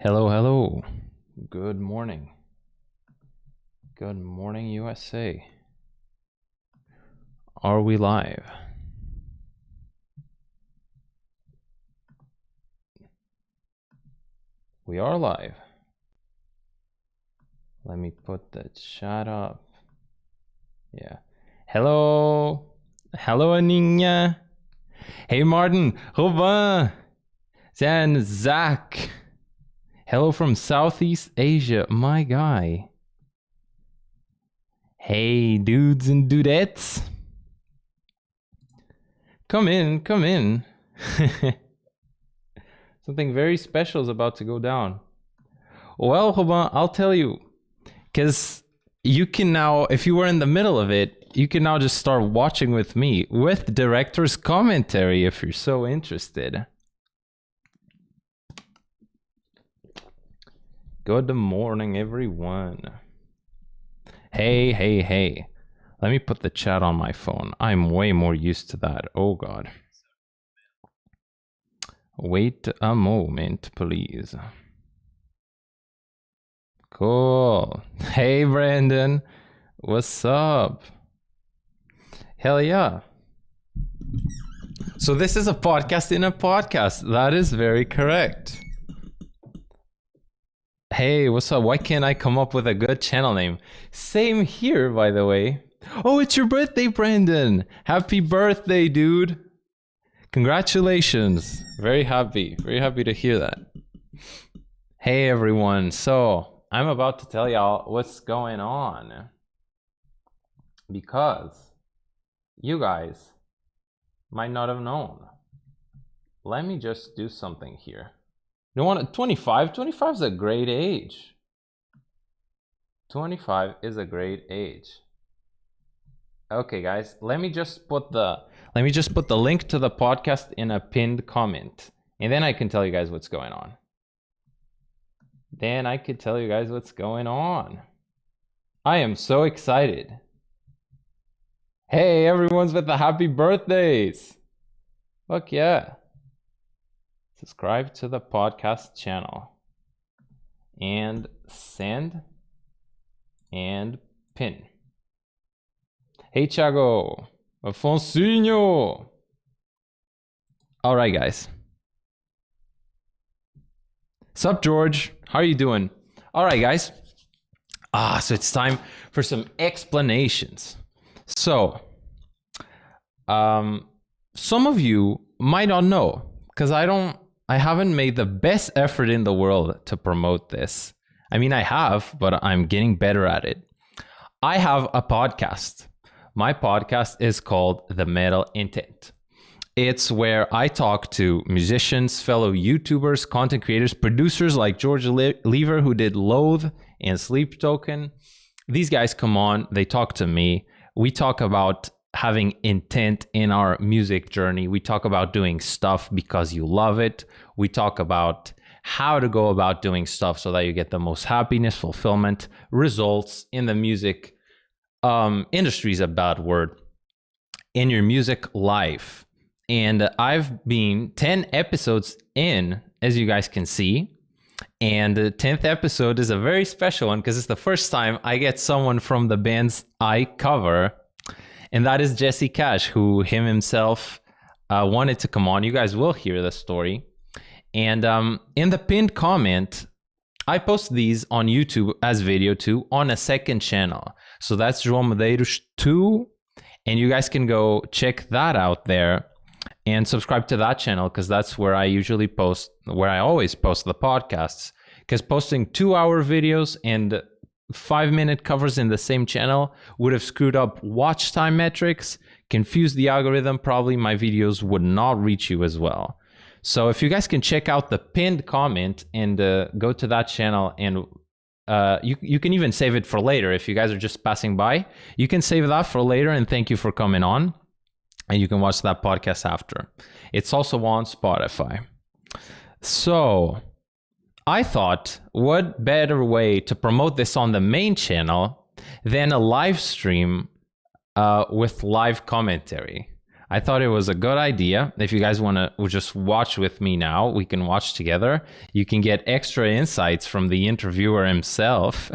Hello, hello. Good morning. Good morning, USA. Are we live? We are live. Let me put the chat up. Yeah. Hello. Hello, Aninha. Hey, Martin. Robin. Zan. Zach. Hello from Southeast Asia. My guy. Hey, dudes and dudettes. Come in, come in. Something very special is about to go down. Well, Robin, I'll tell you. Because you can now, if you were in the middle of it, you can now just start watching with me with director's commentary if you're so interested. Good morning, everyone. Hey, hey, hey. Let me put the chat on my phone. I'm way more used to that. Oh, God. Wait a moment, please. Cool. Hey, Brandon. What's up? Hell yeah. So this is a podcast in a podcast. That is very correct. Hey, what's up? Why can't I come up with a good channel name? Same here, by the way. Oh, it's your birthday, Brandon. Happy birthday, dude. Congratulations. Very happy to hear that. Hey, everyone. So I'm about to tell y'all what's going on because you guys might not have known. Let me just do something here. You want 25? 25 is a great age. 25 is a great age. Okay, guys, let me just put the link to the podcast in a pinned comment, and then I can tell you guys what's going on. I am so excited. Hey, everyone's with the happy birthdays. Fuck yeah. Subscribe to the podcast channel and send and pin. Hey, Thiago. Afonsinho. All right, guys. Sup, George? How are you doing? All right, guys. So it's time for some explanations. So, some of you might not know because I haven't made the best effort in the world to promote this. I mean, I have, but I'm getting better at it. I have a podcast. My podcast is called The Metal Intent. It's where I talk to musicians, fellow YouTubers, content creators, producers like George Lever, who did Loathe and Sleep Token. These guys come on, they talk to me. We talk about having intent in our music journey. We talk about doing stuff because you love it. We talk about how to go about doing stuff so that you get the most happiness, fulfillment, results in the music industry is a bad word, in your music life. And I've been 10 episodes in, as you guys can see. And the 10th episode is a very special one because it's the first time I get someone from the bands I cover. And that is Jesse Cash, who himself wanted to come on. You guys will hear the story. And in the pinned comment, I post these on YouTube as video too on a second channel. So that's João Medeiros 2. And you guys can go check that out there and subscribe to that channel because that's where I usually post, where I always post the podcasts. Because posting 2-hour videos and 5-minute covers in the same channel would have screwed up watch time metrics, confused the algorithm. Probably my videos would not reach you as well. So if you guys can check out the pinned comment and go to that channel, and you can even save it for later. If you guys are just passing by, you can save that for later, and thank you for coming on. And you can watch that podcast after. It's also on Spotify. So I thought, what better way to promote this on the main channel than a live stream with live commentary? I thought it was a good idea. If you guys want to just watch with me now, we can watch together. You can get extra insights from the interviewer himself.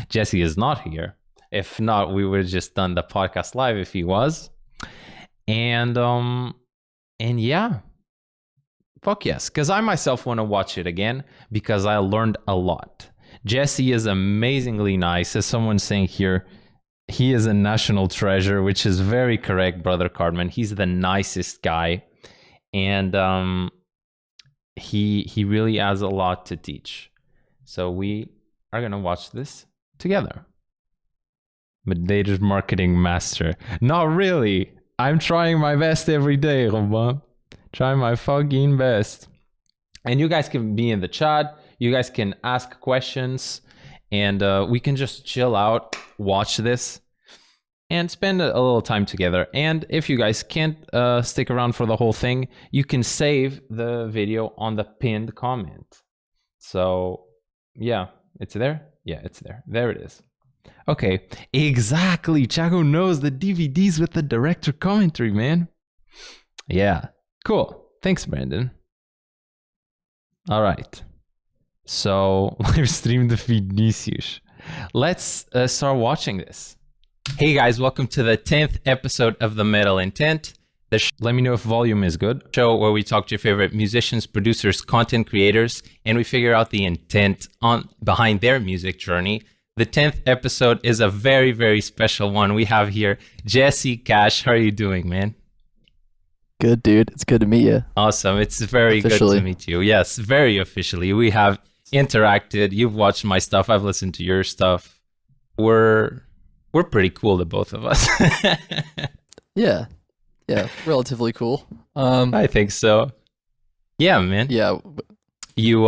Jesse is not here. If not, we would have just done the podcast live if he was. And yeah, fuck yes, because I myself want to watch it again because I learned a lot. Jesse is amazingly nice, as someone saying here. He is a national treasure, which is very correct, Brother Cardman. He's the nicest guy, and he really has a lot to teach. So we are gonna watch this together. Medeiros marketing master. Not really. I'm trying my best every day, Robin. Trying my fucking best. And you guys can be in the chat. You guys can ask questions. And we can just chill out, watch this, and spend a little time together. And if you guys can't stick around for the whole thing, you can save the video on the pinned comment. So, yeah, it's there? Yeah, it's there. There it is. Okay, exactly. Chago knows the DVDs with the director commentary, man. Yeah, cool. Thanks, Brandon. All right. So, live stream the Vinicius. Let's start watching this. Hey guys, welcome to the 10th episode of The Metal Intent. Let me know if volume is good. Show where we talk to your favorite musicians, producers, content creators, and we figure out the intent behind their music journey. The 10th episode is a very, very special one. We have here Jesse Cash. How are you doing, man? Good, dude. It's good to meet you. Awesome. It's very good to meet you. Yes, very officially. We have interacted. You've watched my stuff. I've listened to your stuff. We're pretty cool, the both of us. Yeah, relatively cool. I think so. Yeah, man. Yeah. You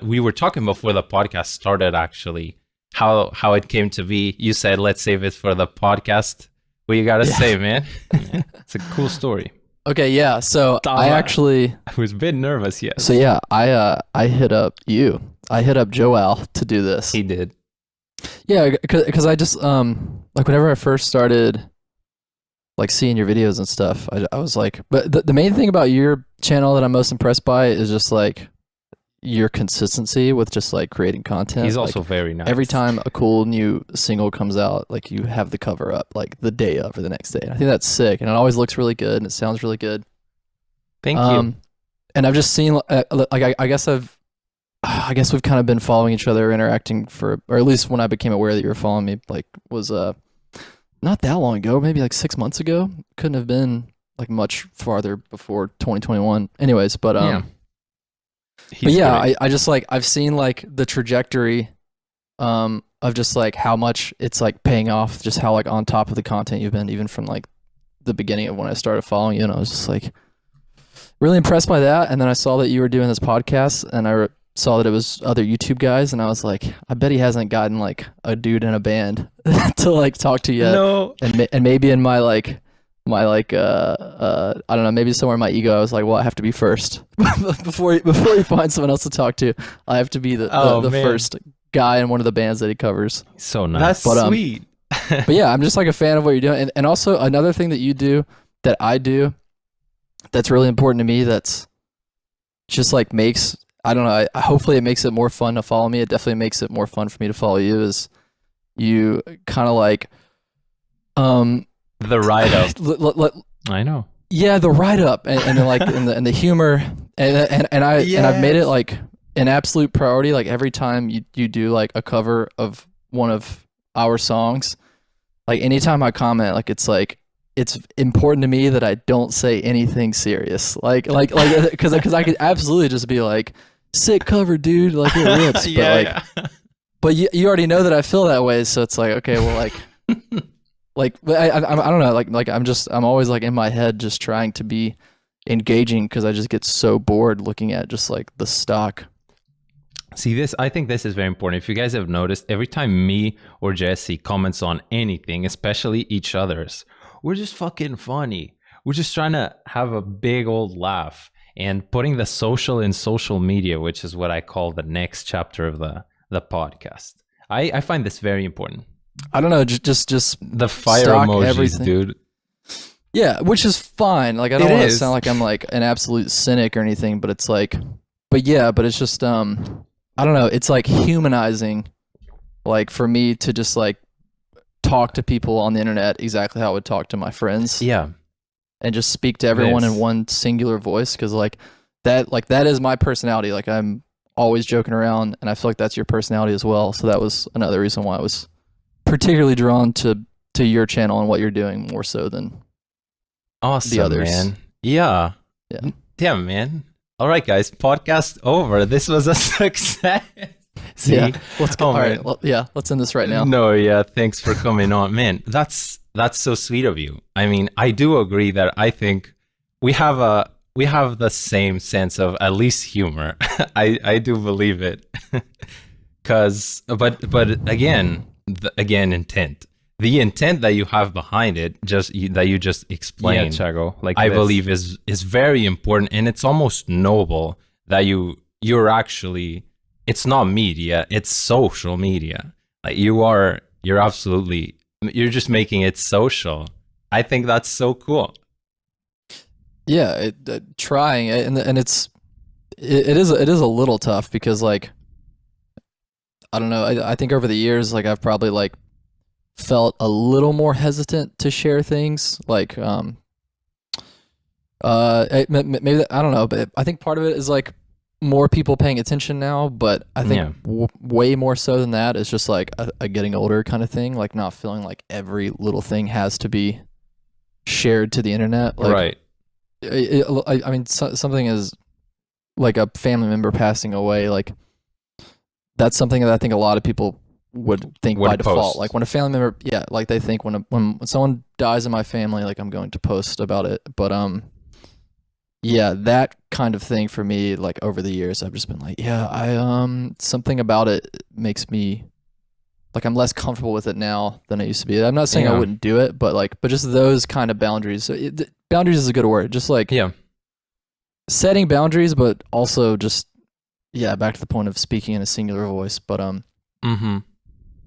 we were talking before the podcast started, actually, how it came to be. You said, let's save it for the podcast. What you gotta say, man? It's a cool story. Okay, yeah. So I was a bit nervous, yes. So yeah, I hit up you. I hit up Joel to do this. He did. Yeah, because I just like whenever I first started like seeing your videos and stuff, I was like, but the main thing about your channel that I'm most impressed by is just like your consistency with just like creating content. He's also very nice. Every time a cool new single comes out, like you have the cover up like the day of or the next day. And I think that's sick, and it always looks really good and it sounds really good. Thank you. And I've just seen like I guess we've kind of been following each other, interacting or at least when I became aware that you were following me, like was not that long ago, maybe like 6 months ago. Couldn't have been like much farther before 2021. Anyways, but yeah. But yeah, I just like I've seen like the trajectory of just like how much it's like paying off, just how like on top of the content you've been, even from like the beginning of when I started following you, and I was just like really impressed by that. And then I saw that you were doing this podcast, and I saw that it was other YouTube guys, and I was like, I bet he hasn't gotten like a dude in a band to like talk to yet. No. And maybe in my I don't know, maybe somewhere in my ego I was like, well, I have to be first before you find someone else to talk to. I have to be the first guy in one of the bands that he covers. So nice. That's sweet. But yeah, I'm just like a fan of what you're doing. And also another thing that you do that I do that's really important to me, that's just like makes, I don't know, hopefully it makes it more fun to follow me. It definitely makes it more fun for me to follow you, is you kind of like the write-up. I know. Yeah, the write-up and like and the humor and I've made it like an absolute priority. Like every time you do like a cover of one of our songs, like anytime I comment, like it's important to me that I don't say anything serious. Like because I could absolutely just be like, sick cover, dude. Like it rips. Yeah, but you already know that I feel that way, so it's like, okay, well, like. But I don't know, like I'm always like in my head just trying to be engaging, because I just get so bored looking at just like the stock. See, I think this is very important. If you guys have noticed, every time me or Jesse comments on anything, especially each other's, we're just fucking funny. We're just trying to have a big old laugh and putting the social in social media, which is what I call the next chapter of the podcast. I find this very important. I don't know, just the fire stock emojis, everything. dude. Yeah, which is fine. Like I don't want to sound like I'm like an absolute cynic or anything, but it's like, but it's just I don't know. It's like humanizing, like for me to just like talk to people on the internet exactly how I would talk to my friends. Yeah, and just speak to everyone in one singular voice, because like that is my personality. Like I'm always joking around, and I feel like that's your personality as well. So that was another reason why I was particularly drawn to your channel and what you're doing more so than awesome, the others. Man. Yeah. Damn, man. All right, guys. Podcast over. This was a success. See? Yeah. Let's go. All right. Well, let's end this right now. No, yeah. Thanks for coming on, man. That's so sweet of you. I mean, I do agree that I think we have the same sense of at least humor. I do believe it. But again, intent. The intent that you have behind it, that you just explained, Chago, I believe is very important, and it's almost noble that you're actually. It's not media; it's social media. Like you're just making it social. I think that's so cool. Yeah, trying, and it is a little tough because like I don't know. I think over the years, like I've probably like felt a little more hesitant to share things like maybe I don't know, but I think part of it is like more people paying attention now, but I think way more so than that is just like a getting older kind of thing, like not feeling like every little thing has to be shared to the internet. Like, right. I mean, something is like a family member passing away, like that's something that I think a lot of people would think by default. Like when a family member, like they think when someone dies in my family, like I'm going to post about it. But that kind of thing for me, like over the years, I've just been like, something about it makes me like I'm less comfortable with it now than I used to be. I'm not saying I wouldn't do it, but just those kind of boundaries. Boundaries is a good word. Just like setting boundaries, but also just back to the point of speaking in a singular voice. But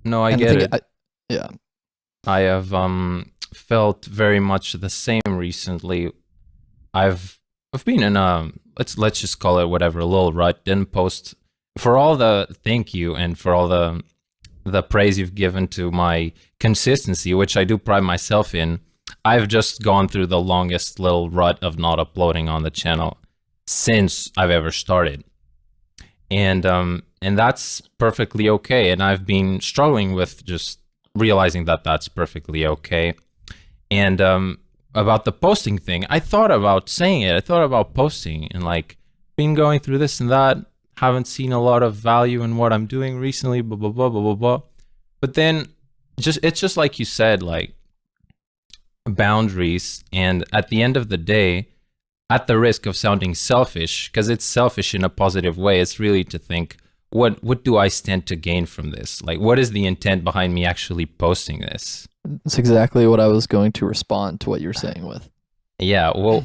no, I get it. I have felt very much the same recently. I've been in a let's just call it whatever, a little rut. Didn't post for all the thank you and for all the praise you've given to my consistency, which I do pride myself in. I've just gone through the longest little rut of not uploading on the channel since I've ever started. And that's perfectly okay. And I've been struggling with just realizing that that's perfectly okay. And about the posting thing, I thought about saying it. I thought about posting and like been going through this and that. Haven't seen a lot of value in what I'm doing recently, blah, blah, blah, blah, blah, blah. But then it's just like you said, like boundaries. And at the end of the day, at the risk of sounding selfish, because it's selfish in a positive way, it's really to think, what do I stand to gain from this? Like, what is the intent behind me actually posting this? That's exactly what I was going to respond to what you're saying with. Yeah, well,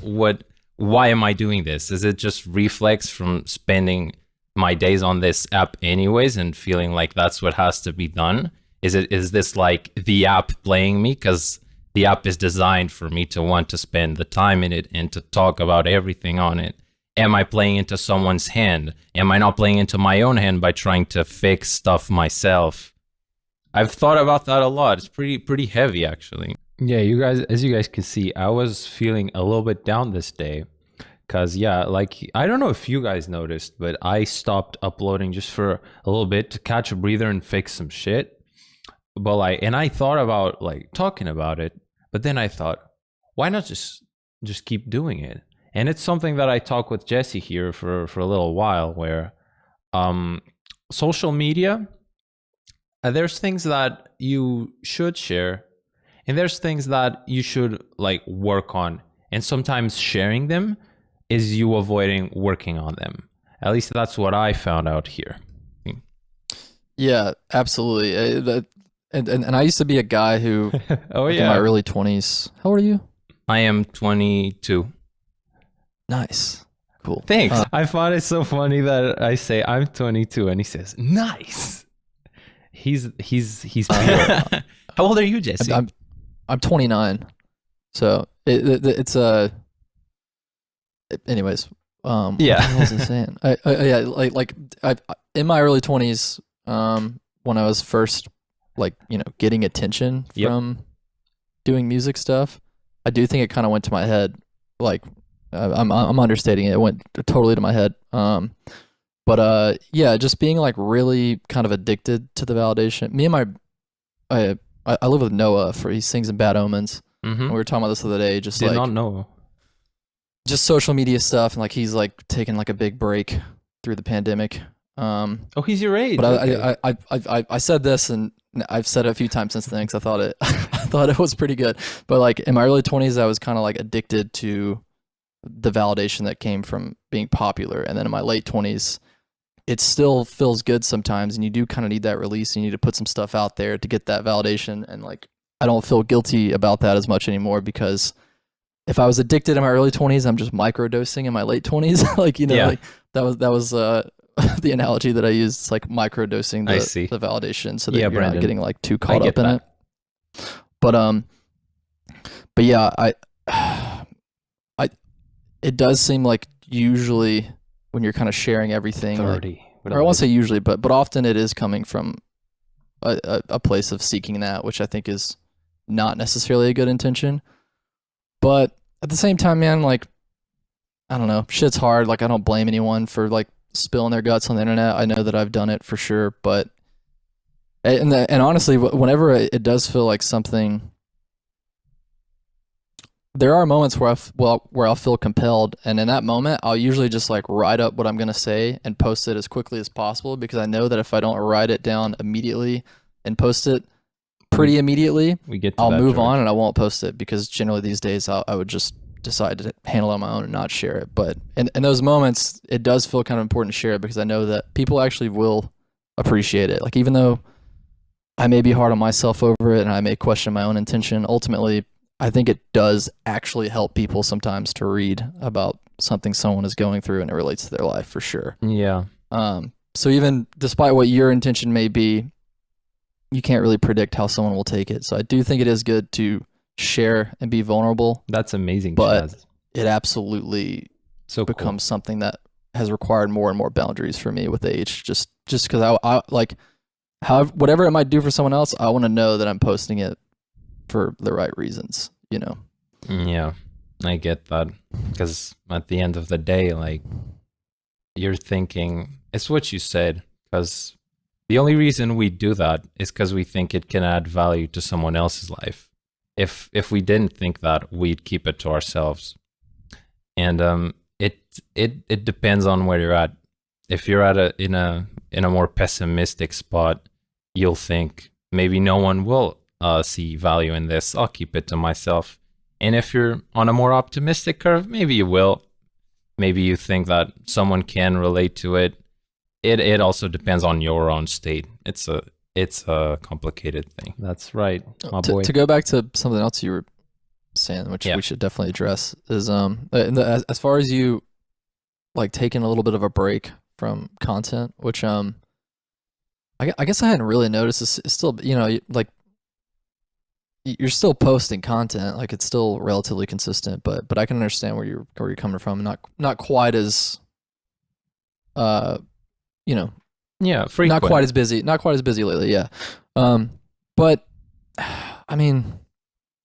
why am I doing this? Is it just reflex from spending my days on this app anyways and feeling like that's what has to be done? Is this like the app playing me? Because the app is designed for me to want to spend the time in it and to talk about everything on it. Am I playing into someone's hand? Am I not playing into my own hand by trying to fix stuff myself? I've thought about that a lot. It's pretty heavy, actually. Yeah, you guys, as you guys can see, I was feeling a little bit down this day. Because, like, I don't know if you guys noticed, but I stopped uploading just for a little bit to catch a breather and fix some shit. But, I thought about, like, talking about it. But then I thought, why not just keep doing it? And it's something that I talk with Jesse here for a little while, where social media, there's things that you should share, and there's things that you should like work on. And sometimes sharing them is you avoiding working on them. At least that's what I found out here. Yeah, absolutely. And I used to be a guy who, in my early 20s. How old are you? I am 22. Nice. Cool. Thanks. I find it so funny that I say I'm 22 and he says, nice. He's pure. How old are you, Jesse? I'm 29. So it's anyways, Yeah. what was I saying? I in my early 20s, when I was first getting attention from doing music stuff, I do think it kind of went to my head. Like I'm understating it. It went totally to my head. But just being like really kind of addicted to the validation. Me and I live with Noah. He sings in Bad Omens. Mm-hmm. And we were talking about this the other day. Just did not know. Just social media stuff, and like he's like taking like a big break through the pandemic. He's your age. But okay. I said this, and I've said it a few times since then because I thought it was pretty good. But like in my early 20s, I was kind of like addicted to the validation that came from being popular, and then in my late 20s, it still feels good sometimes, and you do kind of need that release. You need to put some stuff out there to get that validation, and like I don't feel guilty about that as much anymore because if I was addicted in my early 20s, I'm just microdosing in my late 20s. Like like that was the analogy that I used. It's like microdosing the validation so that you're not getting like too caught up in it. But yeah, it does seem like usually when you're kind of sharing everything, or I won't say usually, but often it is coming from a place of seeking that, which I think is not necessarily a good intention. But at the same time, man, like, I don't know, shit's hard. Like, I don't blame anyone for like spilling their guts on the internet. I know that I've done it for sure, but and honestly, whenever it does feel like something, there are moments where I'll feel compelled, and in that moment, I'll usually just like write up what I'm gonna say and post it as quickly as possible, because I know that if I don't write it down immediately and post it pretty immediately, I'll move on and I won't post it, because generally these days I would just decide to handle it on my own and not share it. But in those moments, it does feel kind of important to share it, because I know that people actually will appreciate it. Like, even though I may be hard on myself over it and I may question my own intention, ultimately I think it does actually help people sometimes to read about something someone is going through and it relates to their life for sure. Yeah. So even despite what your intention may be, you can't really predict how someone will take it. So I do think it is good to share and be vulnerable. That's amazing. But it absolutely becomes something that has required more and more boundaries for me with age. Just because I like, however, whatever it might do for someone else, I want to know that I'm posting it for the right reasons, you know? Yeah, I get that. Because at the end of the day, like, you're thinking, it's what you said, because the only reason we do that is because we think it can add value to someone else's life. If we didn't think that, we'd keep it to ourselves. And it depends on where you're at. If you're at in a more pessimistic spot, you'll think maybe no one will see value in this. I'll keep it to myself. And if you're on a more optimistic curve, maybe you will. Maybe you think that someone can relate to it. It also depends on your own state. It's a complicated thing. That's right, my boy. To go back to something else you were saying, which we should definitely address, is as far as you like taking a little bit of a break from content, which I guess I hadn't really noticed. It's still, you know, like you're still posting content, like it's still relatively consistent, but I can understand where you're coming from. Not quite as you know, frequent. not quite as busy lately, but I mean,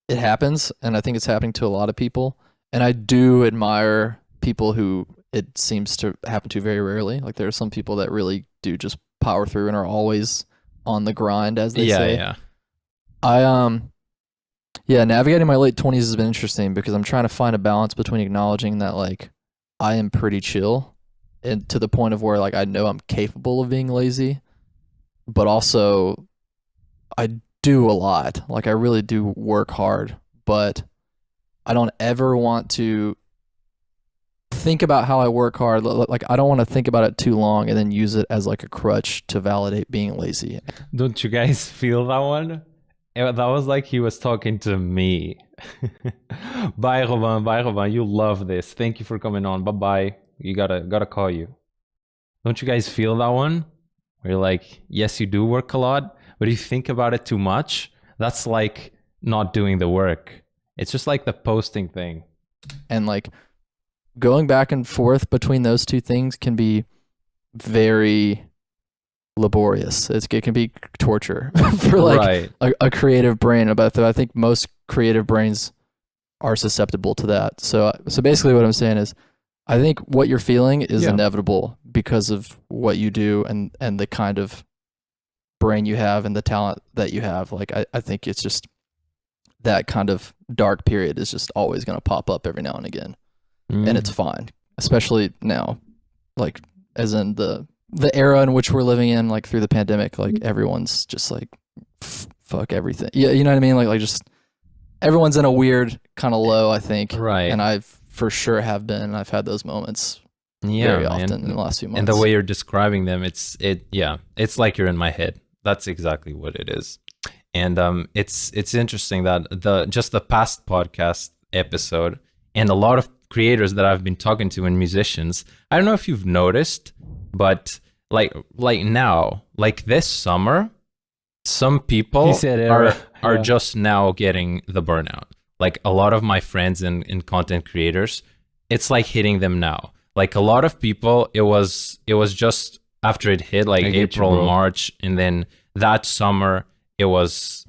it happens, and I think it's happening to a lot of people, and I do admire people who it seems to happen to very rarely. Like, there are some people that really do just power through and are always on the grind, as they say. Navigating my late 20s has been interesting, because I'm trying to find a balance between acknowledging that like I am pretty chill, and to the point of where like I know I'm capable of being lazy, but also I do a lot. Like, I really do work hard, but I don't ever want to think about how I work hard. Like, I don't want to think about it too long and then use it as like a crutch to validate being lazy. Don't you guys feel that one? That was like he was talking to me. Bye, Robin. You love this. Thank you for coming on. Bye. You gotta call you. Don't you guys feel that one? Where you're like, yes, you do work a lot, But if you think about it too much, that's like not doing the work. It's just like the posting thing. And like going back and forth between those two things can be very laborious. It can be torture for like a creative brain. But I think most creative brains are susceptible to that. So basically what I'm saying is, I think what you're feeling is inevitable because of what you do and the kind of brain you have and the talent that you have. Like I think it's just that kind of dark period is just always going to pop up every now and again. And it's fine, especially now, like as in the era in which we're living in, like through the pandemic, like everyone's just like fuck everything. Yeah, you know what I mean? Like just everyone's in a weird kind of low, I think. Right. And I've for sure have been. I've had those moments very often in the last few months. And the way you're describing them, it's like you're in my head. That's exactly what it is. And it's interesting that the past podcast episode and a lot of creators that I've been talking to and musicians, I don't know if you've noticed, but like now, like this summer, some people are just now getting the burnout. Like a lot of my friends and content creators, it's like hitting them now. Like a lot of people, it was just after it hit like April, March, and then that summer it was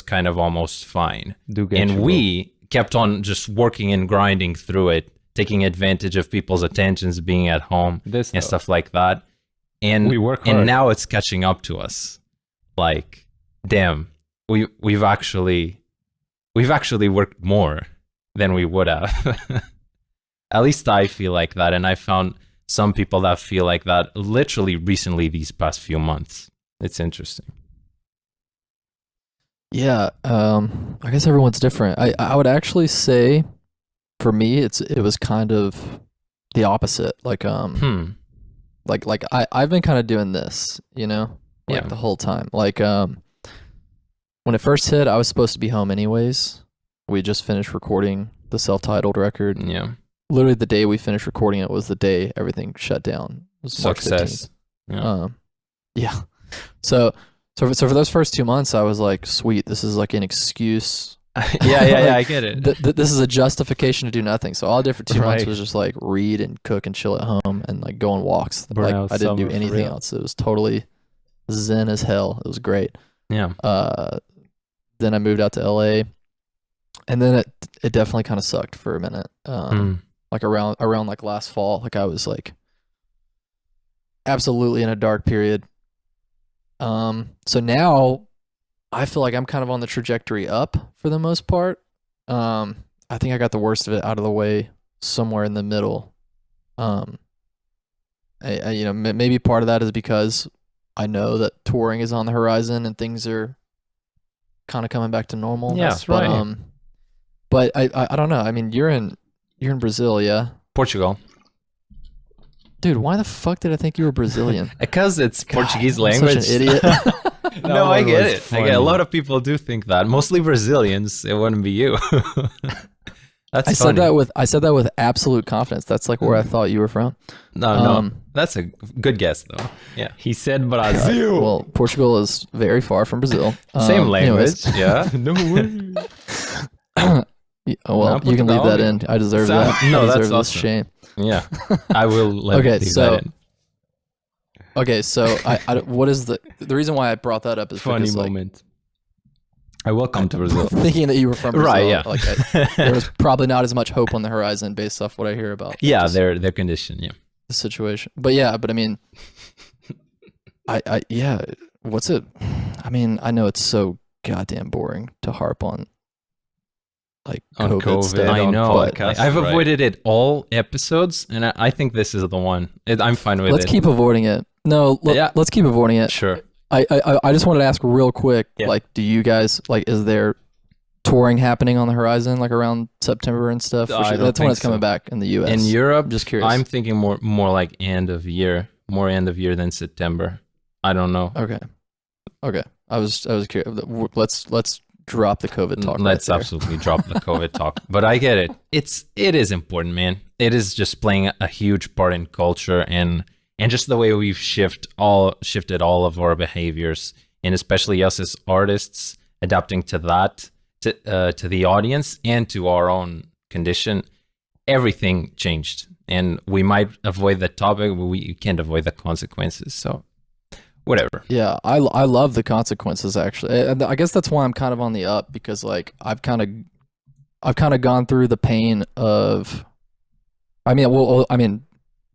kind of almost fine. We kept on just working and grinding through it, taking advantage of people's attentions, being at home and stuff like that. And we work hard. And now it's catching up to us. Like, damn, we've actually worked more than we would have. At least I feel like that, and I found some people that feel like that literally recently these past few months. It's interesting. Yeah, I guess everyone's different. I would actually say, for me, it was kind of the opposite. Like like I've been kind of doing this, you know, like the whole time. Like when it first hit, I was supposed to be home anyways. We just finished recording the self-titled record. Yeah. Literally the day we finished recording it was the day everything shut down. It was Success. Yeah. So for those first 2 months, I was like, sweet, this is like an excuse. Yeah, I get it. This is a justification to do nothing. So all I did for 2 months was just like read and cook and chill at home and like go on walks. Like I didn't do anything else. It was totally zen as hell. It was great. Yeah. Then I moved out to LA, and then it definitely kind of sucked for a minute. Like around like last fall, like I was like absolutely in a dark period. So now I feel like I'm kind of on the trajectory up for the most part. I think I got the worst of it out of the way somewhere in the middle. You know, maybe part of that is because I know that touring is on the horizon and things are kind of coming back to normal. Yeah, that's right. But I don't know. I mean, you're in Brazil, yeah? Portugal. Dude, why the fuck did I think you were Brazilian? Because it's Portuguese language. I'm such an idiot. No, I get it. I get a lot of people do think that. Mostly Brazilians. It wouldn't be you. That's funny. I said that with absolute confidence. That's like where I thought you were from. No. That's a good guess though. Yeah. He said Brazil. Well, Portugal is very far from Brazil. Same language. Yeah. No way. Well, you can leave that in. I deserve that. No, that's awesome. This shame. Yeah. I will leave that in. Okay, so I what is the reason why I brought that up is funny because, moment. I welcome to Brazil. Thinking that you were from Brazil, right? Yeah. Like there was probably not as much hope on the horizon based off what I hear about. Yeah, their condition. Yeah. The situation, but I mean, what's it? I mean, I know it's so goddamn boring to harp on. Like on COVID stuff. I know. I've avoided it all episodes, and I think this is the one. I'm fine with it. Let's keep avoiding it. No, let's keep avoiding it. Sure. I just wanted to ask real quick, like, do you guys, like, is there touring happening on the horizon, like around September and stuff? That's when it's coming back in the US. In Europe, just curious. I'm thinking more like end of year than September. I don't know. Okay. I was curious. Let's drop the COVID talk. Let's absolutely drop the COVID talk. But I get it. It is important, man. It is just playing a huge part in culture and just the way we've shifted all of our behaviors and especially us as artists adapting to that, to the audience and to our own condition, everything changed. And we might avoid the topic, but we can't avoid the consequences. So whatever. Yeah, I love the consequences actually. And I guess that's why I'm kind of on the up, because like I've kind of gone through the pain of, I mean,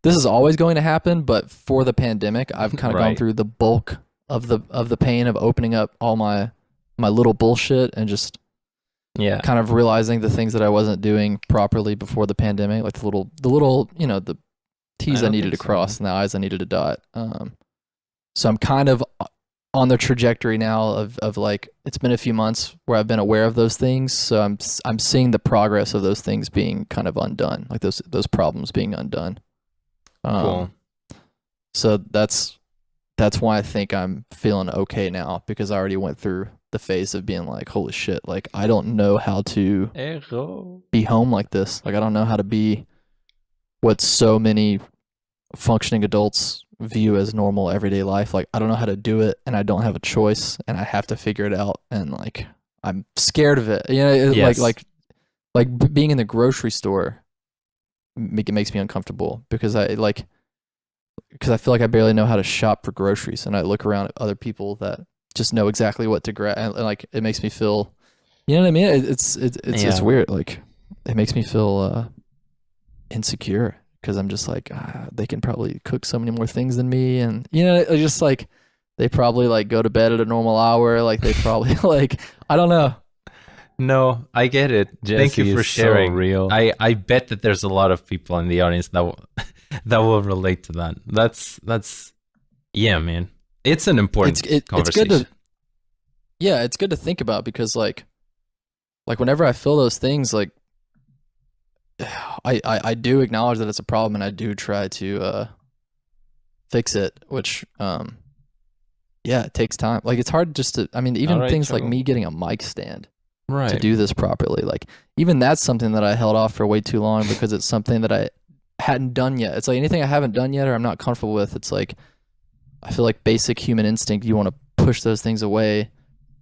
this is always going to happen, but for the pandemic, I've kind of gone through the bulk of the pain of opening up all my little bullshit and just kind of realizing the things that I wasn't doing properly before the pandemic, like the little the T's I needed to cross and the I's I needed to dot. So I'm kind of on the trajectory now of like, it's been a few months where I've been aware of those things. So I'm seeing the progress of those things being kind of undone, like those problems being undone. Cool. So that's why I think I'm feeling okay now, because I already went through the phase of being like, holy shit, like I don't know how to be home like this. Like I don't know how to be what so many functioning adults view as normal everyday life. Like I don't know how to do it, and I don't have a choice, and I have to figure it out, and like I'm scared of it. You know, Yes. like being in the grocery store, it makes me uncomfortable because I feel like I barely know how to shop for groceries, and I look around at other people that just know exactly what to grab, and like it makes me feel, you know what I mean? It's weird. Like it makes me feel insecure, because I'm just like, they can probably cook so many more things than me, and you know, it's just like they probably like go to bed at a normal hour. Like they probably like, I don't know. No, I get it. Jesse, thank you for sharing. So real. I bet that there's a lot of people in the audience that will relate to that. That's yeah, man. It's an important conversation. It's good it's good to think about, because like whenever I feel those things, like I do acknowledge that it's a problem, and I do try to fix it, which it takes time. Like it's hard just to, I mean, even things like me getting a mic stand to do this properly, like even that's something that I held off for way too long, because it's something that I hadn't done yet. It's like anything I haven't done yet or I'm not comfortable with, it's like I feel like basic human instinct, you want to push those things away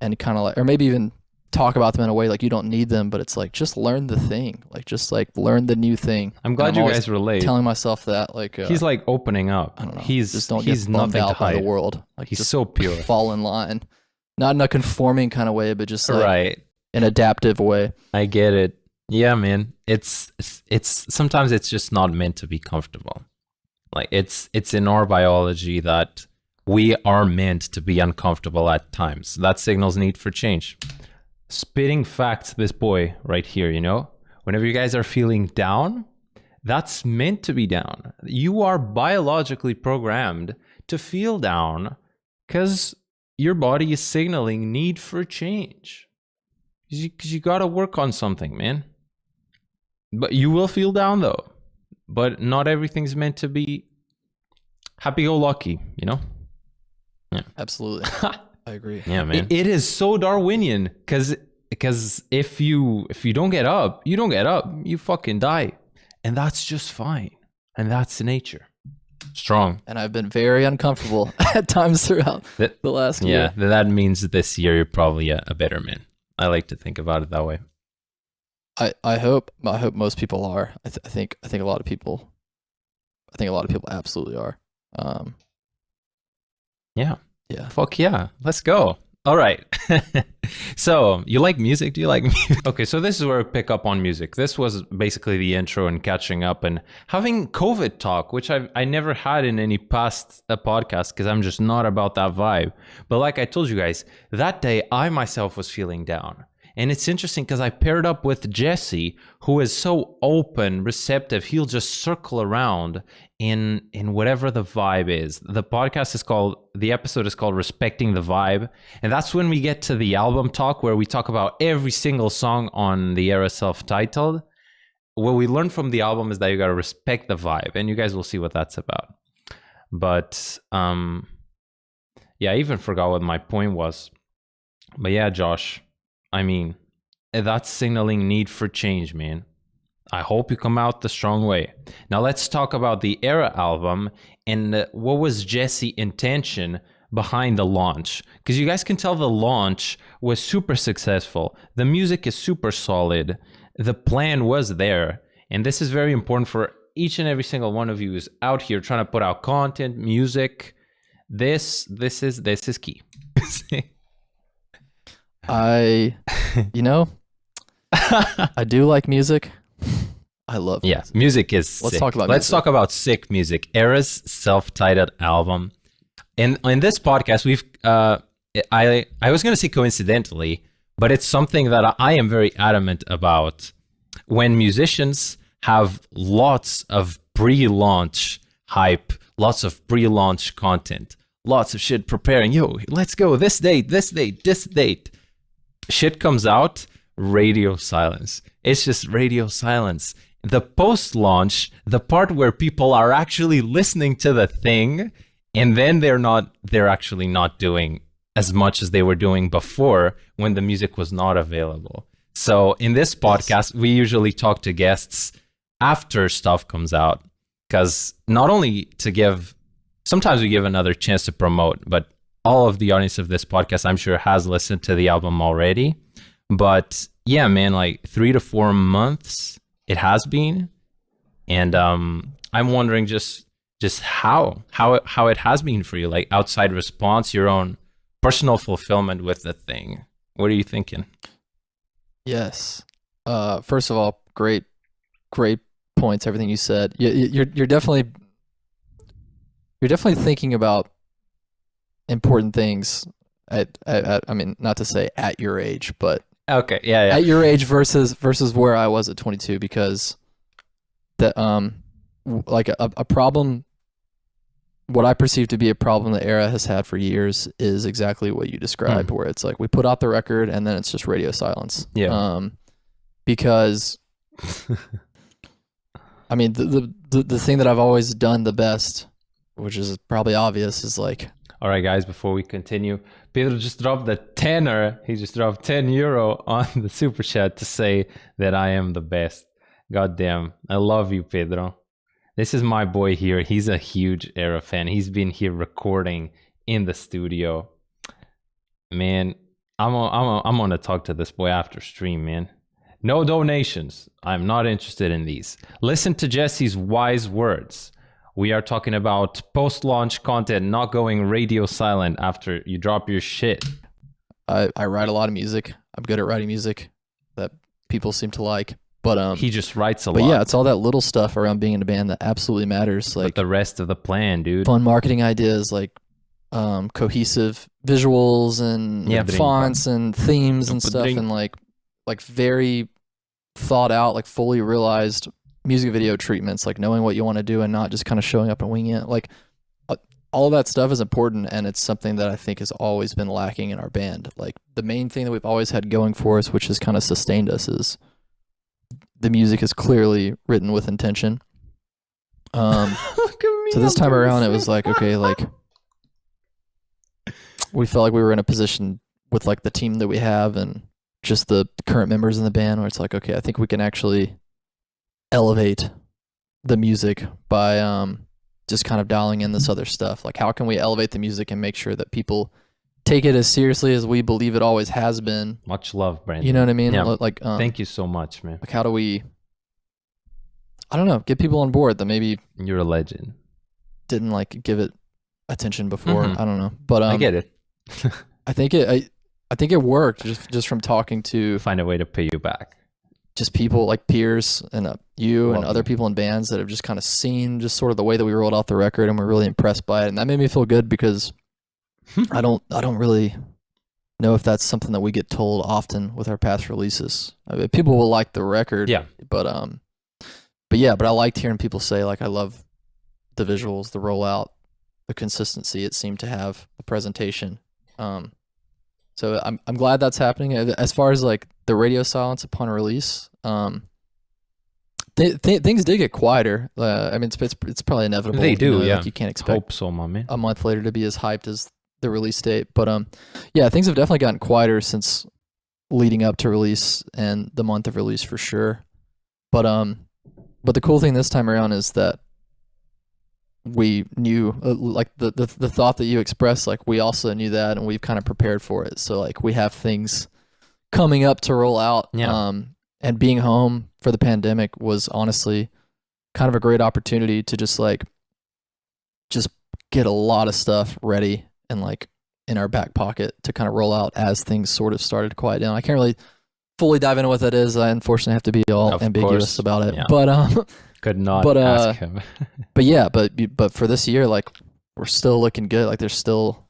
and kind of like, or maybe even talk about them in a way like you don't need them, but it's like just learn the thing, like just like learn the new thing. I'm glad you guys relate. Telling myself that like he's like opening up. I don't know. He's just don't he's get bummed nothing out to hide. by the world. Like He's just so pure. fall in line, not in a conforming kind of way, but just like Right. an adaptive way. I get it. Yeah, man. It's sometimes it's just not meant to be comfortable. Like it's in our biology that we are meant to be uncomfortable at times. That signals need for change. Spitting facts, this boy right here, you know? Whenever you guys are feeling down, that's meant to be down. You are biologically programmed to feel down because your body is signaling need for change. Because you got to work on something, man. But you will feel down though. But not everything's meant to be happy-go-lucky, you know? Yeah, absolutely. I agree. Yeah, man. It is so Darwinian because if you don't get up, you don't get up. You fucking die, and that's just fine. And that's nature. Strong. And I've been very uncomfortable at times throughout the last year. Yeah, that means this year you're probably a better man. I like to think about it that way. I hope most people are. I think a lot of people. I think a lot of people absolutely are. Yeah. Yeah. Fuck yeah. Let's go. All right. So, you like music? Do you like music? Okay, so this is where we pick up on music. This was basically the intro and catching up and having COVID talk, which I never had in any past podcast because I'm just not about that vibe. But like I told you guys, that day I myself was feeling down. And it's interesting because I paired up with Jesse, who is so open, receptive. He'll just circle around in whatever the vibe is. The episode is called Respecting the Vibe. And that's when we get to the album talk, where we talk about every single song on the ERRA self-titled. What we learned from the album is that you got to respect the vibe. And you guys will see what that's about. But, yeah, I even forgot what my point was. But yeah, Josh, I mean, that's signaling need for change, man. I hope you come out the strong way. Now let's talk about the ERRA album and what was Jesse's intention behind the launch, because you guys can tell the launch was super successful. The music is super solid. The plan was there. And this is very important for each and every single one of you who's out here trying to put out content, music. This is key. I do like music. I love music. Yeah, music is sick. Let's talk about sick music. ERRA's self-titled album. In this podcast, we've I was going to say coincidentally, but it's something that I am very adamant about. When musicians have lots of pre-launch hype, lots of pre-launch content, lots of shit preparing. Yo, let's go this date. Shit comes out, radio silence. It's just radio silence. The post-launch, the part where people are actually listening to the thing, and then they're actually not doing as much as they were doing before when the music was not available. So in this podcast, we usually talk to guests after stuff comes out, because not only sometimes we give another chance to promote, but all of the audience of this podcast, I'm sure, has listened to the album already. But yeah, man, like 3 to 4 months it has been. And I'm wondering just how it has been for you, like outside response, your own personal fulfillment with the thing. What are you thinking? Yes. First of all, great points, everything you said. You're definitely thinking about important things I mean, not to say at your age, but okay, yeah. At your age versus where I was at 22, because that like a problem, what I perceive to be a problem that ERRA has had for years is exactly what you described, where it's like we put out the record and then it's just radio silence. Yeah. Because I mean, the thing that I've always done the best, which is probably obvious, is like, all right, guys, before we continue, Pedro just dropped the tenner. He just dropped €10 on the super chat to say that I am the best. God damn. I love you, Pedro. This is my boy here. He's a huge ERRA fan. He's been here recording in the studio. Man, I'm gonna talk to this boy after stream, man. No donations. I'm not interested in these. Listen to Jesse's wise words. We are talking about post-launch content not going radio silent after you drop your shit. I write a lot of music. I'm good at writing music that people seem to like. But he just writes a lot. But yeah, it's all that little stuff around being in a band that absolutely matters. Like, but the rest of the plan, dude. Fun marketing ideas, like cohesive visuals and fonts and themes and stuff, and like very thought out, like fully realized music video treatments, like knowing what you want to do and not just kind of showing up and winging it. Like all of that stuff is important, and it's something that I think has always been lacking in our band. Like the main thing that we've always had going for us, which has kind of sustained us, is the music is clearly written with intention. So this time around, it was like, okay, like we felt like we were in a position with like the team that we have and just the current members in the band where it's like, okay, I think we can actually elevate the music by just kind of dialing in this other stuff. Like, how can we elevate the music and make sure that people take it as seriously as we believe it always has been? Much love, Brandon. You know what I mean? Yeah. Like, thank you so much, man. Like, how do we, I don't know, get people on board that maybe you're a legend, didn't like give it attention before. I don't know, but I get it. I think it worked just from talking to find a way to pay you back. Just people like peers and you and other people in bands that have just kind of seen just sort of the way that we rolled out the record, and we're really impressed by it, and that made me feel good because I don't really know if that's something that we get told often with our past releases. I mean, people will like the record, yeah, but I liked hearing people say like, I love the visuals, the rollout, the consistency it seemed to have, the presentation. So I'm glad that's happening. As far as like the radio silence upon release, things did get quieter. I mean, it's probably inevitable. They do, yeah. Like you can't expect hope so, my man. A month later to be as hyped as the release date. But yeah, things have definitely gotten quieter since leading up to release and the month of release for sure. But the cool thing this time around is that we knew like the thought that you expressed, like we also knew that, and we've kind of prepared for it. So like we have things coming up to roll out. And being home for the pandemic was honestly kind of a great opportunity to just get a lot of stuff ready and like in our back pocket to kind of roll out as things sort of started to quiet down. I can't really fully dive into what that is. I unfortunately have to be all ambiguous about it. Yeah. But could not ask him. but for this year, like we're still looking good. Like there's still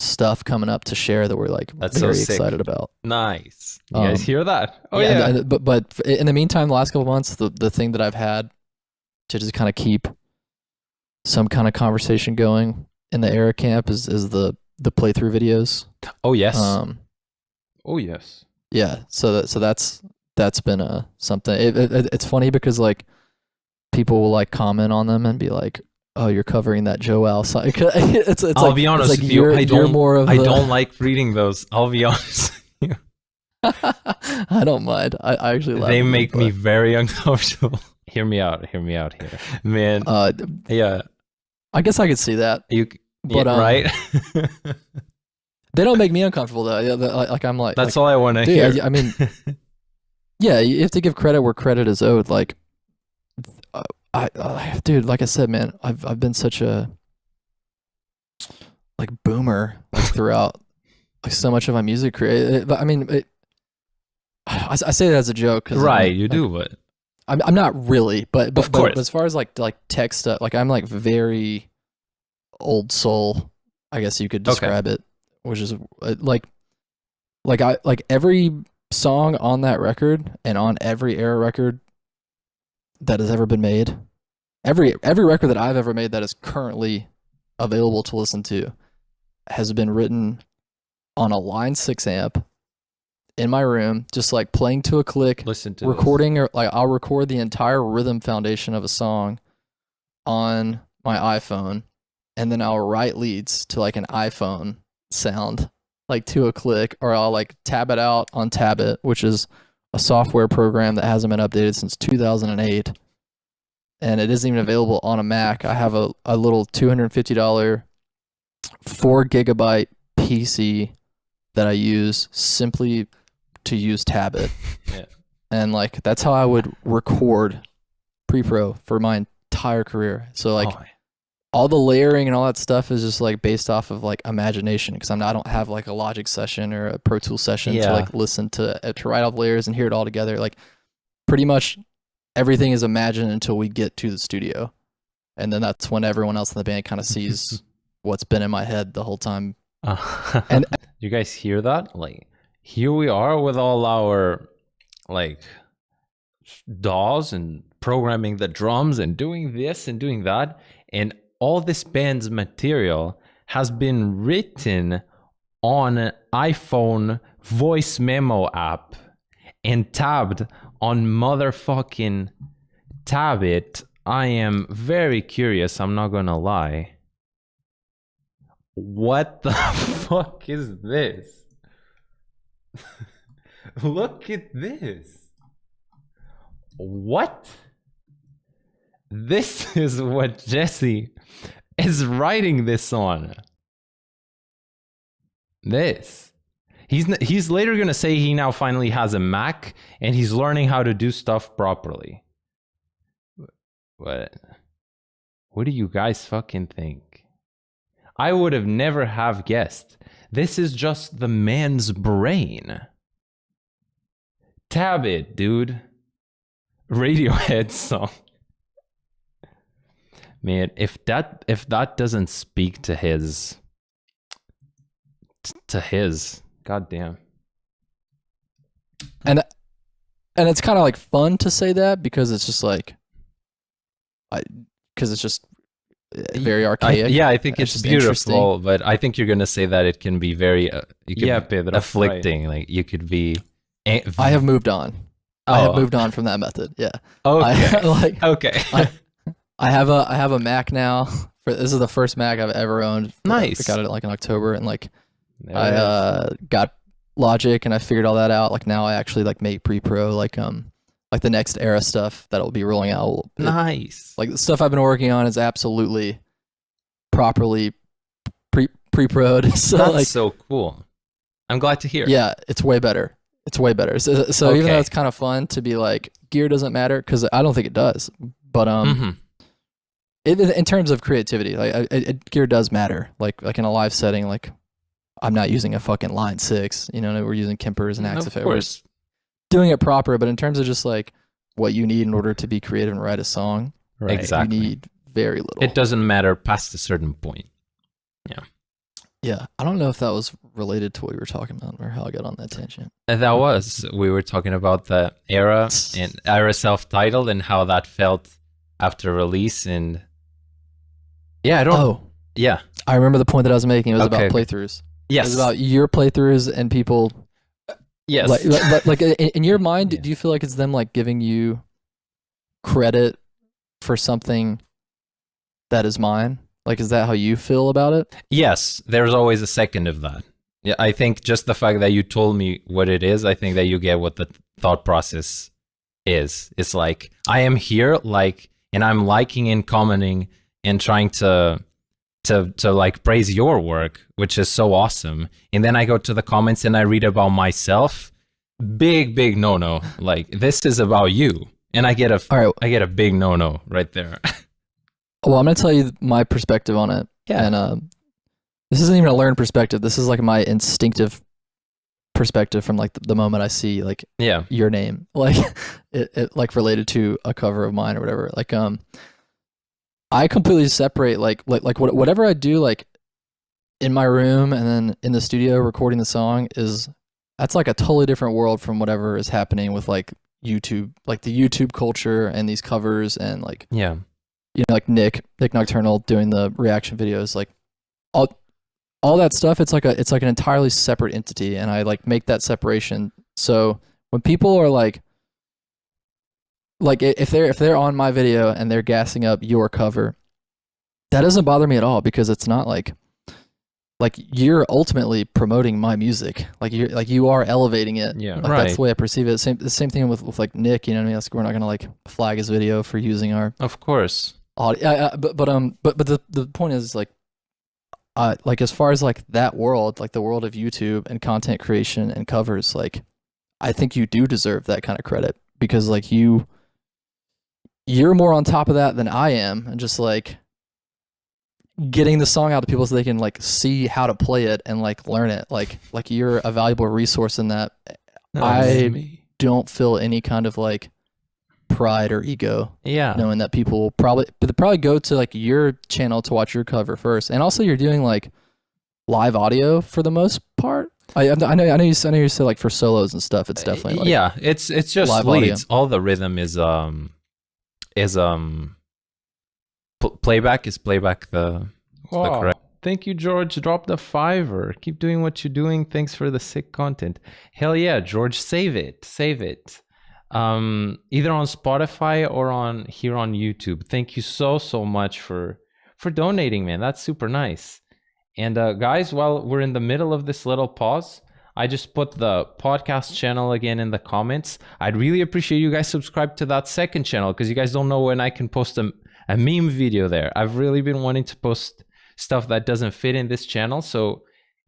stuff coming up to share that we're like very excited about. Nice. You guys hear that? Oh yeah. But in the meantime, the last couple of months, the thing that I've had to just kind of keep some kind of conversation going in the ERRA camp is the playthrough videos. Oh yes. Oh yes. Yeah. So that's been something. It's funny because like people will like comment on them and be like, "Oh, you're covering that Joel song." It's I'll be honest with you. I don't like reading those. I'll be honest with you. I don't mind. I actually love them. They make me very uncomfortable. Hear me out here, man. Yeah. I guess I could see that. Right? They don't make me uncomfortable though. Yeah, like I'm like. That's all I want to hear. I mean, yeah, you have to give credit where credit is owed. Like, dude, like I said, man, I've been such a like boomer like throughout like so much of my music career. I mean, I say that as a joke, right? You do, but I'm not really, but of course. But as far as like tech stuff, like I'm like very old soul, I guess you could describe it, which is like every song on that record and on every ERRA record that has ever been made, every record that I've ever made that is currently available to listen to has been written on a Line 6 amp in my room, just like playing to a click, recording this. Or like I'll record the entire rhythm foundation of a song on my iPhone, and then I'll write leads to like an iPhone sound, like to a click, or I'll like tab it out on Tabit, which is a software program that hasn't been updated since 2008, and it isn't even available on a Mac. I have a little $250 4 gigabyte PC that I use simply to use Tabit. Yeah. And like that's how I would record pre-pro for my entire career. So like all the layering and all that stuff is just like based off of like imagination, because I don't have like a Logic session or a Pro Tools session to like listen to write out layers and hear it all together. Like pretty much everything is imagined until we get to the studio, and then that's when everyone else in the band kind of sees what's been in my head the whole time. And you guys hear that? Like here we are with all our like DAWs and programming the drums and doing this and doing that, and all this band's material has been written on an iPhone voice memo app and tabbed on motherfucking Tabit. I am very curious, I'm not gonna lie. What the fuck is this? Look at this. What? This is what Jesse is writing this on. This. He's later going to say he now finally has a Mac and he's learning how to do stuff properly. What do you guys fucking think? I would have never have guessed. This is just the man's brain. Tabit, dude. Radiohead song. Man, if that doesn't speak to his goddamn. And it's kind of like fun to say that because it's just like because it's just very archaic. I think it's beautiful, but I think you're gonna say that it can be very Pedro, afflicting. Right. Like you could be. I have moved on. I have moved on from that method. Yeah. Okay. Okay. I have a Mac now. This is the first Mac I've ever owned. Nice. I got it like in October, and like I got Logic, and I figured all that out. Like now I actually like make pre-pro like the next ERRA stuff that'll be rolling out. Nice. Like the stuff I've been working on is absolutely properly pre-pro'd. So that's like, so cool. I'm glad to hear. Yeah, it's way better. It's way better. So even though it's kind of fun to be like, gear doesn't matter, because I don't think it does. But in terms of creativity, like gear does matter. Like in a live setting, like I'm not using a fucking Line 6. You know, we're using Kempers and Axe Of Effect. course. We're doing it proper. But in terms of just like what you need in order to be creative and write a song, Exactly. you need very little. It doesn't matter past a certain point. Yeah. Yeah, I don't know if that was related to what we were talking about or how I got on that tangent. That was. We were talking about the ERRA and ERRA self-titled and how that felt after release. And yeah, yeah. I remember the point that I was making. It was about playthroughs. Yes. It was about your playthroughs and people. Yes. Like in your mind, do you feel like it's them like giving you credit for something that is mine? Like, is that how you feel about it? Yes, there's always a second of that. Yeah, I think just the fact that you told me what it is, I think that you get what the thought process is. It's like, I am here, like, and I'm liking and commenting and trying to like praise your work, which is so awesome. And then I go to the comments and I read about myself. Big no. Like, this is about you. And I get a big no right there. Well, I'm going to tell you my perspective on it. Yeah. And this isn't even a learned perspective. This is like my instinctive perspective from like the moment I see like your name, like it like related to a cover of mine or whatever. Like I completely separate like whatever I do like in my room and then in the studio recording the song that's like a totally different world from whatever is happening with like YouTube, like the YouTube culture and these covers and like you know, like Nick Nocturnal doing the reaction videos, like all that stuff. It's like an entirely separate entity, and I like make that separation. So when people are like if they're on my video and they're gassing up your cover, that doesn't bother me at all, because it's not like you're ultimately promoting my music. Like you are elevating it. Yeah, like, that's the way I perceive it. The same thing with like Nick. You know what I mean? Like, we're not gonna like flag his video for using our. Of course. But the point is like as far as like that world, like the world of YouTube and content creation and covers, like I think you do deserve that kind of credit, because like you're more on top of that than I am, and just like getting the song out to people so they can like see how to play it and like learn it. Like you're a valuable resource in that. I don't feel any kind of like pride or ego, knowing that people will probably go to like your channel to watch your cover first, and also you're doing like live audio for the most part. I know you said like for solos and stuff, it's definitely like it's just live leads. audio. All the rhythm is playback the correct. Thank you, George. Drop the $5. Keep doing what you're doing. Thanks for the sick content. Hell yeah, George, save it. Either on Spotify or here on YouTube. Thank you so much for donating, man. That's super nice. And guys, while we're in the middle of this little pause, I just put the podcast channel again in the comments. I'd really appreciate you guys subscribe to that second channel, because you guys don't know when I can post a meme video there. I've really been wanting to post stuff that doesn't fit in this channel, so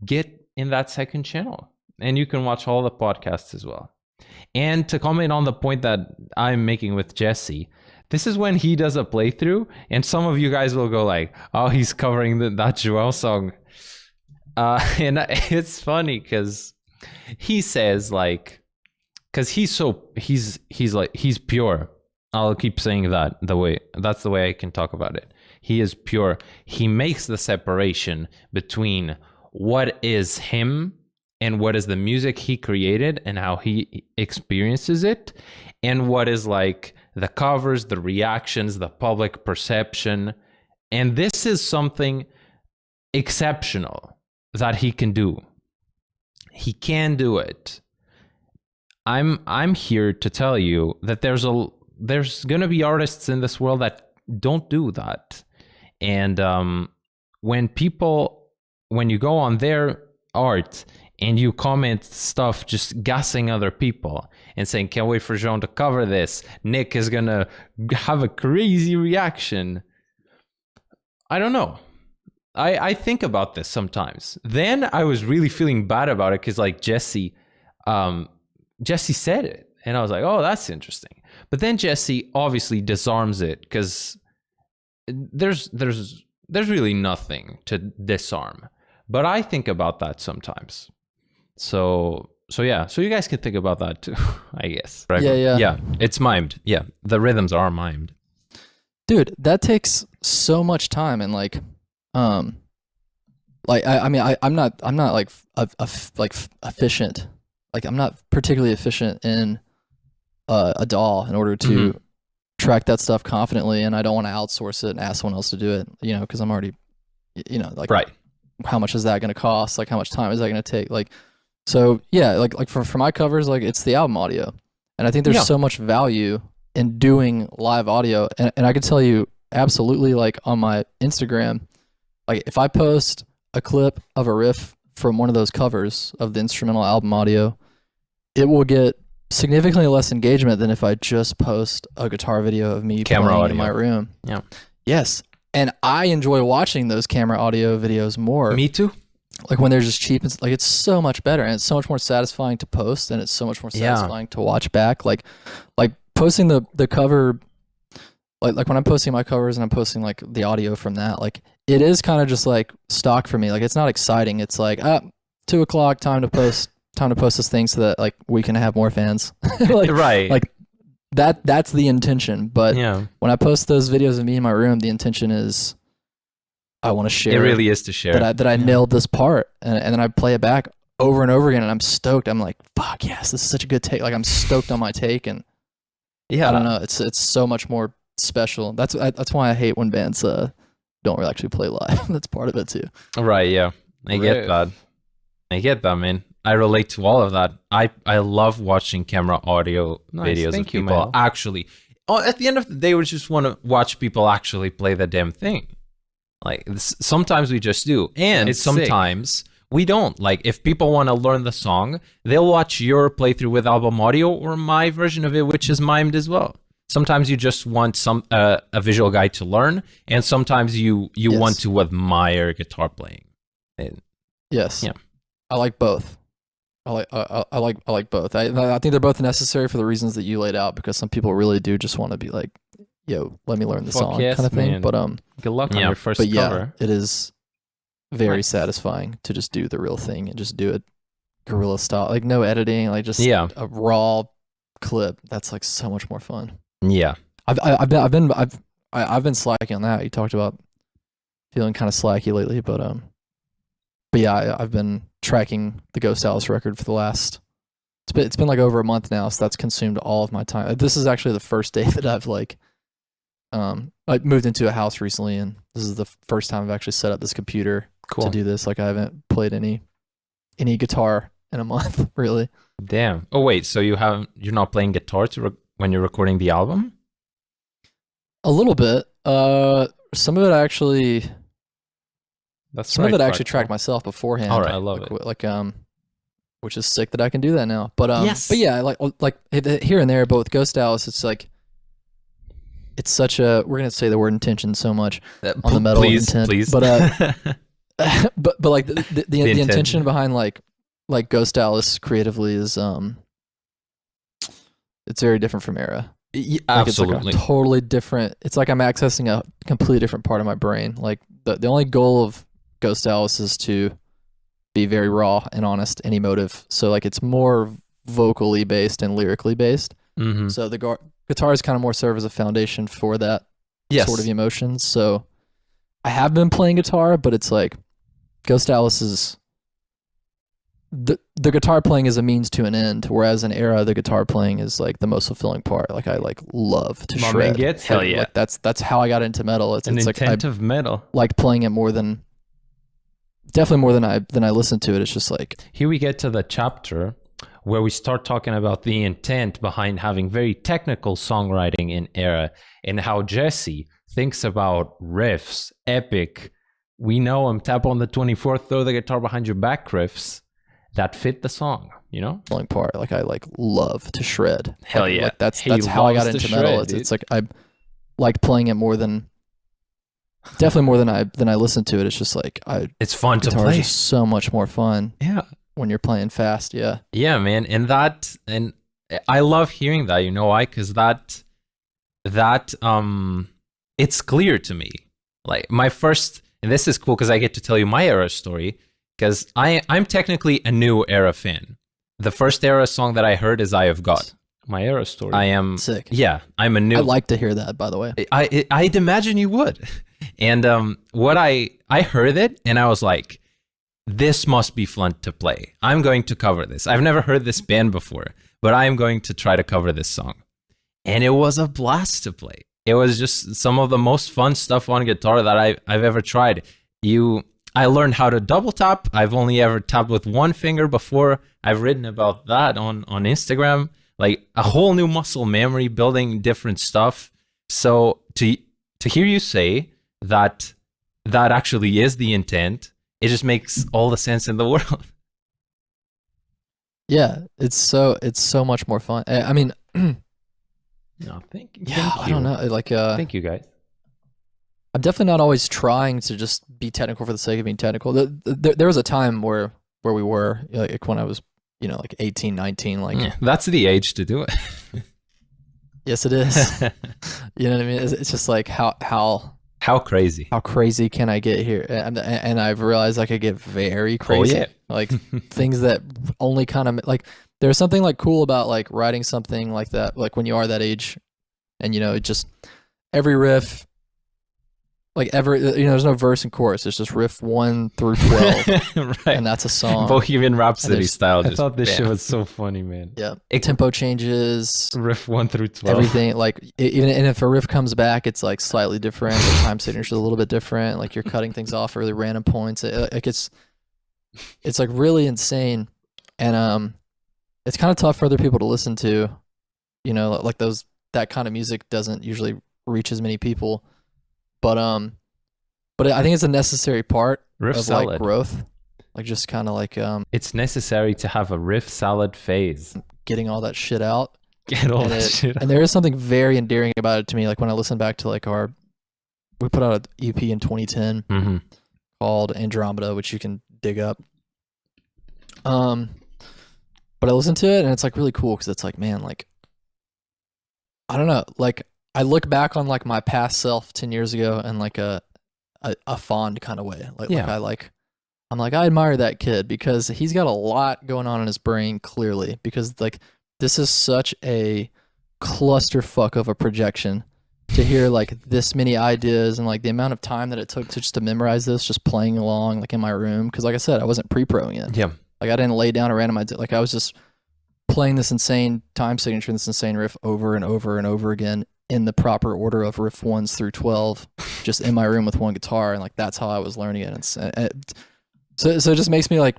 get in that second channel and you can watch all the podcasts as well. And to comment on the point that I'm making with Jesse, this is when he does a playthrough, and some of you guys will go like, oh, he's covering that Joel song. And it's funny because he says like, because he's pure. I'll keep saying that that's the way I can talk about it. He is pure. He makes the separation between what is him and what is the music he created and how he experiences it, and what is like the covers, the reactions, the public perception. And this is something exceptional that he can do. He can do it. I'm here to tell you that there's going to be artists in this world that don't do that. And when you go on their art and you comment stuff just gassing other people and saying, can't wait for Jean to cover this, Nick is gonna have a crazy reaction, I don't know. I think about this sometimes. Then I was really feeling bad about it because like Jesse said it, and I was like, oh, that's interesting. But then Jesse obviously disarms it because there's really nothing to disarm. But I think about that sometimes. So yeah. So you guys can think about that too, I guess. Yeah. It's mimed. Yeah, the rhythms are mimed. Dude, that takes so much time, and like I'm not like efficient. Like I'm not particularly efficient in a DAW in order to track that stuff confidently, and I don't want to outsource it and ask someone else to do it, you know, because I'm already, you know, like, right. How much is that going to cost? Like, how much time is that going to take? Like, so yeah, like for my covers, like it's the album audio, and I think there's so much value in doing live audio, and I can tell you absolutely, like on my Instagram, like if I post a clip of a riff from one of those covers of the instrumental album audio, it will get significantly less engagement than if I just post a guitar video of me camera playing audio in my room. Yeah. Yes. And I enjoy watching those camera audio videos more. Me too. Like when they're just cheap, it's like it's so much better, and it's so much more satisfying to post, and it's so much more satisfying to watch back. Like posting the cover, like when I'm posting my covers and I'm posting like the audio from that, like it is kind of just like stock for me. Like it's not exciting. It's like 2:00, time to post this thing so that like we can have more fans. Like, right. Like that's the intention. But when I post those videos of me in my room, the intention is I want to share. It really is to share. That I nailed this part, and then I play it back over and over again, and I'm stoked. I'm like, fuck yes, this is such a good take. Like I'm stoked on my take, and I don't know, it's so much more special. That's why I hate when bands don't really actually play live. That's part of it too. Right. Yeah. I get that, man. I relate to all of that. I love watching camera audio videos of people actually. At the end of the day, we just want to watch people actually play the damn thing. Like sometimes we just do, and sometimes we don't. Like if people want to learn the song, they'll watch your playthrough with album audio or my version of it, which is mimed as well. Sometimes you just want a visual guide to learn, and sometimes you want to admire guitar playing. Yes. Yeah. I like both. I like both. I think they're both necessary for the reasons that you laid out, because some people really do just want to be like, yo, let me learn the song kind of thing. Man. But good luck on your first cover. Yeah, it is very satisfying to just do the real thing and just do it guerrilla style, like no editing, like just a raw clip. That's like so much more fun. Yeah, I've been slacking on that. You talked about feeling kind of slacky lately, but yeah, I've been tracking the Ghost Alice record for the last. It's been like over a month now, so that's consumed all of my time. This is actually the first day that I've like I moved into a house recently, and this is the first time I've actually set up this computer to do this. Like I haven't played any guitar in a month, really. Damn. Oh wait, so you're not playing guitar when you're recording the album? A little bit. Some of it I actually. Some of it I actually tracked myself beforehand. All right, I love it. Like which is sick that I can do that now. But but yeah, like here and there. But with Ghost Alice, it's like. It's such a, we're gonna say the word intention so much on the metal intent, please. But but like the intention behind like Ghost Alice creatively is it's very different from ERRA. Absolutely, it's like a totally different. It's like I'm accessing a completely different part of my brain. Like the only goal of Ghost Alice is to be very raw and honest and emotive. So like it's more vocally based and lyrically based. Mm-hmm. So the guitars kind of more serve as a foundation for that sort of emotions. So I have been playing guitar, but it's like Ghost Alice is the guitar playing is a means to an end, whereas in ERRA the guitar playing is like the most fulfilling part. Like I like love to shred. Hell yeah. Like that's how I got into metal. It's intent like of metal. Like playing it definitely more than I listen to it. It's just like here we get to the chapter where we start talking about the intent behind having very technical songwriting in ERRA, and how Jesse thinks about riffs, epic, we know him, tap on the 24th, throw the guitar behind your back riffs that fit the song, you know? Part. Like I like love to shred. Hell yeah. Like that's how I got into metal. It's like I like playing it more than Definitely more than I listen to it. It's just like It's fun to guitar play. is just so much more fun. Yeah. When you're playing fast, yeah. Yeah, man. And I love hearing that, you know why? Because that it's clear to me. Like my first, and this is cool because I get to tell you my ERRA story, because I'm technically a new ERRA fan. The first ERRA song that I heard is I Have Got. My ERRA story. I am sick. Yeah, I'm a new. I'd like to hear that, by the way. I'd imagine you would. And what I heard it and I was like, this must be fun to play. I'm going to cover this. I've never heard this band before, but I'm going to try to cover this song. And it was a blast to play. It was just some of the most fun stuff on guitar that I've ever tried. I learned how to double tap. I've only ever tapped with one finger before. I've written about that on Instagram. Like a whole new muscle memory, building different stuff. So to hear you say that actually is the intent, it just makes all the sense in the world. Yeah, it's so much more fun. I mean, No, thank you. I don't know. Like, Thank you, guys. I'm definitely not always trying to just be technical for the sake of being technical. There was a time where we were, like when I was, like 18, 19, like. Yeah, that's the age to do it. Yes, it is. You know what I mean? It's just like How crazy. how crazy can I get here? And I've realized I could get very crazy. yeah. Like things that only kind of like there's something like cool about like writing something like that, like when you are that age, and it just every riff, like there's no verse and chorus. It's just riff 1 through 12, Right. and that's a song. Bohemian Rhapsody style. I thought this bam. shit was so funny, man. Yeah, tempo changes. Riff 1 through 12. Everything, like even and if a riff comes back, it's like slightly different. The time signature is a little bit different. Like you're cutting things off at really random points. It's like really insane, and it's kind of tough for other people to listen to. Like that kind of music doesn't usually reach as many people, but I think it's a necessary part Riff of salad. like growth, like just kind of like It's necessary to have a riff salad phase. getting all that shit out. Get all And, that shit out. and there is something very endearing about it to me. Like when I listen back to like we put out an EP in 2010 Mm-hmm. called Andromeda, which you can dig up. But I listen to it and it's like really cool because it's like, man, like I don't know, like I look back on like my past self 10 years ago in like a fond kind of way. Yeah. I'm like, I admire that kid because he's got a lot going on in his brain, clearly, because like this is such a clusterfuck of a projection to hear like this many ideas and like the amount of time that it took to memorize this, just playing along like in my room. Because like I said, I wasn't pre-proing it. Yeah. Like I didn't lay down a random idea. Like I was just playing this insane time signature, this insane riff over and over and over again in the proper order of riff 1s through 12, just in my room with one guitar. And like, that's how I was learning it. So it just makes me like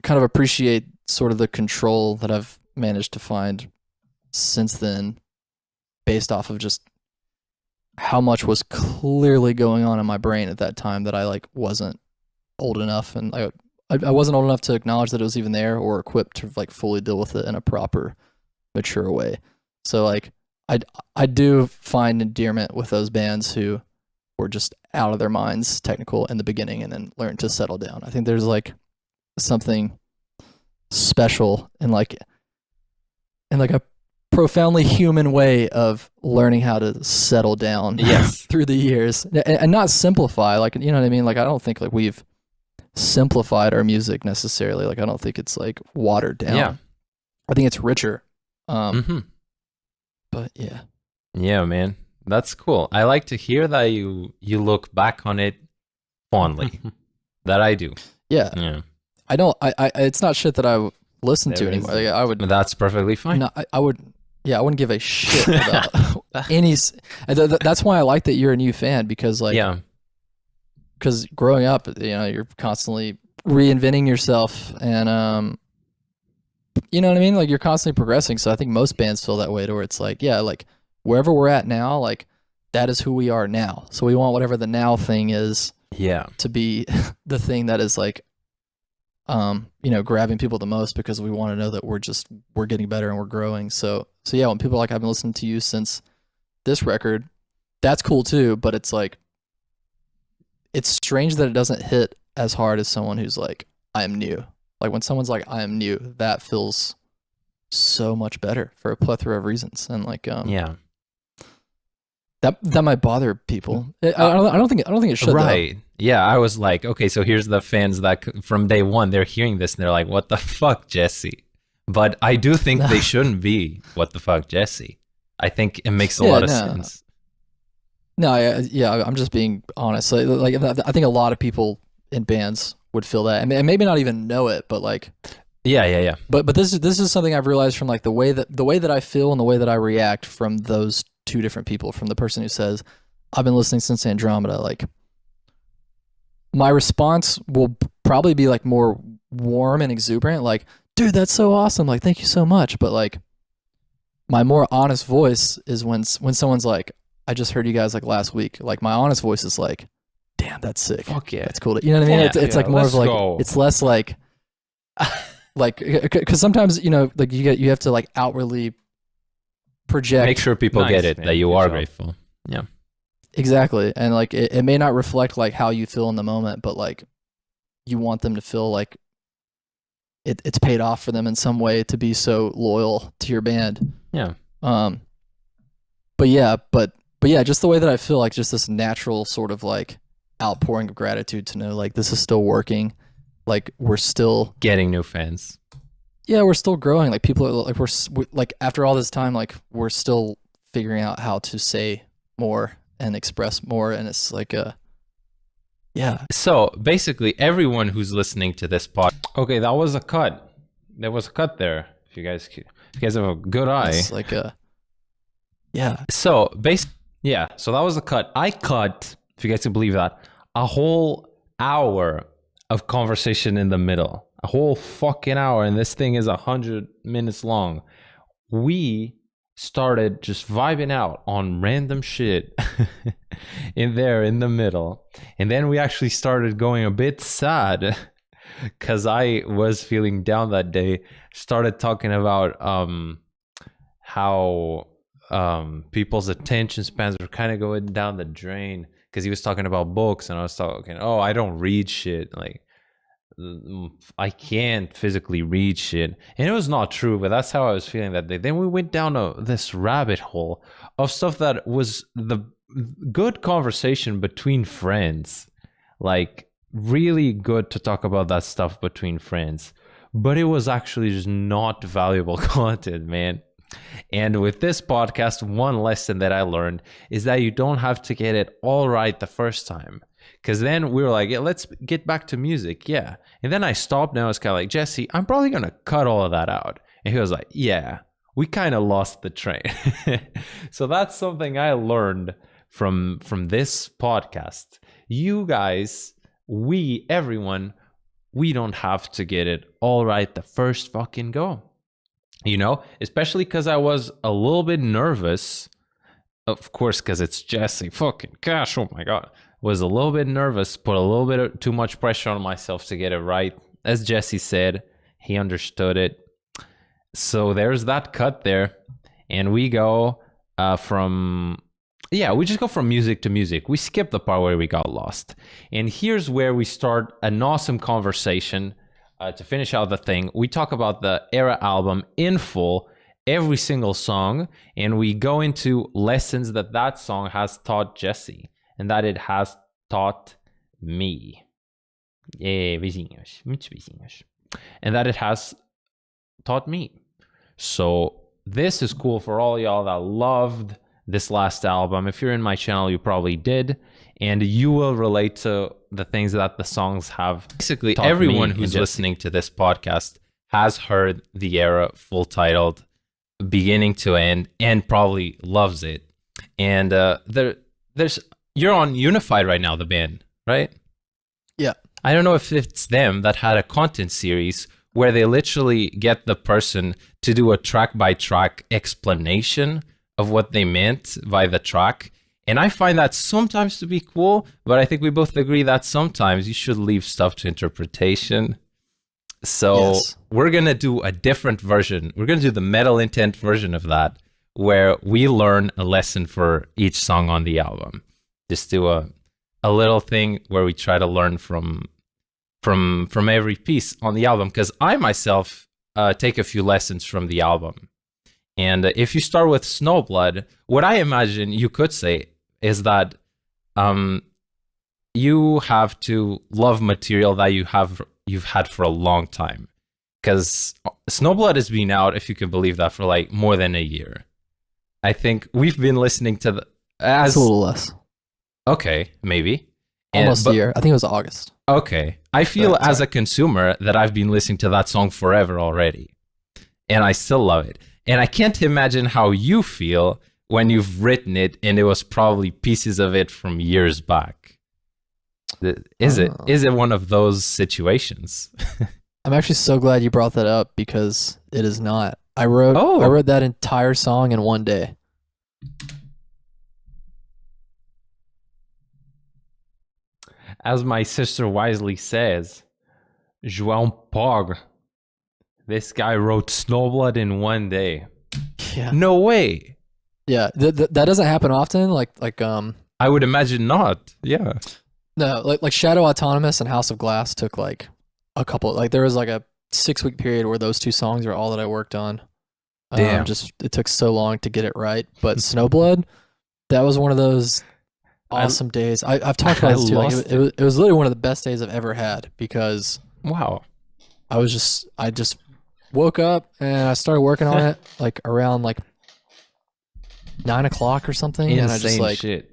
kind of appreciate sort of the control that I've managed to find since then, based off of just how much was clearly going on in my brain at that time that I like wasn't old enough, and I wasn't old enough to acknowledge that it was even there or equipped to like fully deal with it in a proper, mature way. So like I do find endearment with those bands who were just out of their minds technical in the beginning and then learned to settle down. I think there's like something special in like a profoundly human way of learning how to settle down through the years and not simplify. Like, you know what I mean? Like, I don't think like we've simplified our music necessarily. Like, I don't think it's like watered down. Yeah. I think it's richer. Mm-hmm. But yeah. Yeah, man. That's cool. I like to hear that you look back on it fondly. That I do. Yeah. Yeah. I don't, it's not shit that I listen to There is- anymore. Like, I would, That's perfectly fine. no, I wouldn't give a shit about any, that's why I like that you're a new fan, because like, Yeah. because growing up, you're constantly reinventing yourself, and you know what I mean? Like, you're constantly progressing. So I think most bands feel that way, to where it's like, yeah, like wherever we're at now, like that is who we are now. So we want whatever the now thing is Yeah. to be the thing that is like, grabbing people the most, because we want to know that we're getting better and we're growing. So yeah, when people are like, I've been listening to you since this record, that's cool too. But it's like, it's strange that it doesn't hit as hard as someone who's like, I am new. Like when someone's like, I am new, that feels so much better for a plethora of reasons. And like, yeah, that might bother people. I don't think it should. Right. Though. Yeah, I was like, okay, so here's the fans that from day one they're hearing this and they're like, what the fuck, Jesse? But I do think they shouldn't be what the fuck, Jesse. I think it makes a lot of sense. No, I'm just being honest. Like I think a lot of people in bands would feel that, and maybe not even know it, but like, yeah. But this is something I've realized from like the way that I feel and the way that I react from those two different people. From the person who says, "I've been listening since Andromeda," like my response will probably be like more warm and exuberant, like, "Dude, that's so awesome! Like, thank you so much." But like, my more honest voice is when someone's like, I just heard you guys like last week. Like my honest voice is like, damn, that's sick. Fuck yeah. That's cool. You know what I mean? It's like more of like, it's less like, like, cause sometimes, you know, like you have to like outwardly project. Make sure people get it, that you are grateful. Yeah. Exactly. And like, it may not reflect like how you feel in the moment, but like you want them to feel like it's paid off for them in some way to be so loyal to your band. Yeah. But yeah, just the way that I feel, like just this natural sort of like outpouring of gratitude to know like this is still working, like we're still getting new fans. Yeah, we're still growing. Like people are like we're like after all this time, like we're still figuring out how to say more and express more, and it's like yeah. So basically, everyone who's listening to this pod. Okay, that was a cut. There was a cut there. If you guys have a good eye, it's like yeah. So so that was a cut. I cut, if you guys can believe that, a whole hour of conversation in the middle. A whole fucking hour, and this thing is 100 minutes long. We started just vibing out on random shit in the middle. And then we actually started going a bit sad because I was feeling down that day. Started talking about how people's attention spans were kind of going down the drain, because he was talking about books and I was talking, oh, I don't read shit, like I can't physically read shit, and it was not true, but that's how I was feeling that day. Then we went down this rabbit hole of stuff that was the good conversation between friends, like really good to talk about that stuff between friends, but it was actually just not valuable content, man. And with this podcast, one lesson that I learned is that you don't have to get it all right the first time. Because then we were like, yeah, let's get back to music. Yeah. And then I stopped and I was kind of like, Jesse, I'm probably going to cut all of that out. And he was like, yeah, we kind of lost the train. So that's something I learned from this podcast. You guys, everyone, we don't have to get it all right the first fucking go. You know, especially because I was a little bit nervous, of course, because it's Jesse fucking Cash. Oh my God. Was a little bit nervous, put a little bit of too much pressure on myself to get it right. As Jesse said, he understood it. So there's that cut there. And we go we just go from music to music. We skip the part where we got lost. And here's where we start an awesome conversation. To finish out the thing, we talk about the ERRA album in full, every single song, and we go into lessons that song has taught Jesse, and that it has taught me. Vizinhos, muitos vizinhos. And that it has taught me. So this is cool for all y'all that loved this last album. If you're in my channel, you probably did. And you will relate to the things that the songs have. Basically, everyone who's listening to this podcast has heard the ERRA full titled, beginning to end, and probably loves it. And you're on Unified right now, the band, right? Yeah. I don't know if it's them that had a content series where they literally get the person to do a track-by-track explanation of what they meant by the track. And I find that sometimes to be cool, but I think we both agree that sometimes you should leave stuff to interpretation. So We're going to do a different version. We're going to do the Metal Intent version of that, where we learn a lesson for each song on the album. Just do a little thing where we try to learn from every piece on the album, because I myself take a few lessons from the album. And if you start with Snowblood, what I imagine you could say is that you have to love material that you've had for a long time, because Snowblood has been out, if you can believe that, for like more than a year. I think we've been listening to it's a little less. Okay, maybe. Almost a year. I think it was August. Okay. I feel as a consumer that I've been listening to that song forever already. And I still love it. And I can't imagine how you feel when you've written it and it was probably pieces of it from years back. Is it one of those situations? I'm actually so glad you brought that up, because it is not. I wrote that entire song in one day. As my sister wisely says, João Pog, this guy wrote Snowblood in one day. Yeah. No way. Yeah, that doesn't happen often. Like I would imagine not. Yeah. No, like Shadow Autonomous and House of Glass took like a couple. Like there was like a 6-week period where those 2 songs are all that I worked on. Damn. Just it took so long to get it right. But Snowblood, that was one of those awesome days. I've talked about this too. Like it was literally one of the best days I've ever had, because wow, I just woke up and I started working on it like around like 9 o'clock or something. Insane, and I just like shit.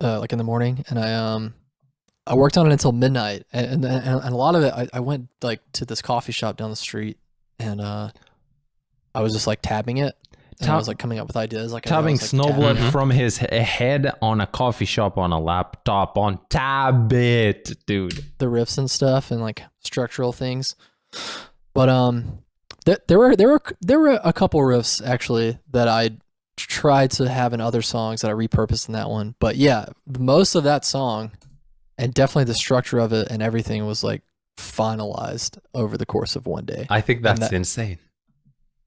Like in the morning, and I worked on it until midnight, and a lot of it I went like to this coffee shop down the street, and I was just like tabbing it. And I was like coming up with ideas, like tabbing Snowblood like, from his head on a coffee shop on a laptop on tab it, dude. The riffs and stuff and like structural things. But there were a couple riffs actually that I tried to have in other songs that I repurposed in that one. But yeah, most of that song and definitely the structure of it and everything was like finalized over the course of one day. I think that's insane.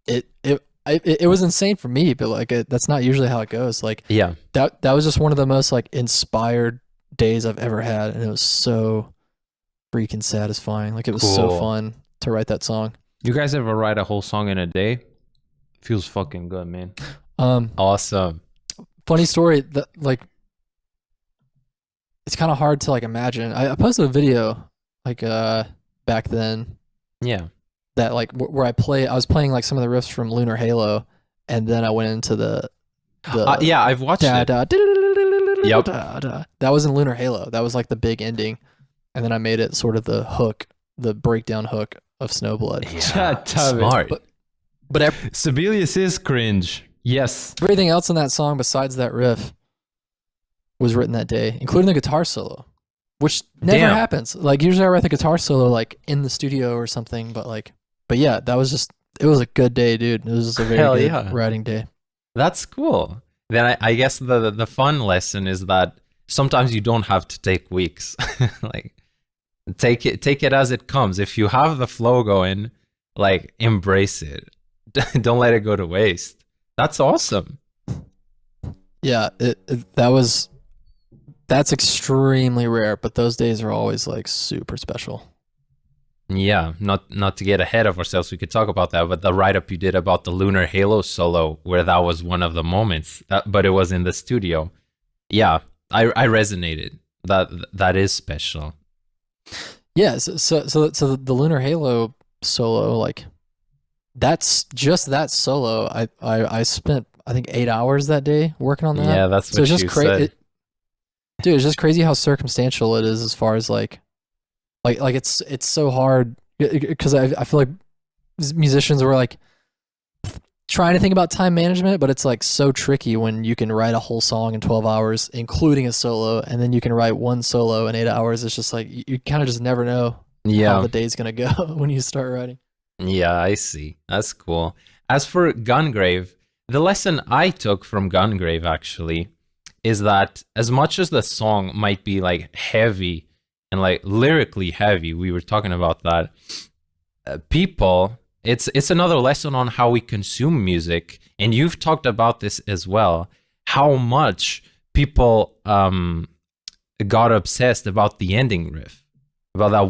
It was insane for me, but like that's not usually how it goes. Like yeah, that was just one of the most like inspired days I've ever had, and it was so freaking satisfying. Like it was so fun to write that song. You guys ever write a whole song in a day? Feels fucking good, man. Awesome. Funny story that like it's kind of hard to like imagine. I posted a video like back then. Yeah. That like where I was playing like some of the riffs from Lunar Halo, and then I went into the yeah, I've watched it. Yep. That was in Lunar Halo. That was like the big ending, and then I made it sort of the hook, the breakdown hook of Snowblood. Yeah, smart. But Sibelius is cringe. Yes. Everything else in that song besides that riff was written that day, including the guitar solo, which never happens. Like usually I write the guitar solo like in the studio or something, but yeah, it was a good day, dude. It was just a very good writing day. That's cool. Then I guess the fun lesson is that sometimes you don't have to take weeks. Like take it as it comes. If you have the flow going, like embrace it. Don't let it go to waste. That's awesome. Yeah, that's extremely rare, but those days are always like super special. Yeah, not to get ahead of ourselves, we could talk about that, but the write-up you did about the Lunar Halo solo, where that was one of the moments, but it was in the studio. Yeah, I resonated. That is special. Yeah, so the Lunar Halo solo, like that's just that solo. I spent I think 8 hours that day working on that. Yeah, that's what you said. Dude, it's just crazy how circumstantial it is as far as like it's so hard because I feel like musicians were like trying to think about time management, but it's like so tricky when you can write a whole song in 12 hours, including a solo, and then you can write one solo in 8 hours. It's just like you kind of just never know how the day's gonna go when you start writing. Yeah, I see. That's cool. As for Gungrave, the lesson I took from Gungrave actually is that as much as the song might be like heavy and like lyrically heavy, we were talking about that, people, it's another lesson on how we consume music. And you've talked about this as well, how much people got obsessed about the ending riff, about that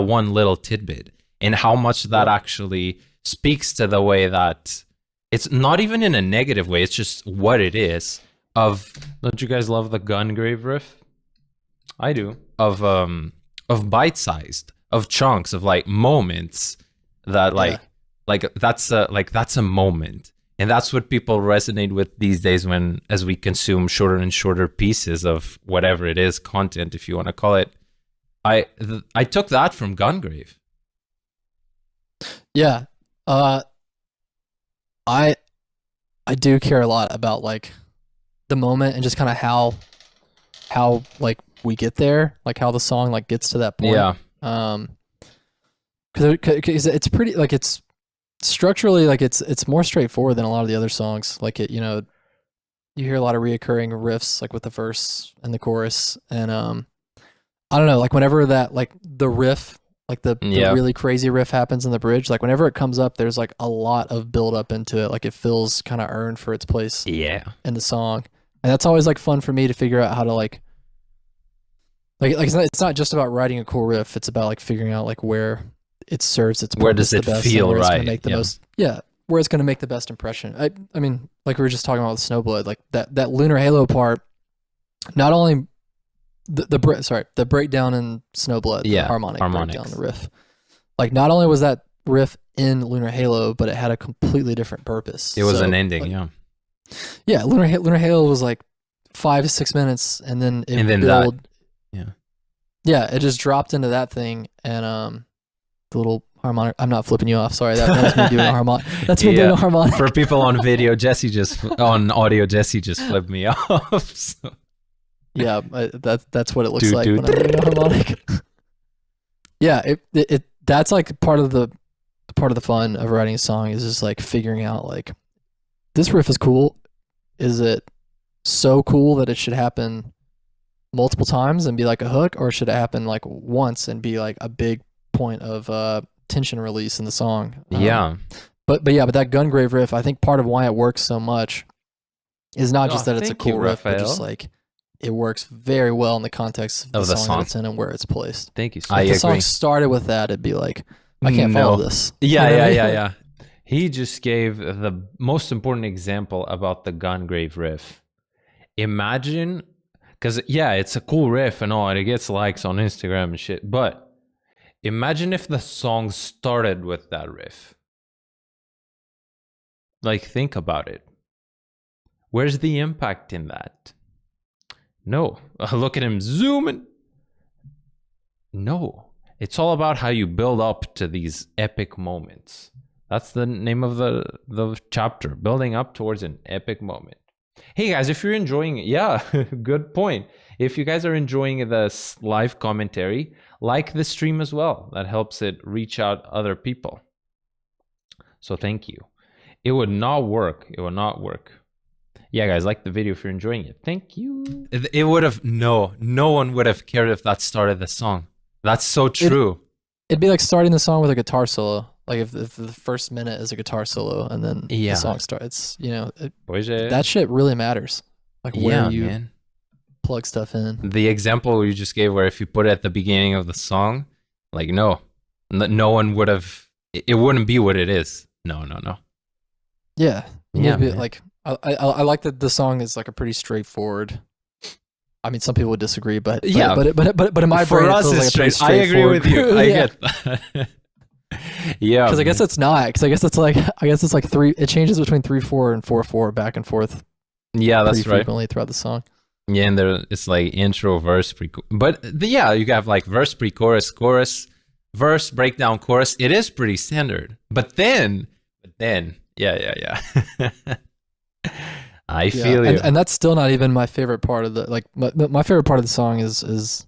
one little tidbit, and how much that actually speaks to the way that it's not even in a negative way. It's just what it is. Don't you guys love the Gungrave riff? I do. Of bite-sized, of chunks, of like moments that like that's a moment. And that's what people resonate with these days as we consume shorter and shorter pieces of whatever it is, content, if you want to call it. I took that from Gungrave. Yeah. I do care a lot about like the moment and just kind of how like we get there, like how the song like gets to that point. Yeah. Because it's pretty like it's structurally like it's more straightforward than a lot of the other songs. Like it, you know, you hear a lot of reoccurring riffs like with the verse and the chorus, and I don't know, like whenever that like the riff, like the really crazy riff happens in the bridge, like whenever it comes up, there's like a lot of build up into it. Like it feels kind of earned for its place in the song. And that's always like fun for me to figure out how to like it's not just about writing a cool riff. It's about like figuring out like where it serves its purpose. Where does it feel right? It's gonna make the most, where it's going to make the best impression. I mean, like we were just talking about with Snowblood, like that Lunar Halo part, not only the breakdown in Snowblood, the harmonic breakdown, the riff. Like not only was that riff in Lunar Halo, but it had a completely different purpose. It was an ending, Yeah, Lunar Halo was like 5 to 6 minutes, and then built. Yeah, it just dropped into that thing, and the little harmonic. I'm not flipping you off. Sorry, that was me doing a harmonic. That's me doing a harmonic. For people on video, Jesse just on audio, Jesse just flipped me off. So. Yeah, that's what it looks like when I'm doing a harmonic. Yeah, it that's like part of the fun of writing a song is just like figuring out like this riff is cool. Is it so cool that it should happen multiple times and be like a hook, or should it happen like once and be like a big point of tension release in the song? But that Gungrave riff, I think part of why it works so much is not just that it's a cool riff, but just like it works very well in the context of the song that it's in and where it's placed. Thank you. If the song started with that, it'd be like, I can't follow this. Yeah. He just gave the most important example about the Gungrave riff. Imagine, because it's a cool riff and all, and it gets likes on Instagram and shit, but imagine if the song started with that riff. Like, think about it. Where's the impact in that? No. Look at him zooming. No. It's all about how you build up to these epic moments. That's the name of the chapter, building up towards an epic moment. Hey guys, if you're enjoying it, good point. If you guys are enjoying this live commentary, like the stream as well. That helps it reach out other people. So thank you. It would not work. Yeah, guys, like the video if you're enjoying it. Thank you. It would have no one would have cared if that started the song. That's so true. It'd be like starting the song with a guitar solo. Like if the first minute is a guitar solo and then the song starts, that shit really matters. Like where you plug stuff in. The example you just gave, where if you put it at the beginning of the song, like no one would have. It wouldn't be what it is. No. Yeah. Like I like that the song is like a pretty straightforward. I mean, some people would disagree, but in my brain, it feels like a pretty straightforward. I agree with you. I get that. Yeah, because I guess it's not. Because I guess it's like three. It changes between 3/4 and 4/4 back and forth. Yeah, that's right. Frequently throughout the song. Yeah, and it's like intro, verse, but you have like verse, pre-chorus, chorus, verse, breakdown, chorus. It is pretty standard. But then, yeah. I feel you, and that's still not even my favorite part of the my favorite part of the song is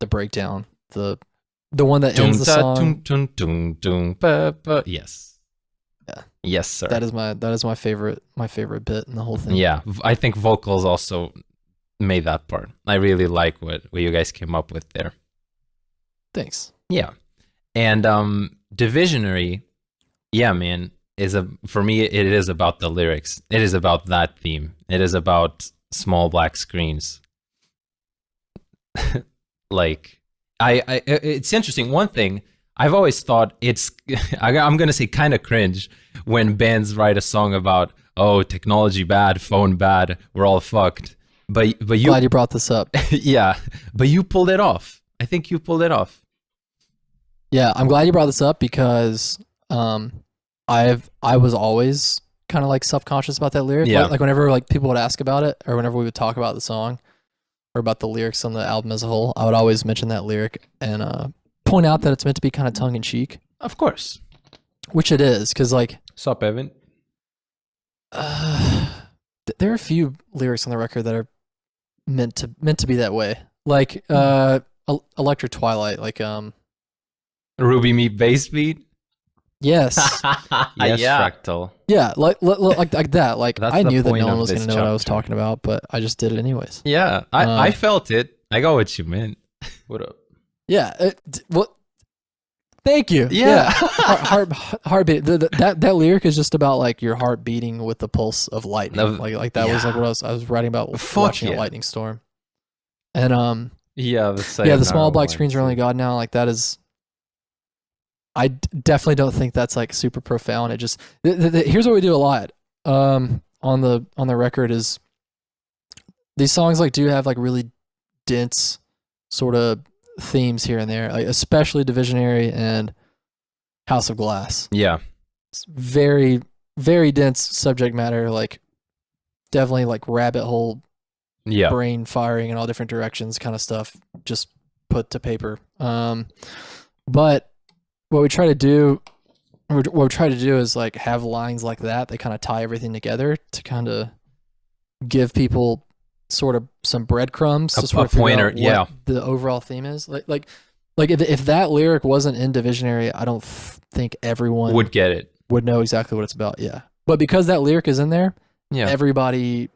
the breakdown, the one that ends the song. Yes. Yeah. Yes, sir. That is my favorite bit in the whole thing. Yeah, I think vocals also made that part. I really like what you guys came up with there. Thanks. Yeah. And Divisionary, man, for me it is about the lyrics. It is about that theme. It is about small black screens. like it's interesting. One thing I've always thought it's I'm gonna say kind of cringe when bands write a song about, oh, technology bad, phone bad, we're all fucked. But you, glad you brought this up. Yeah, but you pulled it off. I think you pulled it off. Yeah, I'm glad you brought this up because I was always kind of like self-conscious about that lyric. Yeah. Like whenever like people would ask about it, or whenever we would talk about the song or about the lyrics on the album as a whole, I would always mention that lyric and point out that it's meant to be kind of tongue-in-cheek. Of course. Which it is, because like... Sup, Evan? There are a few lyrics on the record that are meant to be that way. Like Electric Twilight, like Ruby Me Bass Beat? Yes. Yes, yeah. Fractal. Yeah, like that. Like That's I the knew that point no one of was going to this know what I was chapter. talking about, but I just did it anyways. Yeah, I felt it. I got what you meant. What up? Yeah. Well, thank you. Yeah. Heartbeat. That lyric is just about like your heart beating with the pulse of lightning. Like that was like what I was writing about watching a lightning storm. And the small black screens are only God now. Like that is. I definitely don't think that's like super profound. It just here's what we do a lot on the record is these songs like do have like really dense sort of themes here and there, like especially Divisionary and House of Glass. Yeah, it's very very dense subject matter, like definitely like rabbit hole, brain firing in all different directions kind of stuff just put to paper. But what we try to do is like have lines like that kind of tie everything together to kind of give people sort of some breadcrumbs to sort of pointer, figure out what the overall theme is. Like if that lyric wasn't in Divisionary, I don't think everyone would get it, would know exactly what it's about. Yeah, but because that lyric is in there, everybody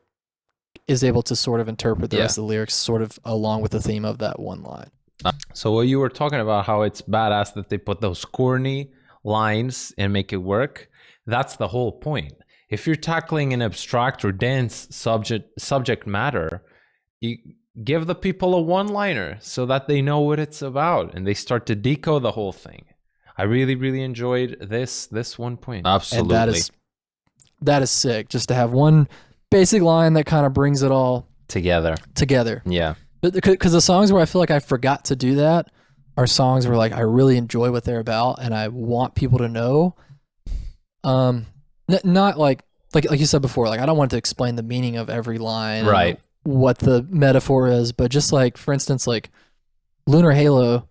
is able to sort of interpret the rest of the lyrics sort of along with the theme of that one line. So what you were talking about, how it's badass that they put those corny lines and make it work, that's the whole point. If you're tackling an abstract or dense subject matter, you give the people a one-liner so that they know what it's about and they start to decode the whole thing. I really, really enjoyed this one point. Absolutely. And that is sick, just to have one basic line that kind of brings it all together. Yeah. Because the songs where I feel like I forgot to do that are songs where like I really enjoy what they're about and I want people to know. Not like you said before, like I don't want to explain the meaning of every line, right? What the metaphor is, but just like for instance, like Lunar Halo,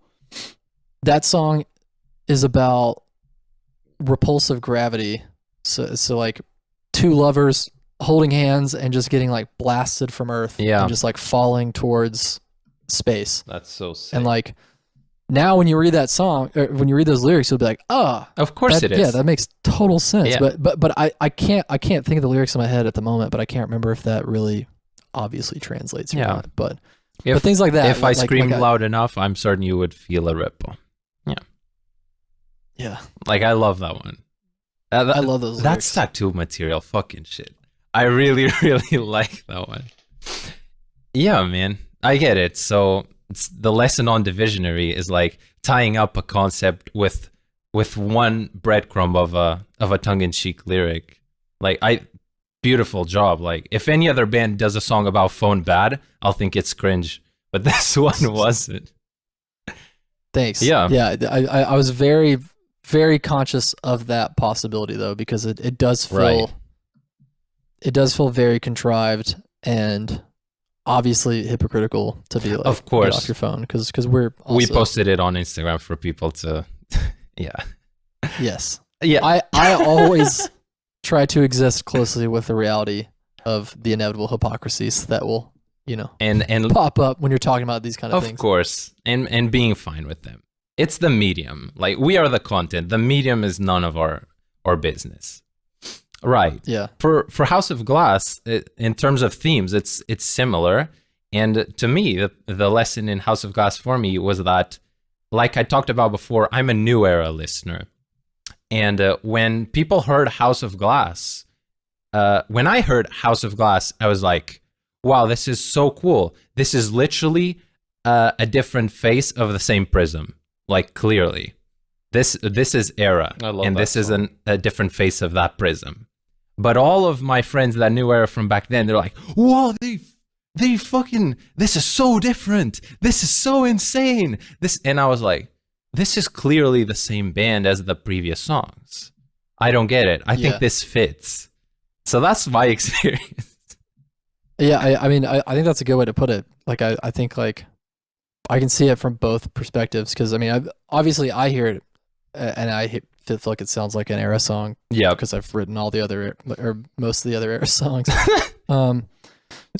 that song is about repulsive gravity. So like two lovers holding hands and just getting like blasted from Earth, and just like falling towards space. That's so sick. And like now when you read that song, or when you read those lyrics, you'll be like, of course it is. Yeah, that makes total sense. Yeah. But I can't think of the lyrics in my head at the moment, but I can't remember if that really obviously translates or not. But things like that. If I screamed loud enough, I'm certain you would feel a ripple. Yeah. Like I love that one. I love those lyrics. That's tattoo material fucking shit. I really, really like that one. Yeah, man. I get it. So it's the lesson on Divisionary is like tying up a concept with one breadcrumb of a tongue-in-cheek lyric. Like beautiful job. Like if any other band does a song about phone bad, I'll think it's cringe. But this one wasn't. Thanks. Yeah. Yeah. I was very, very conscious of that possibility though, because it does feel right. It does feel very contrived and obviously hypocritical to be like, of course, get off your phone because we posted it on Instagram for people to, yes, yeah. I always try to exist closely with the reality of the inevitable hypocrisies that will and pop up when you're talking about these kind of things. Of course, and being fine with them. It's the medium. Like we are the content. The medium is none of our business. Right. Yeah. For House of Glass, in terms of themes, it's similar. And to me, the lesson in House of Glass for me was that, like I talked about before, I'm a new era listener. And when people heard House of Glass, when I heard House of Glass, I was like, wow, this is so cool. This is literally a different face of the same prism, like clearly. This is ERRA, and this is a different face of that prism. But all of my friends that knew ERRA from back then, they're like, whoa, they fucking, this is so different. This is so insane. And I was like, this is clearly the same band as the previous songs. I don't get it. I think this fits. So that's my experience. Yeah, I mean, I think that's a good way to put it. Like, I think, like, I can see it from both perspectives, because, I mean, obviously I hear it, and I feel like it sounds like an ERRA song. Yeah. Because I've written all the other, or most of the other ERRA songs.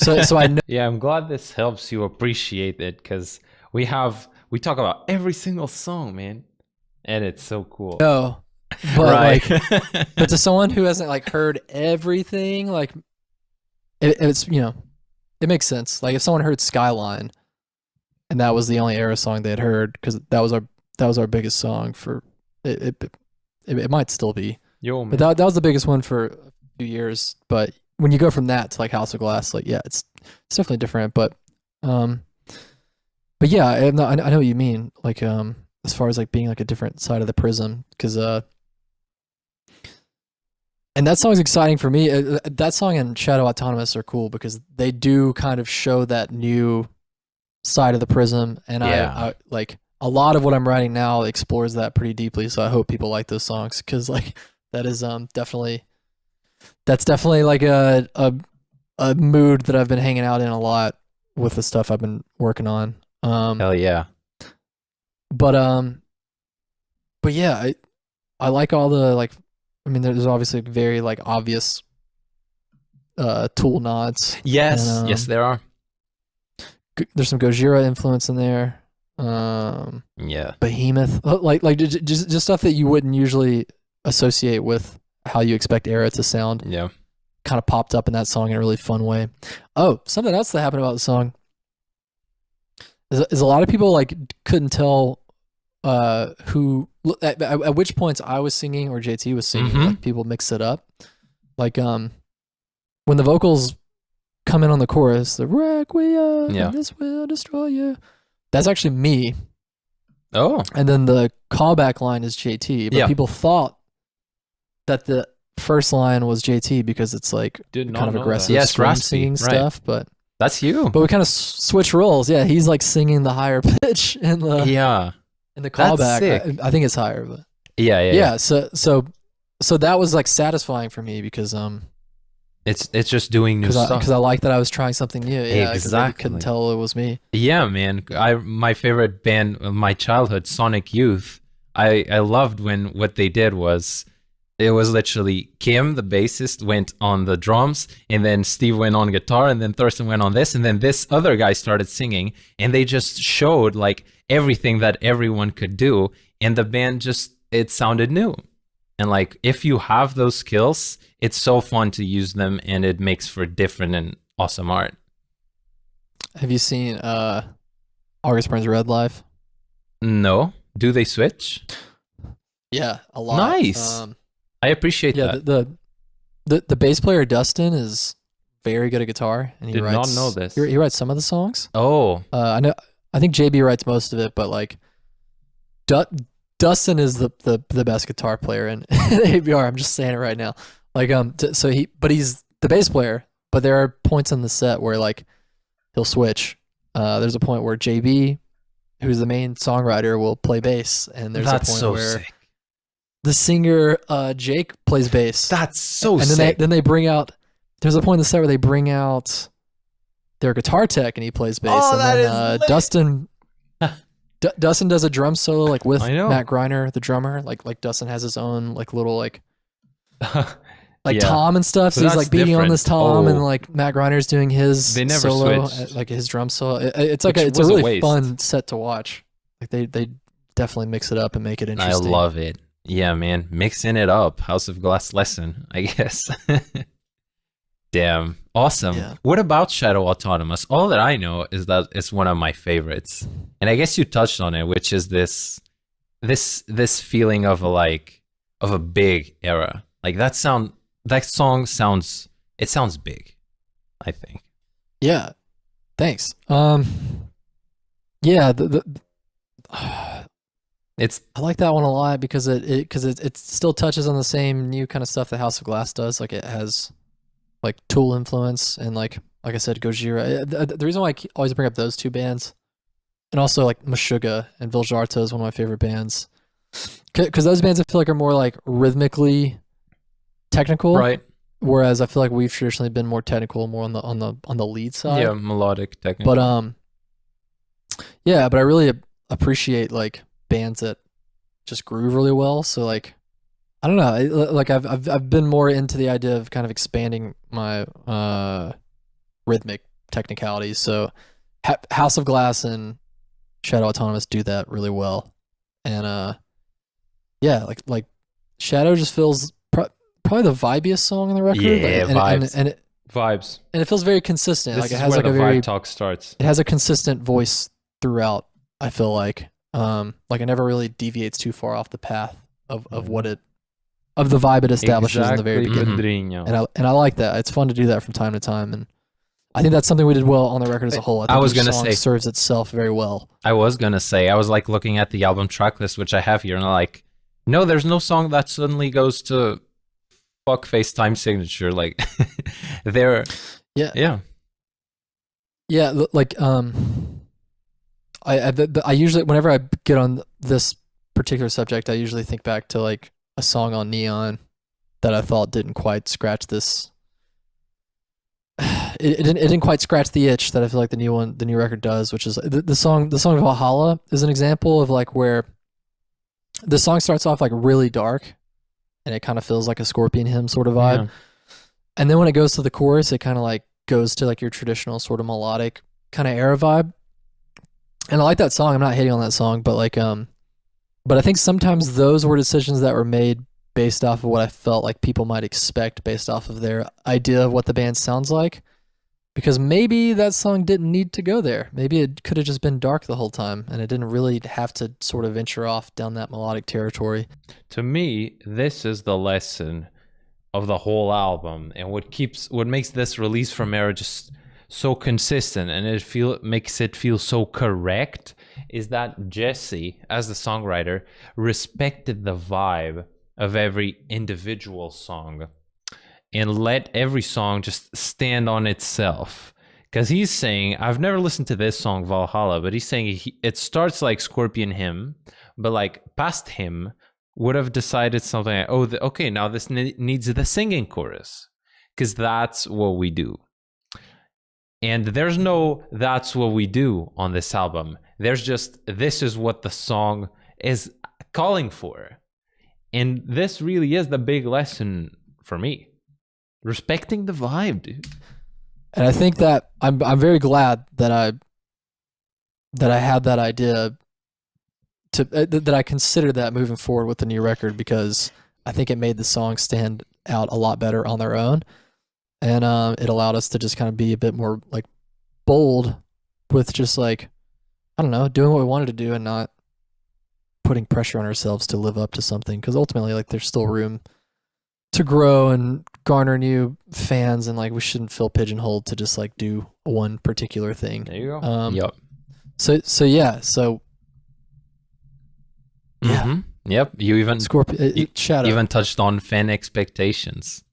So I know. Yeah, I'm glad this helps you appreciate it, because we talk about every single song, man, and it's so cool. No, but but to someone who hasn't like heard everything, like it's it makes sense. Like if someone heard Skyline, and that was the only ERRA song they had heard, because that was our biggest song for it. It might still be. Yo, man. But that was the biggest one for a few years. But when you go from that to like House of Glass, like it's definitely different. But yeah, I know what you mean. Like as far as like being like a different side of the prism, because and that song's exciting for me. That song and Shadow Autonomous are cool because they do kind of show that new side of the prism, and I like a lot of what I'm writing now explores that pretty deeply. So I hope people like those songs, because like that is definitely like a mood that I've been hanging out in a lot with the stuff I've been working on. Hell yeah. But yeah, I like all the like. I mean, there's obviously very like obvious Tool nods. Yes, and, yes, there are. There's some Gojira influence in there. Yeah. Behemoth, like just stuff that you wouldn't usually associate with how you expect ERRA to sound. Yeah. Kind of popped up in that song in a really fun way. Oh, something else that happened about the song is a lot of people like couldn't tell who at which points I was singing or JT was singing. Mm-hmm. Like people mix it up. Like when the vocals come in on the chorus, the Requiem, and this will destroy you. That's actually me. Oh. And then the callback line is JT, but people thought that the first line was JT because it's like kind of aggressive singing stuff, but that's you. But we kind of switch roles. Yeah, he's like singing the higher pitch in the in the callback. I think it's higher, but yeah. So that was like satisfying for me because it's just doing new stuff. Because I like that I was trying something new. Yeah, exactly. I couldn't tell it was me. Yeah, man. My favorite band of my childhood, Sonic Youth. I loved when what they did was. It was literally Kim, the bassist, went on the drums, and then Steve went on guitar, and then Thurston went on this, and then this other guy started singing, and they just showed like everything that everyone could do, and the band it sounded new. And like if you have those skills, it's so fun to use them, and it makes for different and awesome art. Have you seen August Burns Red live? No. Do they switch? Yeah, a lot. Nice. I appreciate that. The bass player Dustin is very good at guitar, and he writes. Did not know this. He writes some of the songs. Oh, I know. I think JB writes most of it, but like, Dustin is the best guitar player in ABR. I'm just saying it right now. Like but he's the bass player. But there are points in the set where like he'll switch. There's a point where JB, who's the main songwriter, will play bass, and there's a point where. Sick. The singer Jake plays bass. That's so and sick. Then they bring out. There's a point in the set where they bring out their guitar tech, and he plays bass. Oh, and then Dustin. Dustin does a drum solo like with Matt Greiner, the drummer. Like Dustin has his own like little like tom and stuff. So he's like beating on this tom, and like Matt Greiner's doing his solo, like his drum solo. It's like it's a really fun set to watch. Like they definitely mix it up and make it interesting. I love it. Yeah, man. Mixing it up. House of Glass lesson, I guess. Damn. Awesome. Yeah. What about Shadow Autonomous? All that I know is that it's one of my favorites. And I guess you touched on it, which is this feeling of a big era. Like that song sounds big, I think. Yeah. Thanks. Yeah, It's I like that one a lot because it still touches on the same new kind of stuff that House of Glass does. Like it has like Tool influence and like I said, Gojira. The reason why I always bring up those two bands, and also like Meshuggah and Viljarta is one of my favorite bands, because those bands I feel like are more like rhythmically technical, right. whereas I feel like we've traditionally been more technical, more on the lead side. Yeah, melodic, technical. But yeah, but I really appreciate like bands that just groove really well. So like, I don't know, like I've been more into the idea of kind of expanding my rhythmic technicalities. So House of Glass and Shadow Autonomous do that really well, and yeah, like Shadow just feels probably the vibiest song on the record. Yeah, vibes. And Vibes. And it feels very consistent. This like it is has where like the a very vibe talk starts. It has a consistent voice throughout. I feel like it never really deviates too far off the path of what it of the vibe it establishes in the very beginning. And I like that. It's fun to do that from time to time, and I think that's something we did well on the record as a whole. I think was each gonna song say serves itself very well. I was gonna say I was like looking at the album track list, which I have here, and I'm like, no, there's no song that suddenly goes to fuck FaceTime signature. Like there, yeah. Like I usually whenever I get on this particular subject, I usually think back to like a song on Neon that I thought didn't quite scratch this. It didn't quite scratch the itch that I feel like the new record does, which is the song Valhalla is an example of like where the song starts off like really dark and it kind of feels like a Scorpion hymn sort of vibe. Yeah. And then when it goes to the chorus, it kind of like goes to like your traditional sort of melodic kind of ERRA vibe. And I like that song. I'm not hating on that song, but like but I think sometimes those were decisions that were made based off of what I felt like people might expect based off of their idea of what the band sounds like. Because maybe that song didn't need to go there. Maybe it could have just been dark the whole time and it didn't really have to sort of venture off down that melodic territory. To me, this is the lesson of the whole album, and what makes this release from ERRA just so consistent and makes it feel so correct is that Jesse, as the songwriter, respected the vibe of every individual song and let every song just stand on itself. Because he's saying, I've never listened to this song, Valhalla, but he's saying it starts like Scorpion hymn, but like past him would have decided something like, okay, now this needs the singing chorus, because that's what we do. And there's no that's what we do on this album. There's just, this is what the song is calling for. And this really is the big lesson for me. Respecting the vibe, dude. And I think that I'm very glad that I had that idea that I considered that moving forward with the new record, because I think it made the songs stand out a lot better on their own. And it allowed us to just kind of be a bit more like bold with just like, I don't know, doing what we wanted to do and not putting pressure on ourselves to live up to something. Because ultimately, like, there's still room to grow and garner new fans, and like we shouldn't feel pigeonholed to just like do one particular thing. There you go. Yep. So yeah. Yep. You even Shadow even touched on fan expectations.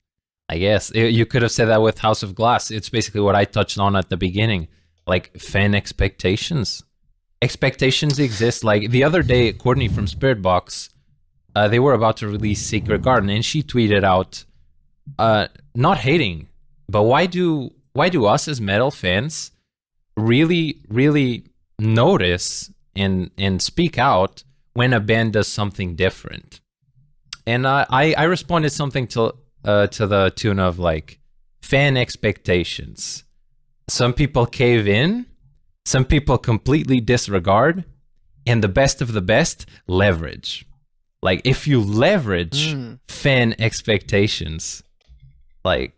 I guess you could have said that with House of Glass. It's basically what I touched on at the beginning, like fan expectations. Expectations exist. Like the other day, Courtney from Spirit Box, they were about to release Secret Garden, and she tweeted out, not hating, but why do us as metal fans really, really notice and speak out when a band does something different? And I responded something to the tune of like, fan expectations. Some people cave in, some people completely disregard, and the best of the best, leverage. Like, if you leverage fan expectations, like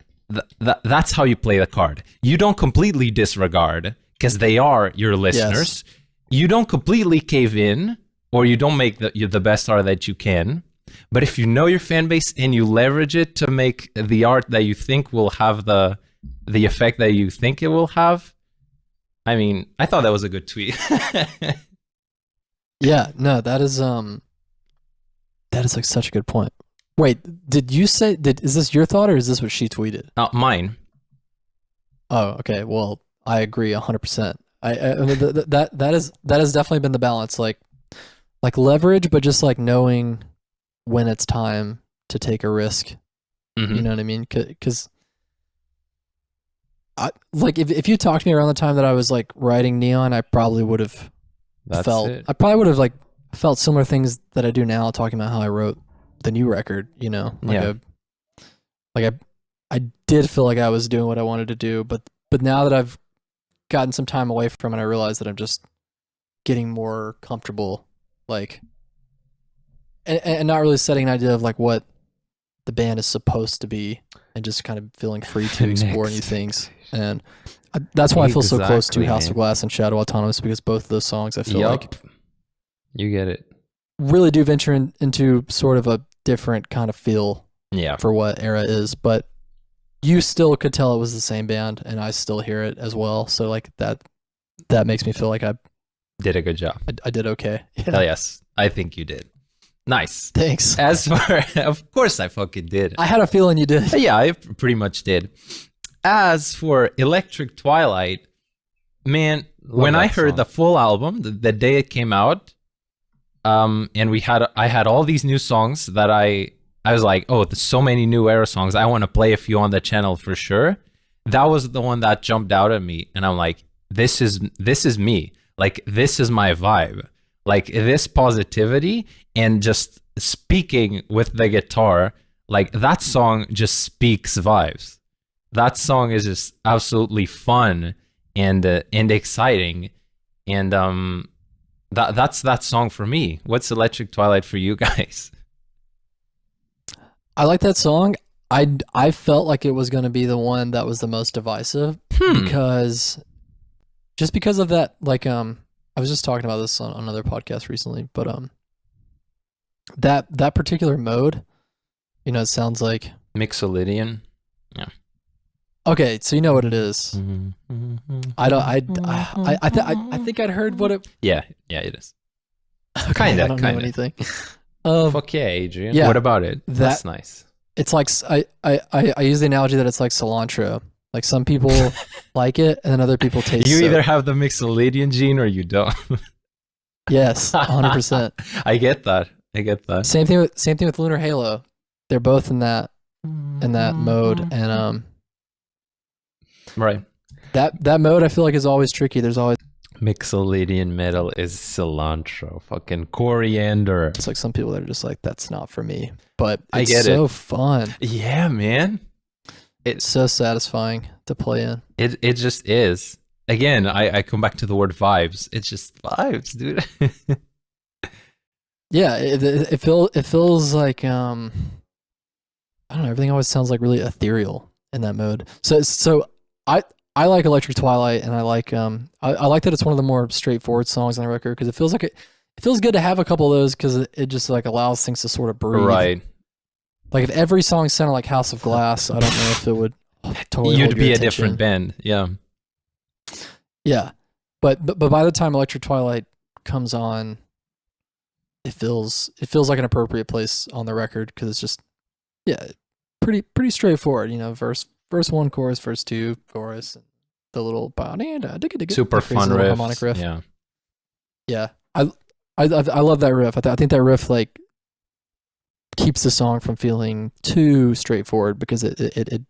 that's how you play the card. You don't completely disregard, because they are your listeners. Yes. You don't completely cave in, or you don't make the best art that you can. But if you know your fan base and you leverage it to make the art that you think will have the effect that you think it will have, I mean, I thought that was a good tweet. Yeah, no, that is like such a good point. Wait, did you say is this your thought or is this what she tweeted? Mine. Oh, okay. Well, I agree 100%. I mean, that has definitely been the balance, like leverage, but just like knowing when it's time to take a risk. Mm-hmm. You know what I mean? Because like if you talked to me around the time that I was like writing Neon, I probably would have like felt similar things that I do now, talking about how I wrote the new record. You know, I did feel like I was doing what I wanted to do, but now that I've gotten some time away from it, I realize that I'm just getting more comfortable, like, and not really setting an idea of like what the band is supposed to be, and just kind of feeling free to explore new things. And that's why I feel so close to House of Glass and Shadow Autonomous, because both of those songs I feel like you get it, really do venture into sort of a different kind of feel for what Erra is, but you still could tell it was the same band, and I still hear it as well. So like that makes me feel like I did a good job. I did okay. Yeah. Hell yes, I think you did. Nice. Thanks. As for, of course I fucking did. I had a feeling you did. Yeah, I pretty much did. As for Electric Twilight, man, when I heard the full album, the day it came out, and I had all these new songs that I was like, oh, there's so many new Erra songs. I want to play a few on the channel for sure. That was the one that jumped out at me, and I'm like, this is me. Like, this is my vibe. Like, this positivity and just speaking with the guitar, like that song just speaks vibes. That song is just absolutely fun and exciting, and that's that song for me. What's Electric Twilight for you guys? I like that song. I felt like it was going to be the one that was the most divisive because of that. Like I was just talking about this on another podcast recently, but that particular mode, you know, it sounds like Mixolydian. Yeah. Okay, so you know what it is. I think I'd heard what it. Yeah, it is. Okay, I don't know anything. Fuck yeah, Adrian. Yeah, what about it? That's nice. It's like I use the analogy that it's like cilantro. Like some people like it, and then other people taste. You either have the Mixolydian gene or you don't. Yes, 100%. I get that. Same thing with Lunar Halo. They're both in that mode, and right. That mode I feel like is always tricky. There's always Mixolydian metal is cilantro, fucking coriander. It's like some people that are just like, that's not for me, but I get so fun. Yeah, man. It's so satisfying to play in. It just is. Again, I come back to the word vibes. It's just vibes, dude. Yeah, it feels like I don't know. Everything always sounds like really ethereal in that mode. So I like Electric Twilight, and I like that it's one of the more straightforward songs on the record, because it feels like it feels good to have a couple of those, because it just like allows things to sort of breathe. Right. Like if every song sounded like House of Glass, I don't know if it would totally. You'd be a different band. Yeah. Yeah, but by the time Electric Twilight comes on, it feels like an appropriate place on the record, because it's just pretty straightforward. You know, verse 1, chorus, verse 2, chorus, and the little super fun riff, harmonic riff. Yeah. I love that riff. I think that riff like keeps the song from feeling too straightforward, because it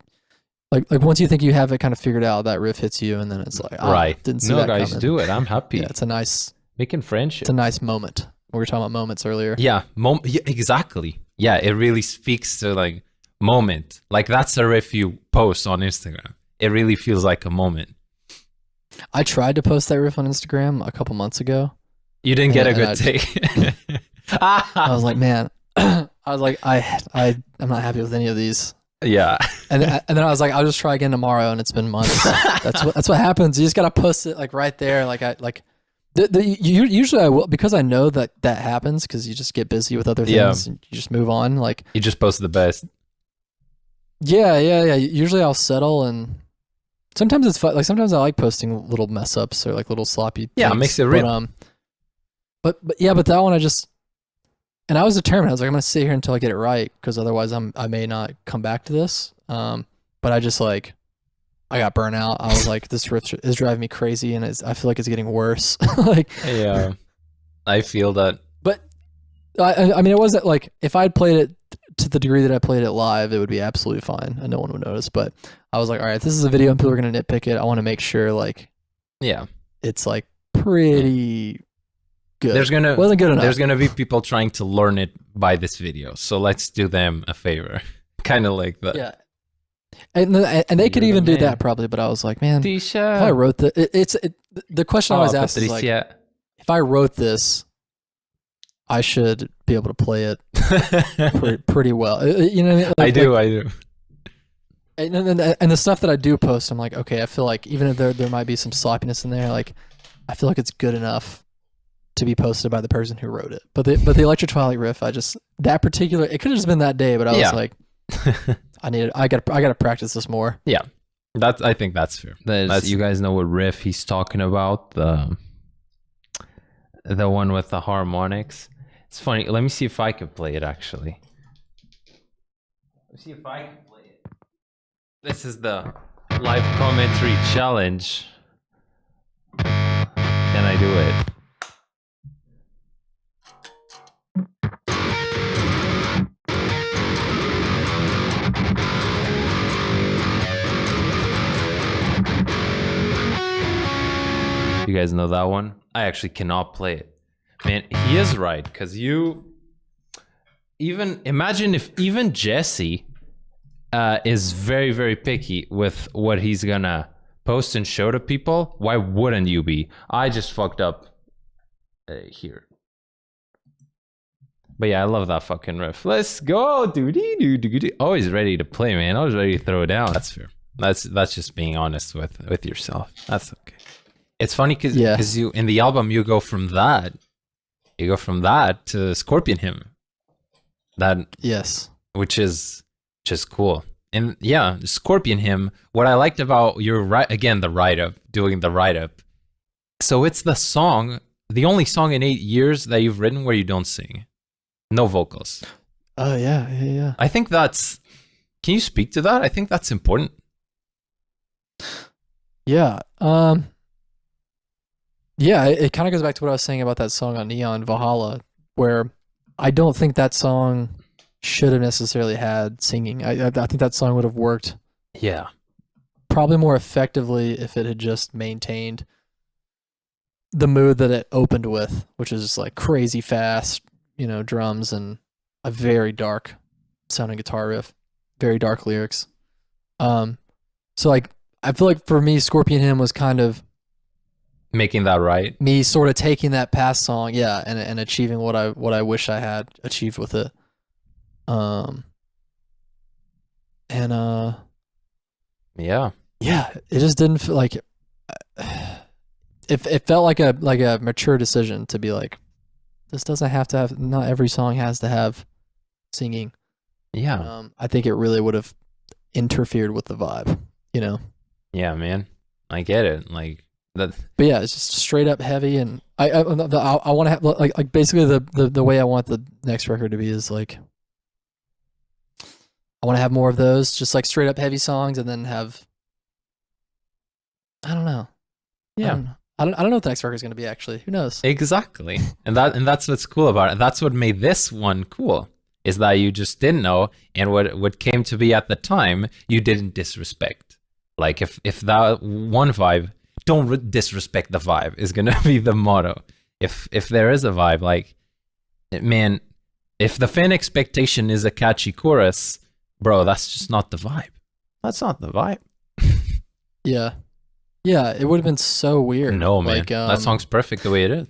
like once you think you have it kind of figured out, that riff hits you, and then it's like, right. Didn't see that guys, coming. do it. I'm happy. Yeah, it's a nice making friendship. It's a nice moment. We were talking about moments earlier. Yeah, yeah, exactly. Yeah, it really speaks to like moment. Like that's a riff you post on Instagram. It really feels like a moment. I tried to post that riff on Instagram a couple months ago. You didn't get a good take. I was like, man, I'm not happy with any of these. Yeah. And then I was like, I'll just try again tomorrow, and it's been months. That's what happens. You just gotta post it like right there. Like usually I will, because I know that happens, because you just get busy with other things and you just move on. Like you just post the best. Yeah. Usually I'll settle and sometimes it's fun. Like sometimes I like posting little mess ups or like little sloppy things. Yeah, it makes it real. But that one and I was determined. I was like, I'm gonna sit here until I get it right, because otherwise I may not come back to this. But I just like, I got burnt out. I was like, this riff is driving me crazy, and I feel like it's getting worse. Like, yeah, I feel that. But I mean, it wasn't like, if I'd played it to the degree that I played it live, it would be absolutely fine and no one would notice. But I was like, all right, this is a video and people are gonna nitpick it. I want to make sure like, yeah, it's like pretty good. Wasn't good enough. There's gonna be people trying to learn it by this video, so let's do them a favor. Kind of like that. Yeah. And they could even do that probably, but I was like, man, if I wrote the question I always ask is like, if I wrote this, I should be able to play it pretty well. You know what I mean? I do. And the stuff that I do post, I'm like, okay, I feel like even if there might be some sloppiness in there, like I feel like it's good enough to be posted by the person who wrote it. But the Electric Twilight riff, it could have just been that day, but I was like, I gotta practice this more. Yeah, I think that's fair. You guys know what riff he's talking about? The one with the harmonics. It's funny. Let me see if I can play it. Actually, let's see if I can play it. This is the live commentary challenge. Can I do it? You guys know that one? I actually cannot play it. Man, he is right, because imagine if even Jesse is very, very picky with what he's gonna post and show to people. Why wouldn't you be? I just fucked up here. But yeah, I love that fucking riff. Let's go, dude. Always ready to play, man. Always ready to throw it down. That's fair. That's just being honest with yourself. That's okay. It's funny because you in the album you go from that to Scorpion Hymn. Which is just cool. And yeah, Scorpion Hymn. What I liked about doing the write up. So it's the only song in 8 years that you've written where you don't sing, no vocals. Oh yeah. I think that's. Can you speak to that? I think that's important. Yeah. Yeah, it kind of goes back to what I was saying about that song on Neon, Valhalla, where I don't think that song should have necessarily had singing. I think that song would have worked. Yeah. Probably more effectively if it had just maintained the mood that it opened with, which is just like crazy fast, drums and a very dark sounding guitar riff, very dark lyrics. So like, I feel like for me, Scorpion Hymn was kind of making that right. Me sort of taking that past song, and achieving what I wish I had achieved with it. Yeah, it just didn't feel like it felt like a mature decision to be like, this doesn't have to have, not every song has to have singing. Yeah. I think it really would have interfered with the vibe, Yeah, man. I get it. Like that. But yeah, it's just straight up heavy, and I want to have like basically the way I want the next record to be is like, I want to have more of those, just like straight up heavy songs, and then have, I don't know. Yeah. I don't know what the next record is going to be, actually. Who knows? Exactly. And that's what's cool about it. That's what made this one cool, is that you just didn't know, and what came to be at the time, you didn't disrespect. Like if that one vibe, don't disrespect the vibe, is going to be the motto. If there is a vibe, like, man, if the fan expectation is a catchy chorus, bro, that's just not the vibe. That's not the vibe. Yeah. Yeah, it would have been so weird. No, man. Like, that song's perfect the way it is.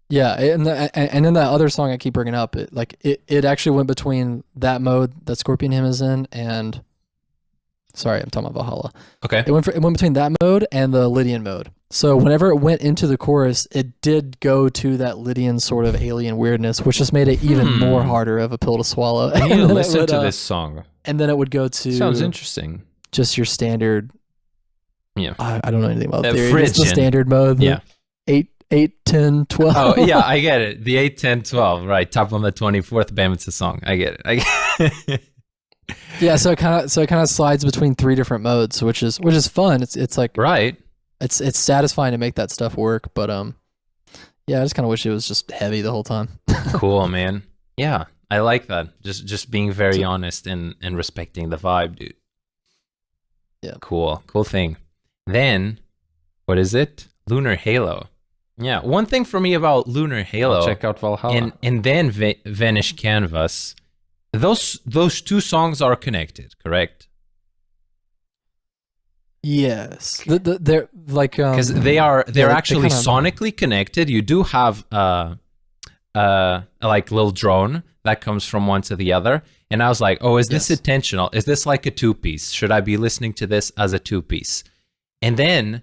Yeah, and then that other song I keep bringing up, it actually went between that mode that Scorpion Hymn is in and... Sorry, I'm talking about Valhalla. Okay. It went between that mode and the Lydian mode. So whenever it went into the chorus, it did go to that Lydian sort of alien weirdness, which just made it even more harder of a pill to swallow. I need to listen to this song. And then it would go to... Sounds interesting. just your standard. Yeah. I don't know anything about theory. Phrygian. It's the standard mode. Yeah. 8, 10, 12. Oh, yeah, I get it. The 8, 10, 12, right. Top on the 24th, bam, it's a song. I get it. Yeah, so it kind of slides between 3 different modes, which is fun. It's like right. It's satisfying to make that stuff work, but yeah, I just kind of wish it was just heavy the whole time. Cool, man. Yeah, I like that. Just being very honest and respecting the vibe, dude. Yeah. Cool thing. Then, what is it? Lunar Halo. Yeah, one thing for me about Lunar Halo. I'll check out Valhalla. And then Vanish Canvas. Those 2 songs are connected, correct? Yes, they're like because they're actually sonically connected. You do have like little drone that comes from one to the other, and I was like, oh, is this intentional? Is this like a 2-piece? Should I be listening to this as a 2-piece? And then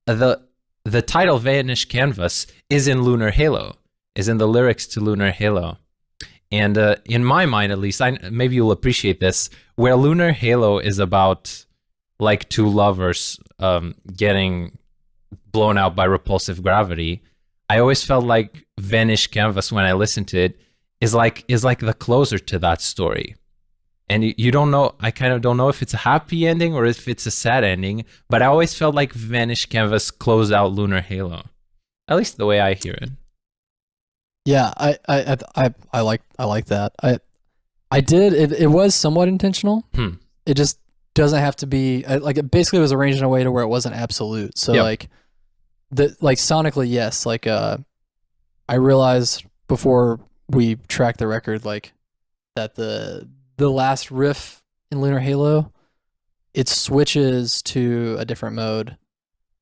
the title Vanish Canvas is in Lunar Halo, is in the lyrics to Lunar Halo. And in my mind, at least, maybe you'll appreciate this, where Lunar Halo is about like 2 lovers getting blown out by repulsive gravity, I always felt like Vanish Canvas, when I listened to it, is like the closer to that story. And you don't know, I kind of don't know if it's a happy ending or if it's a sad ending, but I always felt like Vanish Canvas closed out Lunar Halo. At least the way I hear it. Yeah, I like that. I did. It was somewhat intentional. It just doesn't have to be like, it basically was arranged in a way to where it wasn't absolute. So like sonically, yes. Like I realized before we tracked the record, like that the last riff in Lunar Halo, it switches to a different mode.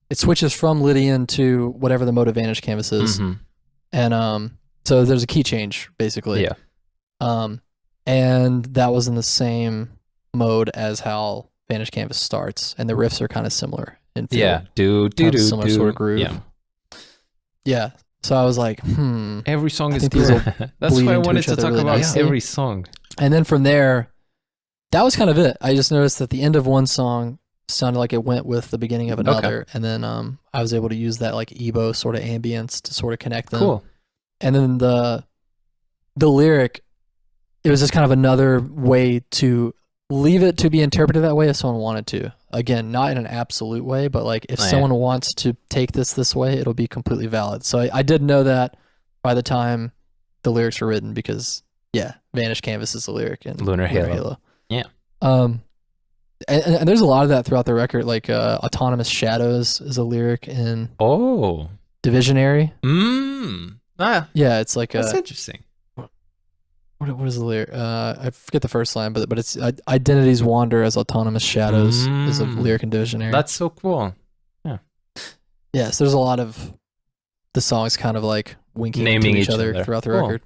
It switches from Lydian to whatever the mode of Vanish Canvas is, and so there's a key change basically. Yeah. And that was in the same mode as how Vanish Canvas starts, and the riffs are kind of similar in feel. Yeah, similar sort of groove. Yeah. So I was like, every song is good. That's why I wanted to talk about every song. And then from there, that was kind of it. I just noticed that the end of one song sounded like it went with the beginning of another, and then I was able to use that like EBO sort of ambience to sort of connect them. Cool. And then the lyric, it was just kind of another way to leave it to be interpreted that way if someone wanted to. Again, not in an absolute way, but like if someone wants to take this way, it'll be completely valid. So I did know that by the time the lyrics were written, because Vanish Canvas is the lyric in Lunar Halo. Yeah. And there's a lot of that throughout the record. Like Autonomous Shadows is a lyric in Divisionary. Yeah, it's like that's interesting. What is the lyric? I forget the first line, but it's Identities Wander as Autonomous Shadows is a lyric in Divisionary. That's so cool. Yeah. Yeah, so there's a lot of the songs kind of like winking naming to each other throughout the record.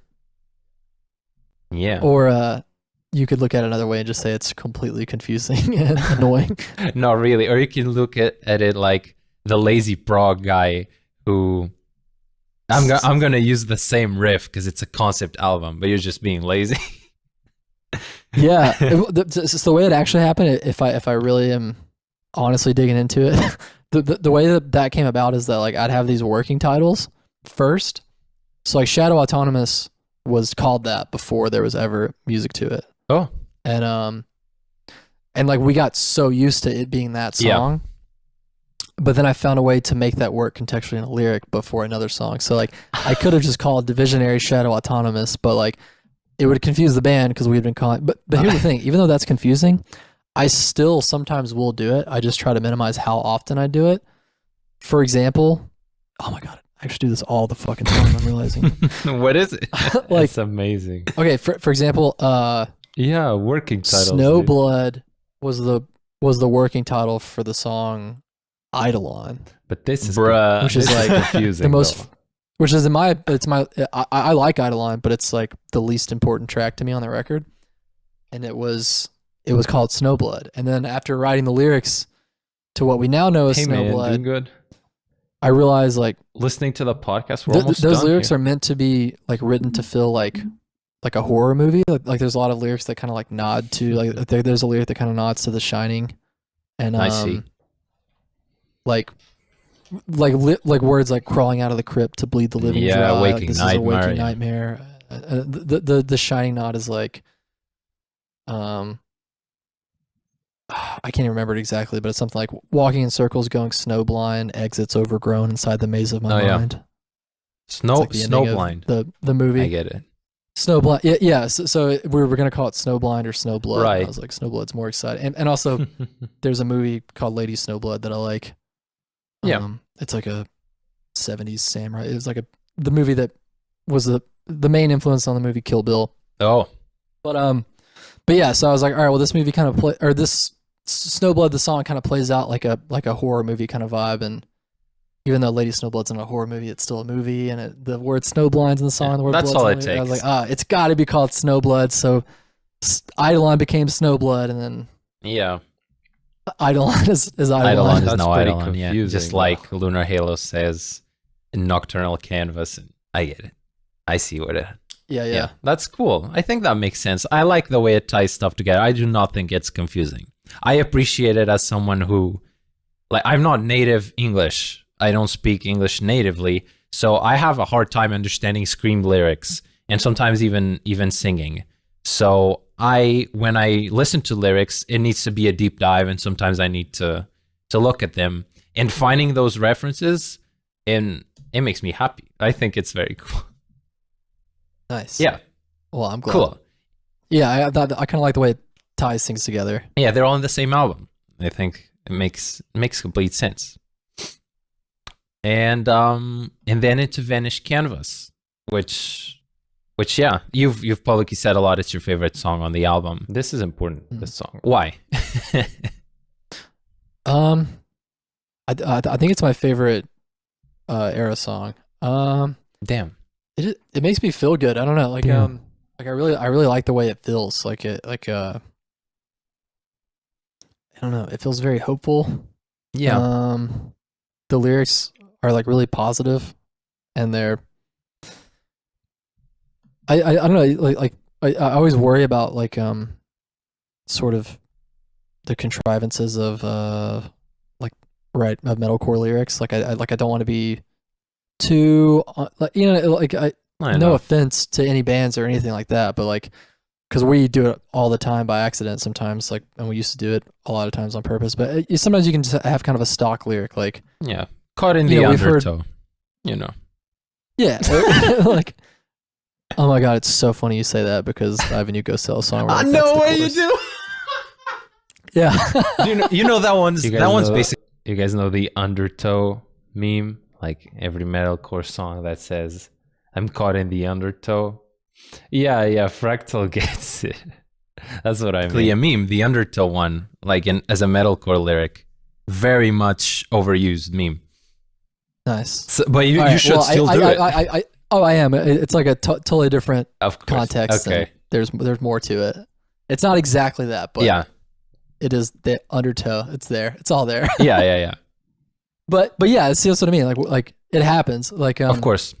Yeah. Or you could look at it another way and just say it's completely confusing and annoying. Not really. Or you can look at it like the lazy prog guy who... I'm gonna use the same riff because it's a concept album, but you're just being lazy. Yeah, it's the way it actually happened. If I really am honestly digging into it, the way that came about is that like I'd have these working titles first. So like Shadow Autonomous was called that before there was ever music to it. Oh, and like we got so used to it being that song. Yeah. But then I found a way to make that work contextually in a lyric before another song. So like I could have just called Divisionary Shadow Autonomous, but like it would confuse the band because we'd been calling. But here's the thing: even though that's confusing, I still sometimes will do it. I just try to minimize how often I do it. For example, oh my god, I actually do this all the fucking time. I'm realizing. What is it? Like, it's amazing. Okay, for example, working titles. Snowblood was the working title for the song Eidolon, but this is which is like confusing. The most, which is I like Eidolon, but it's like the least important track to me on the record, and it was called Snowblood. And then after writing the lyrics to what we now know as Snowblood, man, doing good. I realized like listening to the podcast, we're almost those done lyrics here. Are meant to be like written to feel like a horror movie. Like there's a lot of lyrics that kind of like nod to like there's a lyric that kind of nods to The Shining. And I see. like words like crawling out of the crypt to bleed the living dry. Waking This nightmare. is a waking nightmare. The shining knot is like, I can't even remember it exactly, but it's something like walking in circles, going snowblind, exits overgrown inside the maze of my mind. Snowblind. The movie. I get it. Snowblind. Yeah. So we were gonna call it Snowblind or Snowblood. Right. I was like, Snowblood's more exciting. And also, there's a movie called Lady Snowblood that I like. Yeah. It's like a 70s samurai. It was like the movie that was the main influence on the movie Kill Bill. Oh. But yeah, so I was like, all right, well, this movie kind of this Snowblood, the song kind of plays out like a horror movie kind of vibe, and even though Lady Snowblood's in a horror movie, it's still a movie, and the word Snowblind's in the song. The word that's blood's all in it the movie. takes. I was like, it's got to be called Snowblood. So Eidolon became Snowblood, and then Yeah. Eidolon is Eidolon. Eidolon is That's no pretty Eidolon. Yeah. confusing, Just like Lunar Halo says in Nocturnal Canvas. I get it. I see what it. Yeah. That's cool. I think that makes sense. I like the way it ties stuff together. I do not think it's confusing. I appreciate it as someone who, like, I'm not native English. I don't speak English natively, so I have a hard time understanding screamed lyrics and sometimes even singing. So when I listen to lyrics, it needs to be a deep dive, and sometimes I need to look at them, and finding those references, and it makes me happy. I think it's very cool. Nice. Yeah. Well, I'm glad. Cool. Yeah, I kind of like the way it ties things together. Yeah, they're all on the same album. I think it makes complete sense. And then into Vanished Canvas, which yeah, you've publicly said a lot. It's your favorite song on the album. This is important. This song. Why? I think it's my favorite ERRA song. Damn. It makes me feel good. I don't know, like Damn. like I really like the way it feels. I don't know. It feels very hopeful. Yeah. The lyrics are like really positive, and they're. I don't know, I always worry about like sort of the contrivances of of metalcore lyrics. Like I don't want to be too no offense to any bands or anything like that, but like, because we do it all the time by accident sometimes, like, and we used to do it a lot of times on purpose, but sometimes you can just have kind of a stock lyric, like, Yeah. Caught in the undertow. Yeah. Like, oh my god, it's so funny you say that, because I have a new Ghost Cell song. I know what you do. Yeah. you know that one's basic. You guys know the undertow meme? Like every metalcore song that says, "I'm caught in the undertow." Yeah, Fractal gets it. That's what I mean. A meme, the undertow one, like as a metalcore lyric, very much overused meme. Nice. So, but you should still do it. I am. It's like a totally different context. Okay. There's more to it. It's not exactly that, but yeah, it is the undertow. It's there. It's all there. yeah. But yeah, see, that's what I mean. Like it happens. Like of course.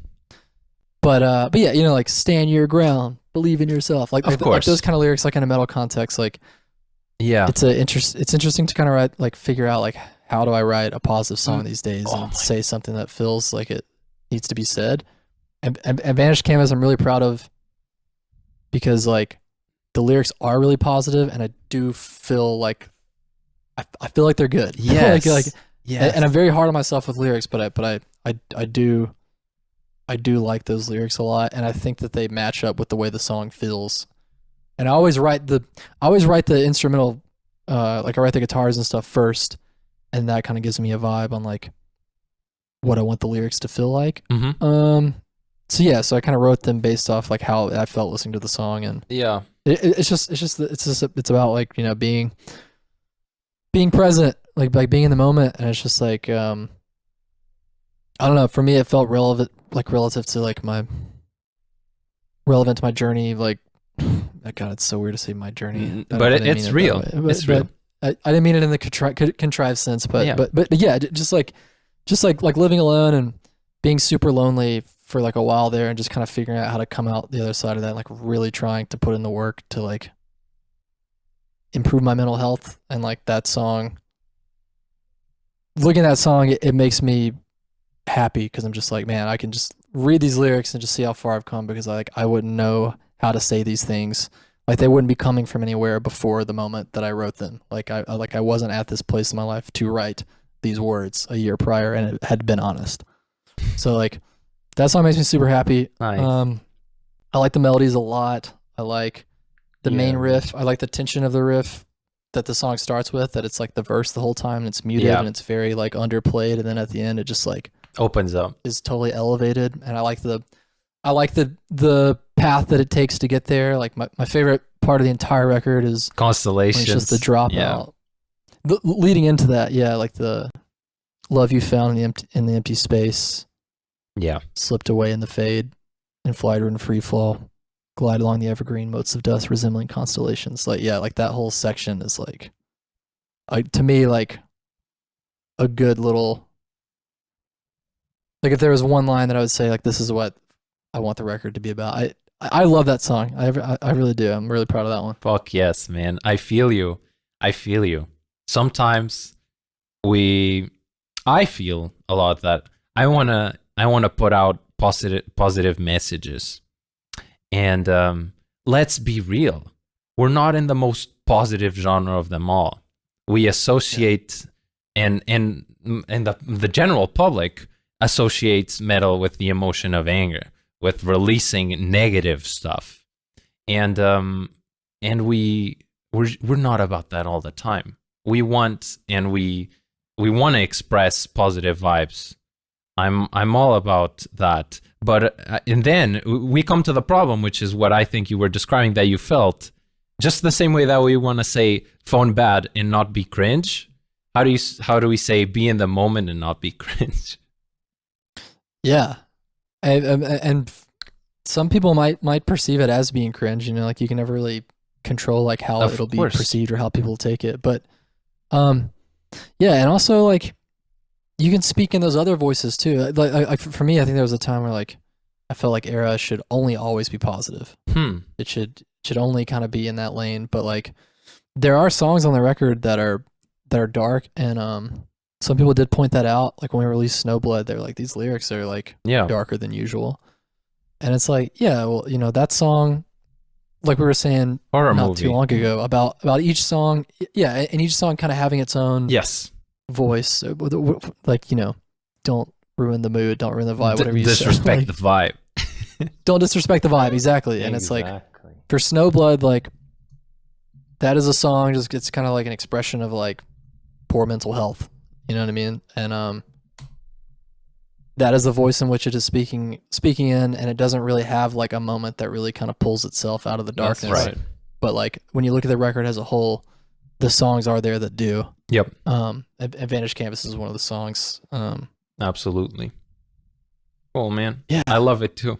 But yeah, like, stand your ground, believe in yourself. Like those kind of lyrics, like in a metal context, like, yeah, it's interesting to kind of write, like, figure out, like, how do I write a positive song these days and say something that feels like it needs to be said. And Vanished Canvas, I'm really proud of, because like the lyrics are really positive, and I do feel like I feel like they're good. Yes. like yes. And I'm very hard on myself with lyrics, but I do like those lyrics a lot, and I think that they match up with the way the song feels. And I always write the instrumental, like I write the guitars and stuff first, and that kind of gives me a vibe on like what I want the lyrics to feel like. Mm-hmm. So yeah, so I kind of wrote them based off like how I felt listening to the song, and yeah, it's about, like, being present, like being in the moment, and it's just like I don't know. For me, it felt relevant, like relative to like relevant to my journey. Like, God, it's so weird to say my journey, but it's real. It's real. I didn't mean it in the contrived sense, but yeah, just like living alone and being super lonely for like a while there, and just kind of figuring out how to come out the other side of that, like really trying to put in the work to like improve my mental health. And like that song looking at that song, it makes me happy because I'm just like, man, I can just read these lyrics and just see how far I've come because I wouldn't know how to say these things. Like they wouldn't be coming from anywhere before the moment that I wrote them. Like I wasn't at this place in my life to write these words a year prior, and it had been honest. So like that song makes me super happy. Nice. I like the melodies a lot. I like the main riff. I like the tension of the riff that the song starts with, that it's like the verse the whole time and it's muted and it's very like underplayed, and then at the end it just like opens up, is totally elevated. And I like the path that it takes to get there. Like my favorite part of the entire record is Constellations. It's just the dropout. Leading into that, like the love you found in the empty space. Yeah. Slipped away in the fade, in flight or in free fall, glide along the evergreen motes of dust resembling constellations. Like that whole section is like, to me, like a good little, like if there was one line that I would say like this is what I want the record to be about. I love that song. I really do. I'm really proud of that one. Fuck yes, man. I feel you. Sometimes I feel a lot that I wanna put out positive messages. And let's be real. We're not in the most positive genre of them all. We associate and the general public associates metal with the emotion of anger, with releasing negative stuff. And we're not about that all the time. We want to express positive vibes. I'm all about that. But and then we come to the problem, which is what I think you were describing that you felt, just the same way that we want to say phone bad and not be cringe. How do we say be in the moment and not be cringe? Yeah, and some people might perceive it as being cringe. You know, like you can never really control like how it'll be perceived or how people take it. But and also like you can speak in those other voices too. Like for me, I think there was a time where like I felt like ERRA should only always be positive. It should only kind of be in that lane. But like there are songs on the record that are dark, and some people did point that out. Like when we released Snowblood, they're like, these lyrics are like darker than usual. And it's like, well, you know, that song, like we were saying too long ago about each song, and each song kind of having its own voice. Like, you know, don't ruin the mood, don't ruin the vibe, whatever you disrespect say. the vibe. Don't disrespect the vibe, exactly. And it's like, for Snowblood, like, that is a song, just it's kind of like an expression of like poor mental health. You know what I mean? And that is the voice in which it is speaking in, and it doesn't really have like a moment that really kind of pulls itself out of the darkness. That's right. But like when you look at the record as a whole, the songs are there that do. Yep. Vanished Canvas is one of the songs. Absolutely. Cool, man. Yeah. I love it too.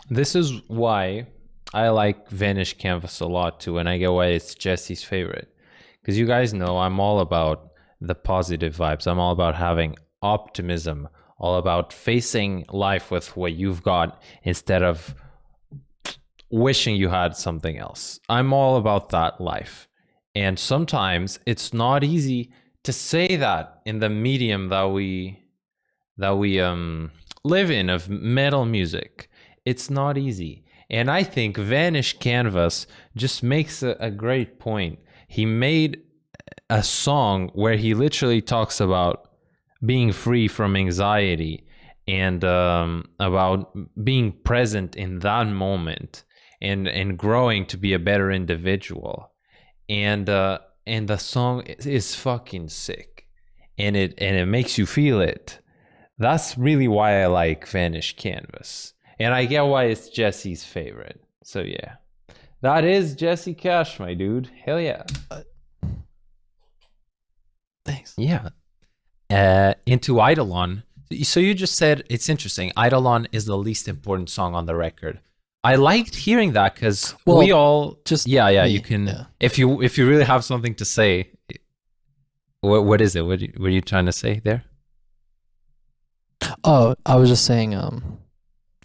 This is why I like Vanished Canvas a lot too, and I get why it's Jesse's favorite. Because you guys know I'm all about the positive vibes. I'm all about having optimism, all about facing life with what you've got instead of wishing you had something else. I'm all about that life. And sometimes it's not easy to say that in the medium that we live in of metal music. It's not easy. And I think Vanished Canvas just makes a great point. He made a song where he literally talks about being free from anxiety and about being present in that moment and growing to be a better individual. And the song is fucking sick, and it makes you feel it. That's really why I like Vanished Canvas, and I get why it's Jesse's favorite. So yeah, that is Jesse Cash, my dude. Hell yeah. Thanks. Yeah. Into Eidolon. So you just said, it's interesting, Eidolon is the least important song on the record. I liked hearing that because we all just you can if you really have something to say. What is it? What were you trying to say there? Oh, I was just saying,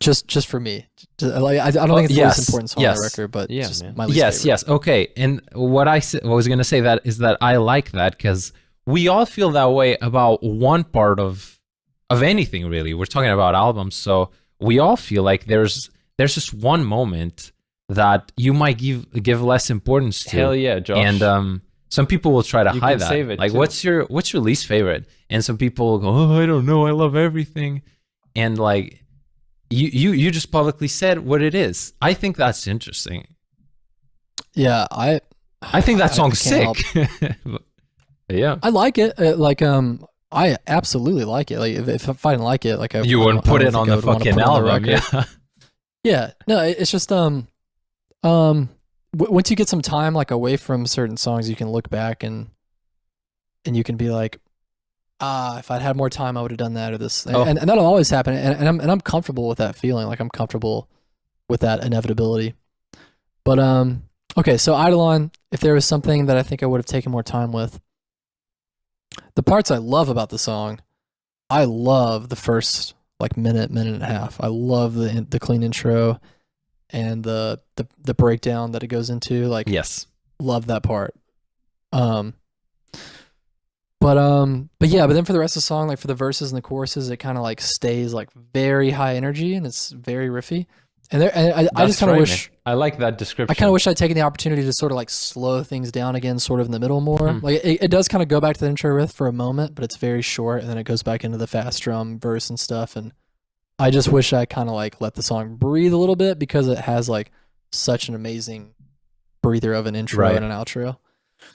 just for me, I don't think it's the most important song on the record, but just my least favorite. Okay. And what I was going to say that is that I like that because we all feel that way about one part of anything, really. We're talking about albums, so we all feel like there's just one moment that you might give less importance to. Hell yeah, Josh. And some people will try to hide that. Save it like, too. what's your least favorite? And some people will go, oh, I don't know, I love everything. And like, you just publicly said what it is. I think that's interesting. Yeah, I think that song's sick. Yeah, I like it. I absolutely like it. Like if I didn't like it, like you wouldn't put it on the fucking album. Yeah. Yeah. No, it's just once you get some time like away from certain songs, you can look back and you can be like, if I'd had more time, I would have done that or this, and that'll always happen. And I'm comfortable with that feeling. Like I'm comfortable with that inevitability. But okay, so Eidolon, if there was something that I think I would have taken more time with, the parts I love about the song, I love the first like minute and a half. I love the clean intro and the breakdown that it goes into. Like, yes, love that part. But then for the rest of the song, like for the verses and the choruses, it kind of like stays like very high energy and it's very riffy. And I just kind of wish, I like that description. I kind of wish I'd taken the opportunity to sort of like slow things down again, sort of in the middle more. Like it does kind of go back to the intro riff for a moment, but it's very short, and then it goes back into the fast drum verse and stuff. And I just wish I kind of like let the song breathe a little bit, because it has like such an amazing breather of an intro and an outro.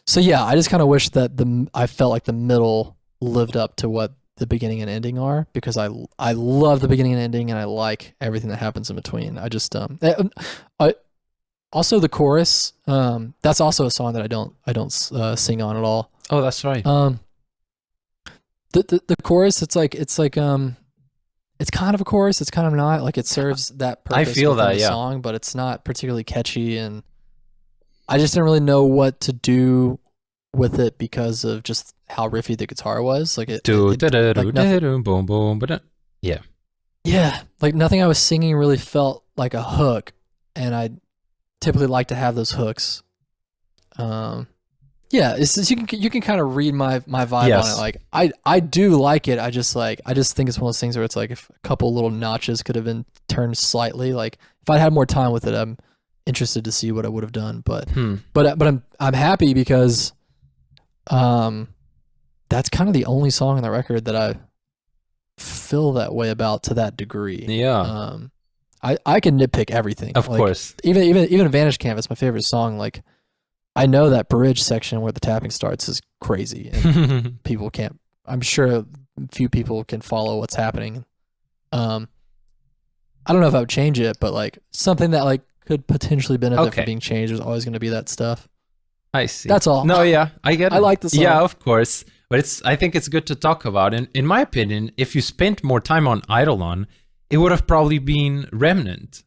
So yeah, I just kind of wish that I felt like the middle lived up to what the beginning and ending are, because I love the beginning and ending, and I like everything that happens in between. I just also the chorus, that's also a song that I don't sing on at all. Oh, that's right. The chorus, it's kind of a chorus, it's kind of not. Like it serves that purpose. I feel that, the song, but it's not particularly catchy, and I just didn't really know what to do with it because of just how riffy the guitar was. Like boom boom, but yeah, like nothing I was singing really felt like a hook, and I typically like to have those hooks. Yeah, it's you can kind of read my vibe on it. Like I do like it. I just think it's one of those things where it's like if a couple little notches could have been turned slightly. Like if I had more time with it, I'm interested to see what I would have done. But I'm happy because that's kind of the only song on the record that I feel that way about to that degree. Yeah. I can nitpick everything. Of course. Even Vanish Canvas, my favorite song, like I know that bridge section where the tapping starts is crazy, and I'm sure few people can follow what's happening. I don't know if I would change it, but like something that like could potentially benefit from being changed, there's always going to be that stuff. I see. That's all. No, yeah, I get it. I like the song. Yeah, of course. But I think it's good to talk about. And in my opinion, if you spent more time on Eidolon, it would have probably been Remnant.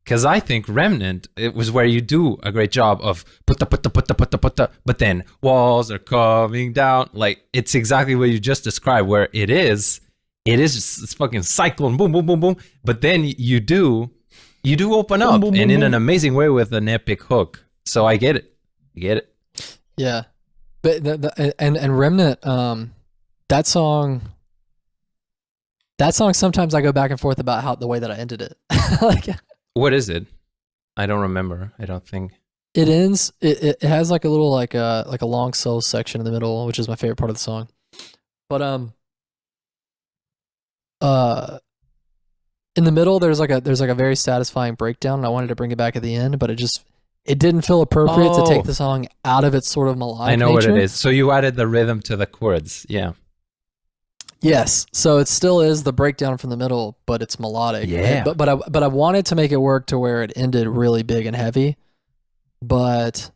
Because I think Remnant, it was where you do a great job of putta, but then walls are coming down. Like, it's exactly what you just described, where it's fucking cyclone, boom, boom, boom, boom. But then you do open up, boom, and in an amazing way with an epic hook. So I get it. Yeah. But and Remnant, that song sometimes I go back and forth about the way that I ended it. Like, what is it? I don't remember. I don't think it ends. It has like a little like a long solo section in the middle, which is my favorite part of the song. But in the middle there's like a very satisfying breakdown, and I wanted to bring it back at the end, but it didn't feel appropriate to take the song out of its sort of melodic nature. What it is. So you added the rhythm to the chords. Yeah. Yes. So it still is the breakdown from the middle, but it's melodic. Yeah. But I wanted to make it work to where it ended really big and heavy. But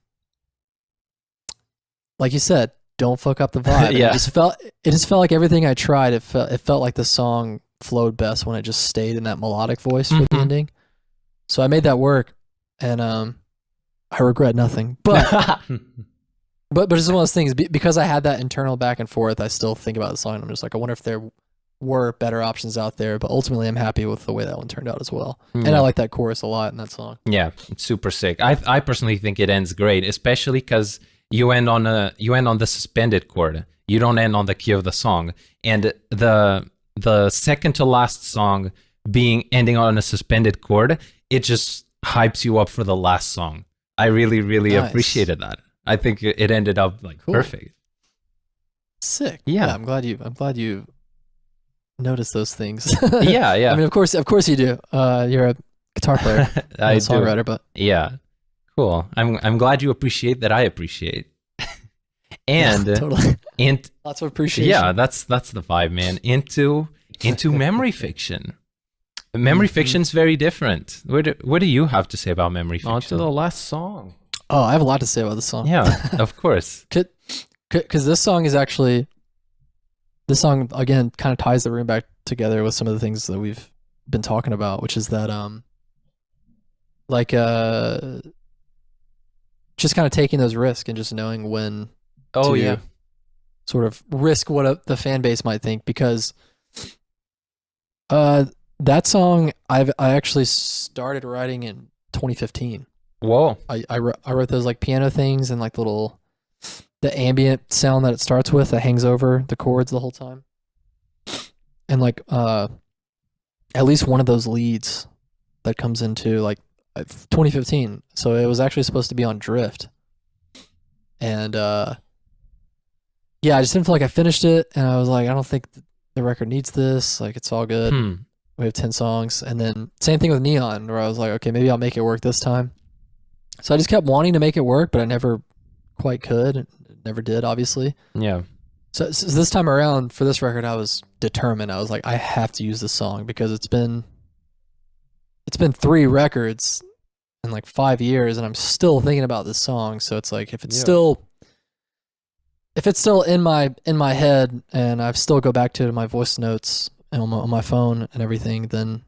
like you said, don't fuck up the vibe. Yeah. It just felt like everything I tried, it felt like the song flowed best when it just stayed in that melodic voice for the ending. So I made that work, and I regret nothing. But but it's one of those things, because I had that internal back and forth, I still think about the song, and I'm just like, I wonder if there were better options out there, but ultimately I'm happy with the way that one turned out as well. And I like that chorus a lot in that song. Yeah, it's super sick. I personally think it ends great, especially because you end on the suspended chord. You don't end on the key of the song. And the second to last song ending on a suspended chord, it just hypes you up for the last song. I really, really appreciated that. I think it ended up like perfect. Sick. Yeah. I'm glad you noticed those things. Yeah. I mean, of course you do. You're a guitar player, a songwriter, but yeah, cool. I'm glad you appreciate that. I appreciate, and totally. And lots of appreciation. Yeah, that's the vibe, man. Into memory fiction. Memory fiction's very different. What do you have to say about memory fiction? On to the last song. Oh, I have a lot to say about this song. Yeah, of course. Because this song again kind of ties the room back together with some of the things that we've been talking about, which is that just kind of taking those risks and just knowing when to sort of risk what the fan base might think, because that song I actually started writing in 2015. Whoa. I wrote those like piano things and like the ambient sound that it starts with that hangs over the chords the whole time. And like at least one of those leads that comes into like 2015. So it was actually supposed to be on Drift. And I just didn't feel like I finished it, and I was like, I don't think the record needs this. Like, it's all good. We have 10 songs. And then same thing with Neon, where I was like, okay, maybe I'll make it work this time. So I just kept wanting to make it work, but I never quite could. Never did, obviously. Yeah. So this time around for this record, I was determined. I was like, I have to use this song because it's been 3 records in like 5 years, and I'm still thinking about this song. So it's like, if it's still in my head, and I've still go back to it in my voice notes and on my phone and everything, then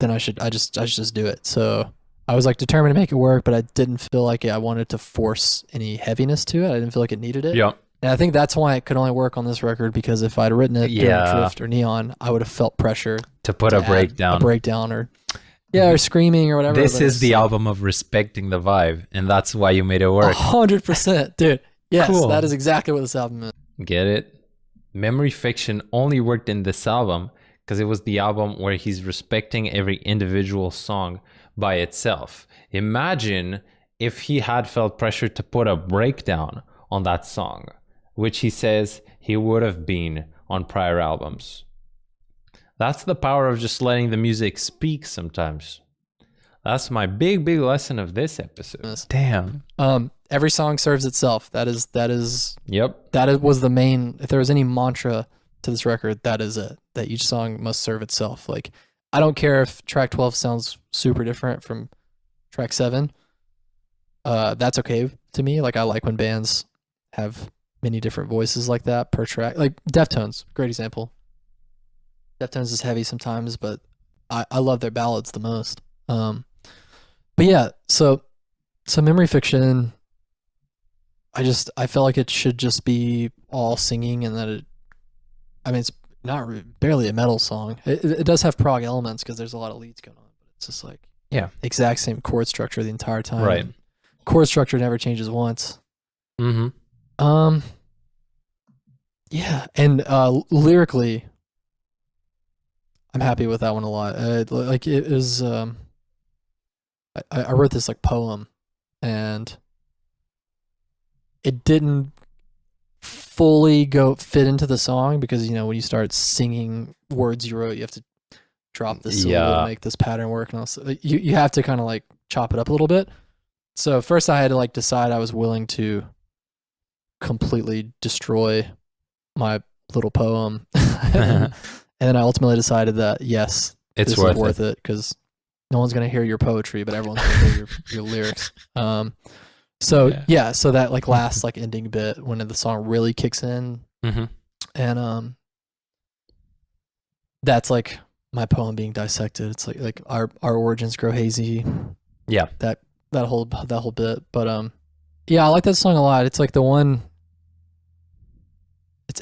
I should just do it. So I was like determined to make it work, but I didn't feel like I wanted to force any heaviness to it. I didn't feel like it needed it. Yeah. And I think that's why it could only work on this record, because if I'd written it during Drift or Neon, I would have felt pressure to put a breakdown or or screaming or whatever. This is the album of respecting the vibe, and that's why you made it work. 100%, dude. Yes, cool. That is exactly what this album is. Get it? Memory Fiction only worked in this album because it was the album where he's respecting every individual song by itself. Imagine if he had felt pressure to put a breakdown on that song, which he says he would have been on prior albums. That's the power of just letting the music speak sometimes. That's my big lesson of this episode. Damn. Every song serves itself. That is. Yep. That was the main. If there was any mantra to this record, that is it. That each song must serve itself. Like, I don't care if track 12 sounds super different from track 7. That's okay to me. Like, I like when bands have many different voices like that per track. Like Deftones, great example. Deftones is heavy sometimes, but I love their ballads the most. But yeah, so Memory Fiction, I felt like it should just be all singing, and that it's barely a metal song. It does have prog elements because there's a lot of leads going on, but it's just like exact same chord structure the entire time. Right. Chord structure never changes once. Mm-hmm. Yeah, and lyrically, I'm happy with that one a lot. Like, it was, I wrote this like poem, and it didn't fully fit into the song because, when you start singing words you wrote, you have to drop this syllable to make this pattern work, and also you have to kind of like chop it up a little bit. So first I had to like decide I was willing to completely destroy my little poem. And then I ultimately decided that yes, it's worth it because no one's gonna hear your poetry, but everyone's gonna hear your lyrics. So that like last like ending bit when the song really kicks in, and that's like my poem being dissected. It's like our origins grow hazy. Yeah, that whole bit. But I like that song a lot. It's like the one.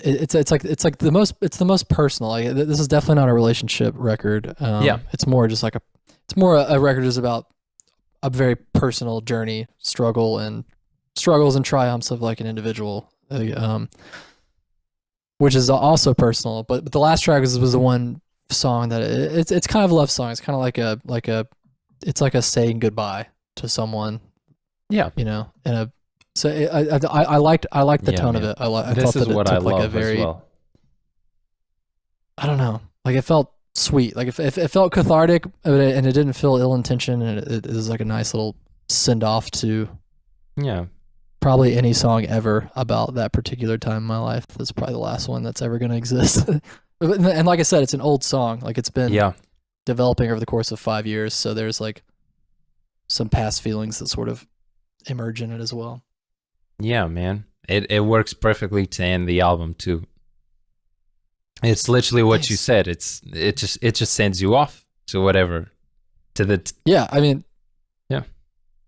It's like the most personal. Like, this is definitely not a relationship record. It's more just like a record is about a very personal journey, struggle, and struggles and triumphs of like an individual, which is also personal. But the last track was the one song that it's kind of a love song. It's kind of it's like a saying goodbye to someone. Yeah, and I liked the tone of it. I thought that it took like a very, as well. I don't know, like it felt sweet, like it felt cathartic, and it didn't feel ill-intentioned, and it was like a nice little send off to probably any song ever about that particular time in my life. That's probably the last one that's ever going to exist. And like I said, it's an old song, like it's been developing over the course of 5 years, so there's like some past feelings that sort of emerge in it as well. Yeah, man, it works perfectly to end the album too. It's literally what you said. It just sends you off to whatever, to the I mean,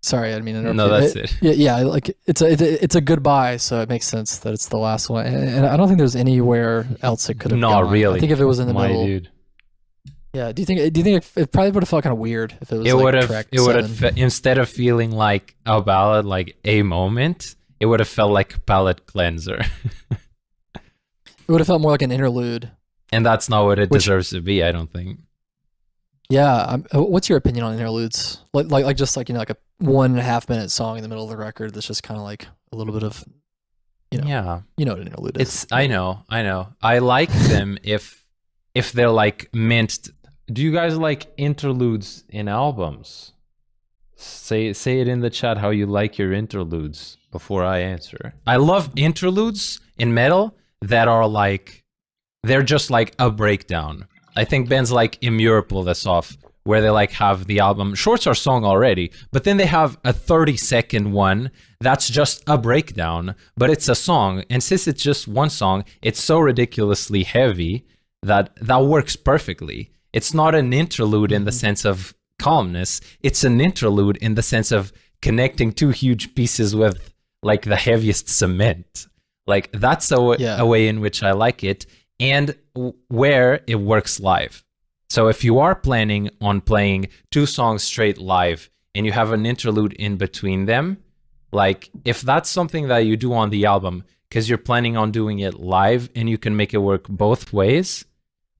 sorry, I didn't mean to interrupt. No, that's it. Yeah, like it's a goodbye, so it makes sense that it's the last one. And I don't think there's anywhere else it could have gone. Not really. I think if it was in the middle, dude. Yeah. Do you think it probably would have felt kind of weird if it was? It would have instead of feeling like a ballad, like a moment, it would have felt like a palate cleanser. It would have felt more like an interlude. And that's not what it deserves to be, I don't think. Yeah. What's your opinion on interludes? Like just like, like a 1.5 minute song in the middle of the record that's just kind of like a little bit of, Yeah. You know what an interlude is. I know. I like them if they're like meant. Do you guys like interludes in albums? Say it in the chat how you like your interludes before I answer. I love interludes in metal that are like, they're just like a breakdown. I think bands like Immure pull this off, where they like have the album, shorts are song already, but then they have a 30-second one that's just a breakdown, but it's a song. And since it's just one song, it's so ridiculously heavy that works perfectly. It's not an interlude in the sense of calmness. It's an interlude in the sense of connecting two huge pieces with like the heaviest cement. Like that's a way in which I like it, and where it works live. So if you are planning on playing 2 songs straight live and you have an interlude in between them, like if that's something that you do on the album because you're planning on doing it live and you can make it work both ways,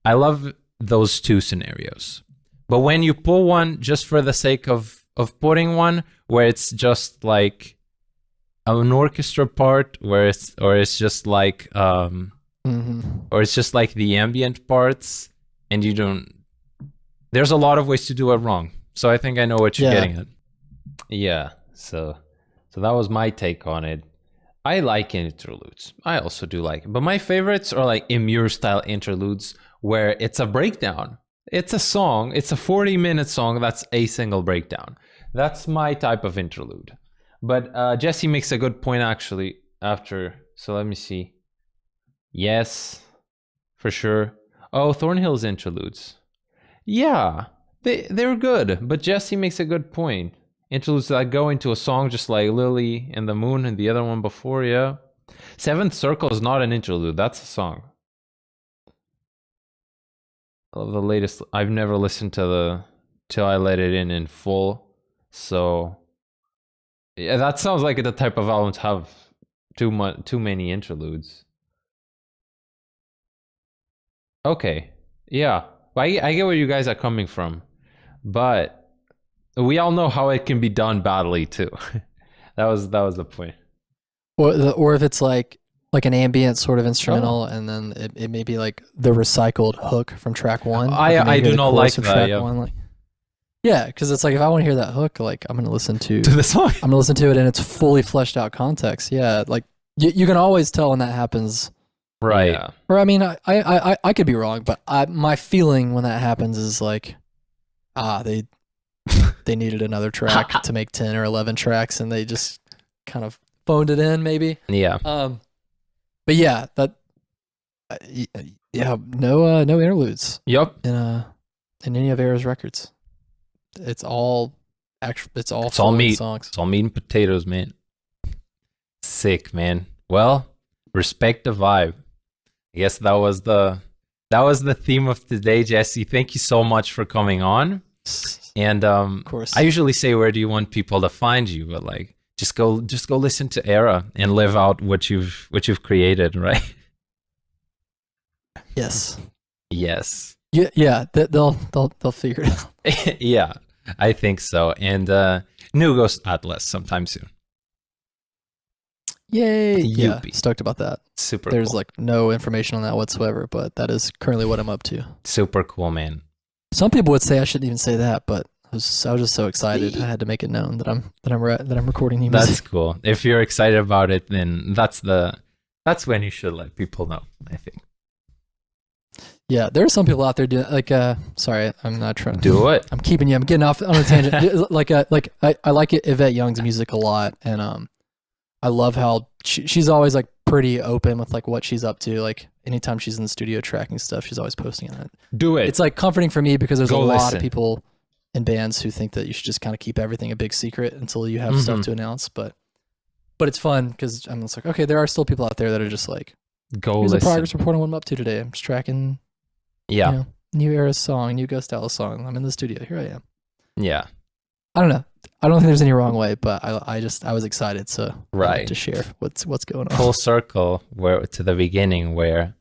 I love those 2 scenarios. But when you pull one just for the sake of putting one, where it's just like an orchestra part, or it's just like or it's just like the ambient parts, and you don't. There's a lot of ways to do it wrong. So I think I know what you're getting at. Yeah. So that was my take on it. I like interludes. I also do like it, but my favorites are like Immure style interludes where it's a breakdown. It's a song. It's a 40-minute song that's a single breakdown. That's my type of interlude. But Jesse makes a good point actually after. So let me see. Yes, for sure. Oh, Thornhill's interludes. Yeah, they're good. But Jesse makes a good point. Interludes that go into a song just like Lily and the Moon and the other one before, yeah. Seventh Circle is not an interlude. That's a song. I love the latest. I've never listened to Till I Let It In full. So yeah, that sounds like the type of album to have too many interludes. Okay, yeah, I get where you guys are coming from, but we all know how it can be done badly too. that was the point. Or if it's like an ambient sort of instrumental, and then it may be like the recycled hook from track 1. I do not like that. Yeah, because it's like if I want to hear that hook, like I'm gonna listen to the song. I'm gonna listen to it in its fully fleshed out context. Yeah, like you can always tell when that happens. Right. Yeah. Or I mean, I could be wrong, but my feeling when that happens is like, they needed another track to make 10 or 11 tracks, and they just kind of phoned it in, maybe. Yeah. But yeah, no interludes. Yep. In any of ERRA's records. It's all meat songs. It's all meat and potatoes, man. Sick, man. Well, respect the vibe. I guess that was the theme of today, Jesse. Thank you so much for coming on. And of course. I usually say, where do you want people to find you? But like, just go listen to ERRA and live out what you've created, right? Yes. Yes. Yeah. They'll figure it out. Yeah, I think so. And new Ghost Atlas sometime soon. Yay! Yeah, stoked about that. Super. There's cool. like no information on that whatsoever, but that is currently what I'm up to. Super cool, man. Some people would say I shouldn't even say that, but I was just so excited. I had to make it known that I'm recording new music. That's cool. If you're excited about it, then that's when you should let people know, I think. Yeah, there are some people out there doing like sorry, I'm not trying to do it. I'm keeping you. I'm getting off on a tangent. I like Yvette Young's music a lot, and I love how she's always like pretty open with like what she's up to. Like anytime she's in the studio tracking stuff, she's always posting on it. Do it. It's like comforting for me because there's a lot of people in bands who think that you should just kind of keep everything a big secret until you have stuff to announce. But it's fun because I'm just like, okay, there are still people out there that are just like, here's a progress report on what I'm up to today. I'm just tracking, new ERRA song, new Ghost Atlas song. I'm in the studio. Here I am. Yeah. I don't know. I don't think there's any wrong way, but I was excited to share what's going on. Full circle to the beginning where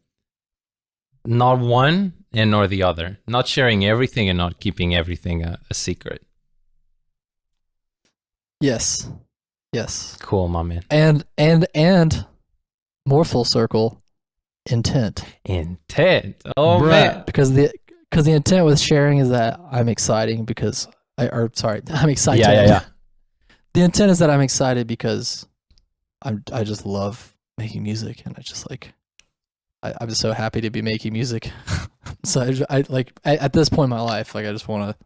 not one and nor the other, not sharing everything and not keeping everything a secret. Yes. Cool, my man. And more full circle, intent. Oh man. Because the intent with sharing is that I'm exciting because I'm excited. Yeah. The intent is that I'm excited because I just love making music, and I just like I'm just so happy to be making music. So I at this point in my life, like I just want to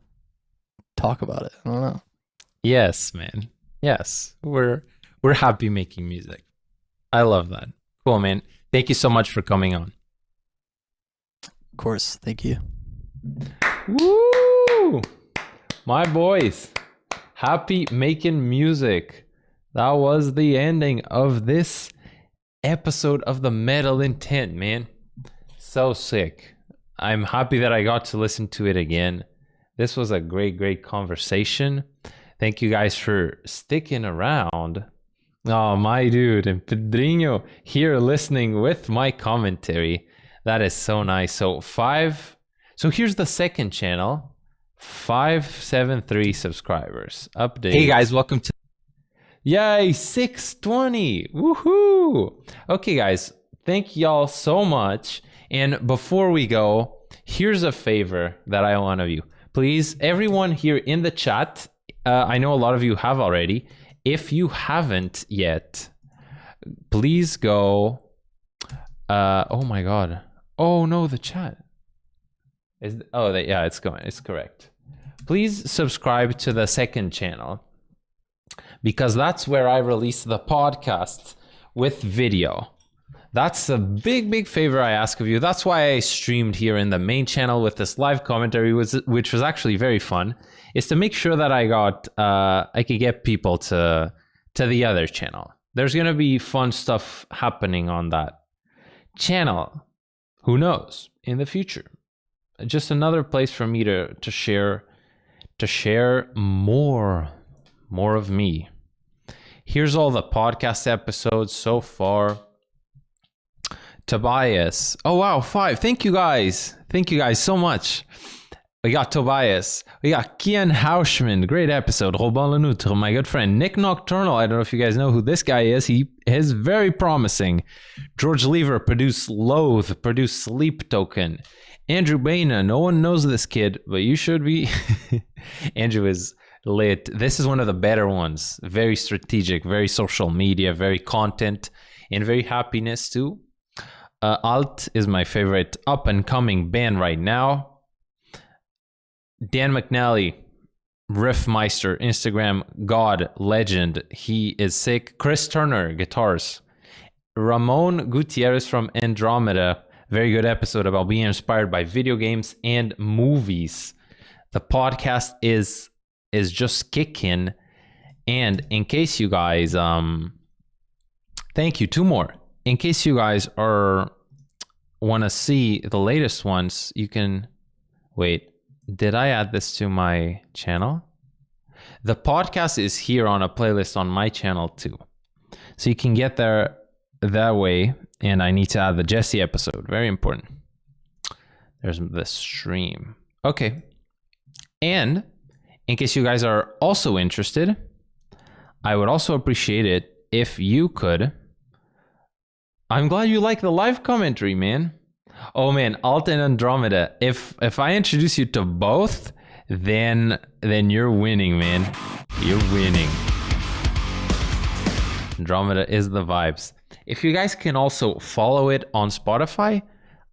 talk about it. I don't know. Yes, man. Yes, we're happy making music. I love that. Cool, man. Thank you so much for coming on. Of course, thank you. Woo! My boys, happy making music. That was the ending of this episode of the Metal Intent, man. So sick. I'm happy that I got to listen to it again. This was a great conversation. Thank you guys for sticking around. Oh, my dude, and Pedrinho here listening with my commentary. That is so nice. So here's the second channel. 573 subscribers. Update. Hey guys, welcome to... Yay, 620. Woohoo. Okay guys, thank y'all so much. And before we go, here's a favor that I want of you. Please, everyone here in the chat, I know a lot of you have already. If you haven't yet, please go... oh my god. Oh no, the chat. It's going. It's correct. Please subscribe to the second channel because that's where I release the podcast with video. That's a big favor I ask of you. That's why I streamed here in the main channel with this live commentary, which was actually very fun. Is to make sure that I could get people to the other channel. There's gonna be fun stuff happening on that channel. Who knows in the future? Just another place for me to share more of me. Here's all the podcast episodes so far. Tobias. Oh wow, 5. Thank you guys so much. We got Tobias. We got Kian Hauschman. Great episode. Robin Lenoutre, my good friend. Nick Nocturnal. I don't know if you guys know who this guy is. He is very promising. George Lever produced Loathe, produced Sleep Token. Andrew Baina. No one knows this kid, but you should be. Andrew is lit. This is one of the better ones. Very strategic, very social media, very content, and very happiness too. Alt is my favorite up and coming band right now. Dan McNally, Riffmeister, Instagram god, legend. He is sick. Chris Turner, guitars. Ramon Gutierrez from Andromeda. Very good episode about being inspired by video games and movies. The podcast is just kicking. And in case you guys, thank you. 2 more. In case you guys want to see the latest ones, you can wait. Did I add this to my channel? The podcast is here on a playlist on my channel too. So you can get there that way. And I need to add the Jesse episode. Very important. There's the stream. Okay. And in case you guys are also interested, I would also appreciate it if you could. I'm glad you like the live commentary, man. Oh man, Alt and Andromeda. If I introduce you to both, then you're winning, man. You're winning. Andromeda is the vibes. If you guys can also follow it on Spotify,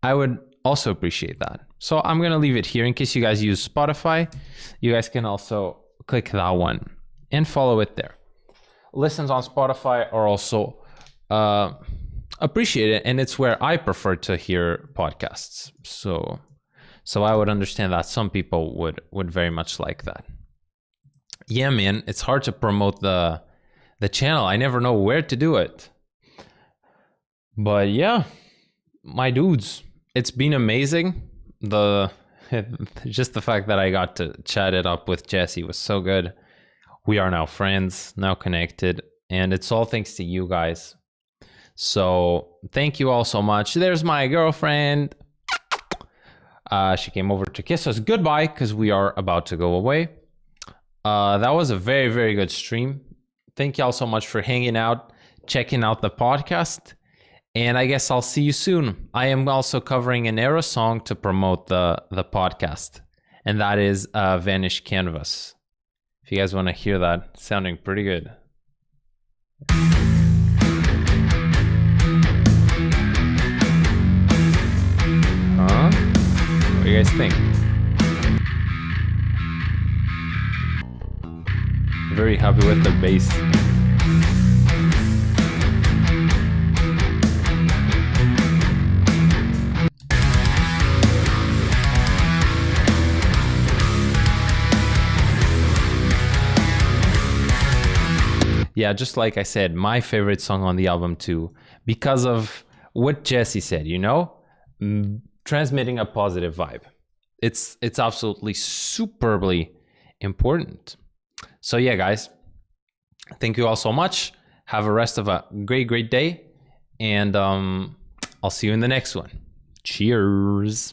I would also appreciate that. So I'm going to leave it here in case you guys use Spotify. You guys can also click that one and follow it there. Listens on Spotify are also appreciated, and it's where I prefer to hear podcasts. So I would understand that some people would very much like that. Yeah, man, it's hard to promote the channel. I never know where to do it. But yeah, my dudes, it's been amazing. Just the fact that I got to chat it up with Jesse was so good. We are now friends, now connected, and it's all thanks to you guys. So thank you all so much. There's my girlfriend. She came over to kiss us goodbye because we are about to go away. That was a very, very good stream. Thank you all so much for hanging out, checking out the podcast. And I guess I'll see you soon. I am also covering an ERRA song to promote the podcast. And that is Vanish Canvas. If you guys want to hear that, it's sounding pretty good. Huh? What do you guys think? Very happy with the bass. Yeah, just like I said, my favorite song on the album too, because of what Jesse said, you know, transmitting a positive vibe. It's absolutely superbly important. So yeah, guys, thank you all so much. Have a rest of a great day. And I'll see you in the next one. Cheers.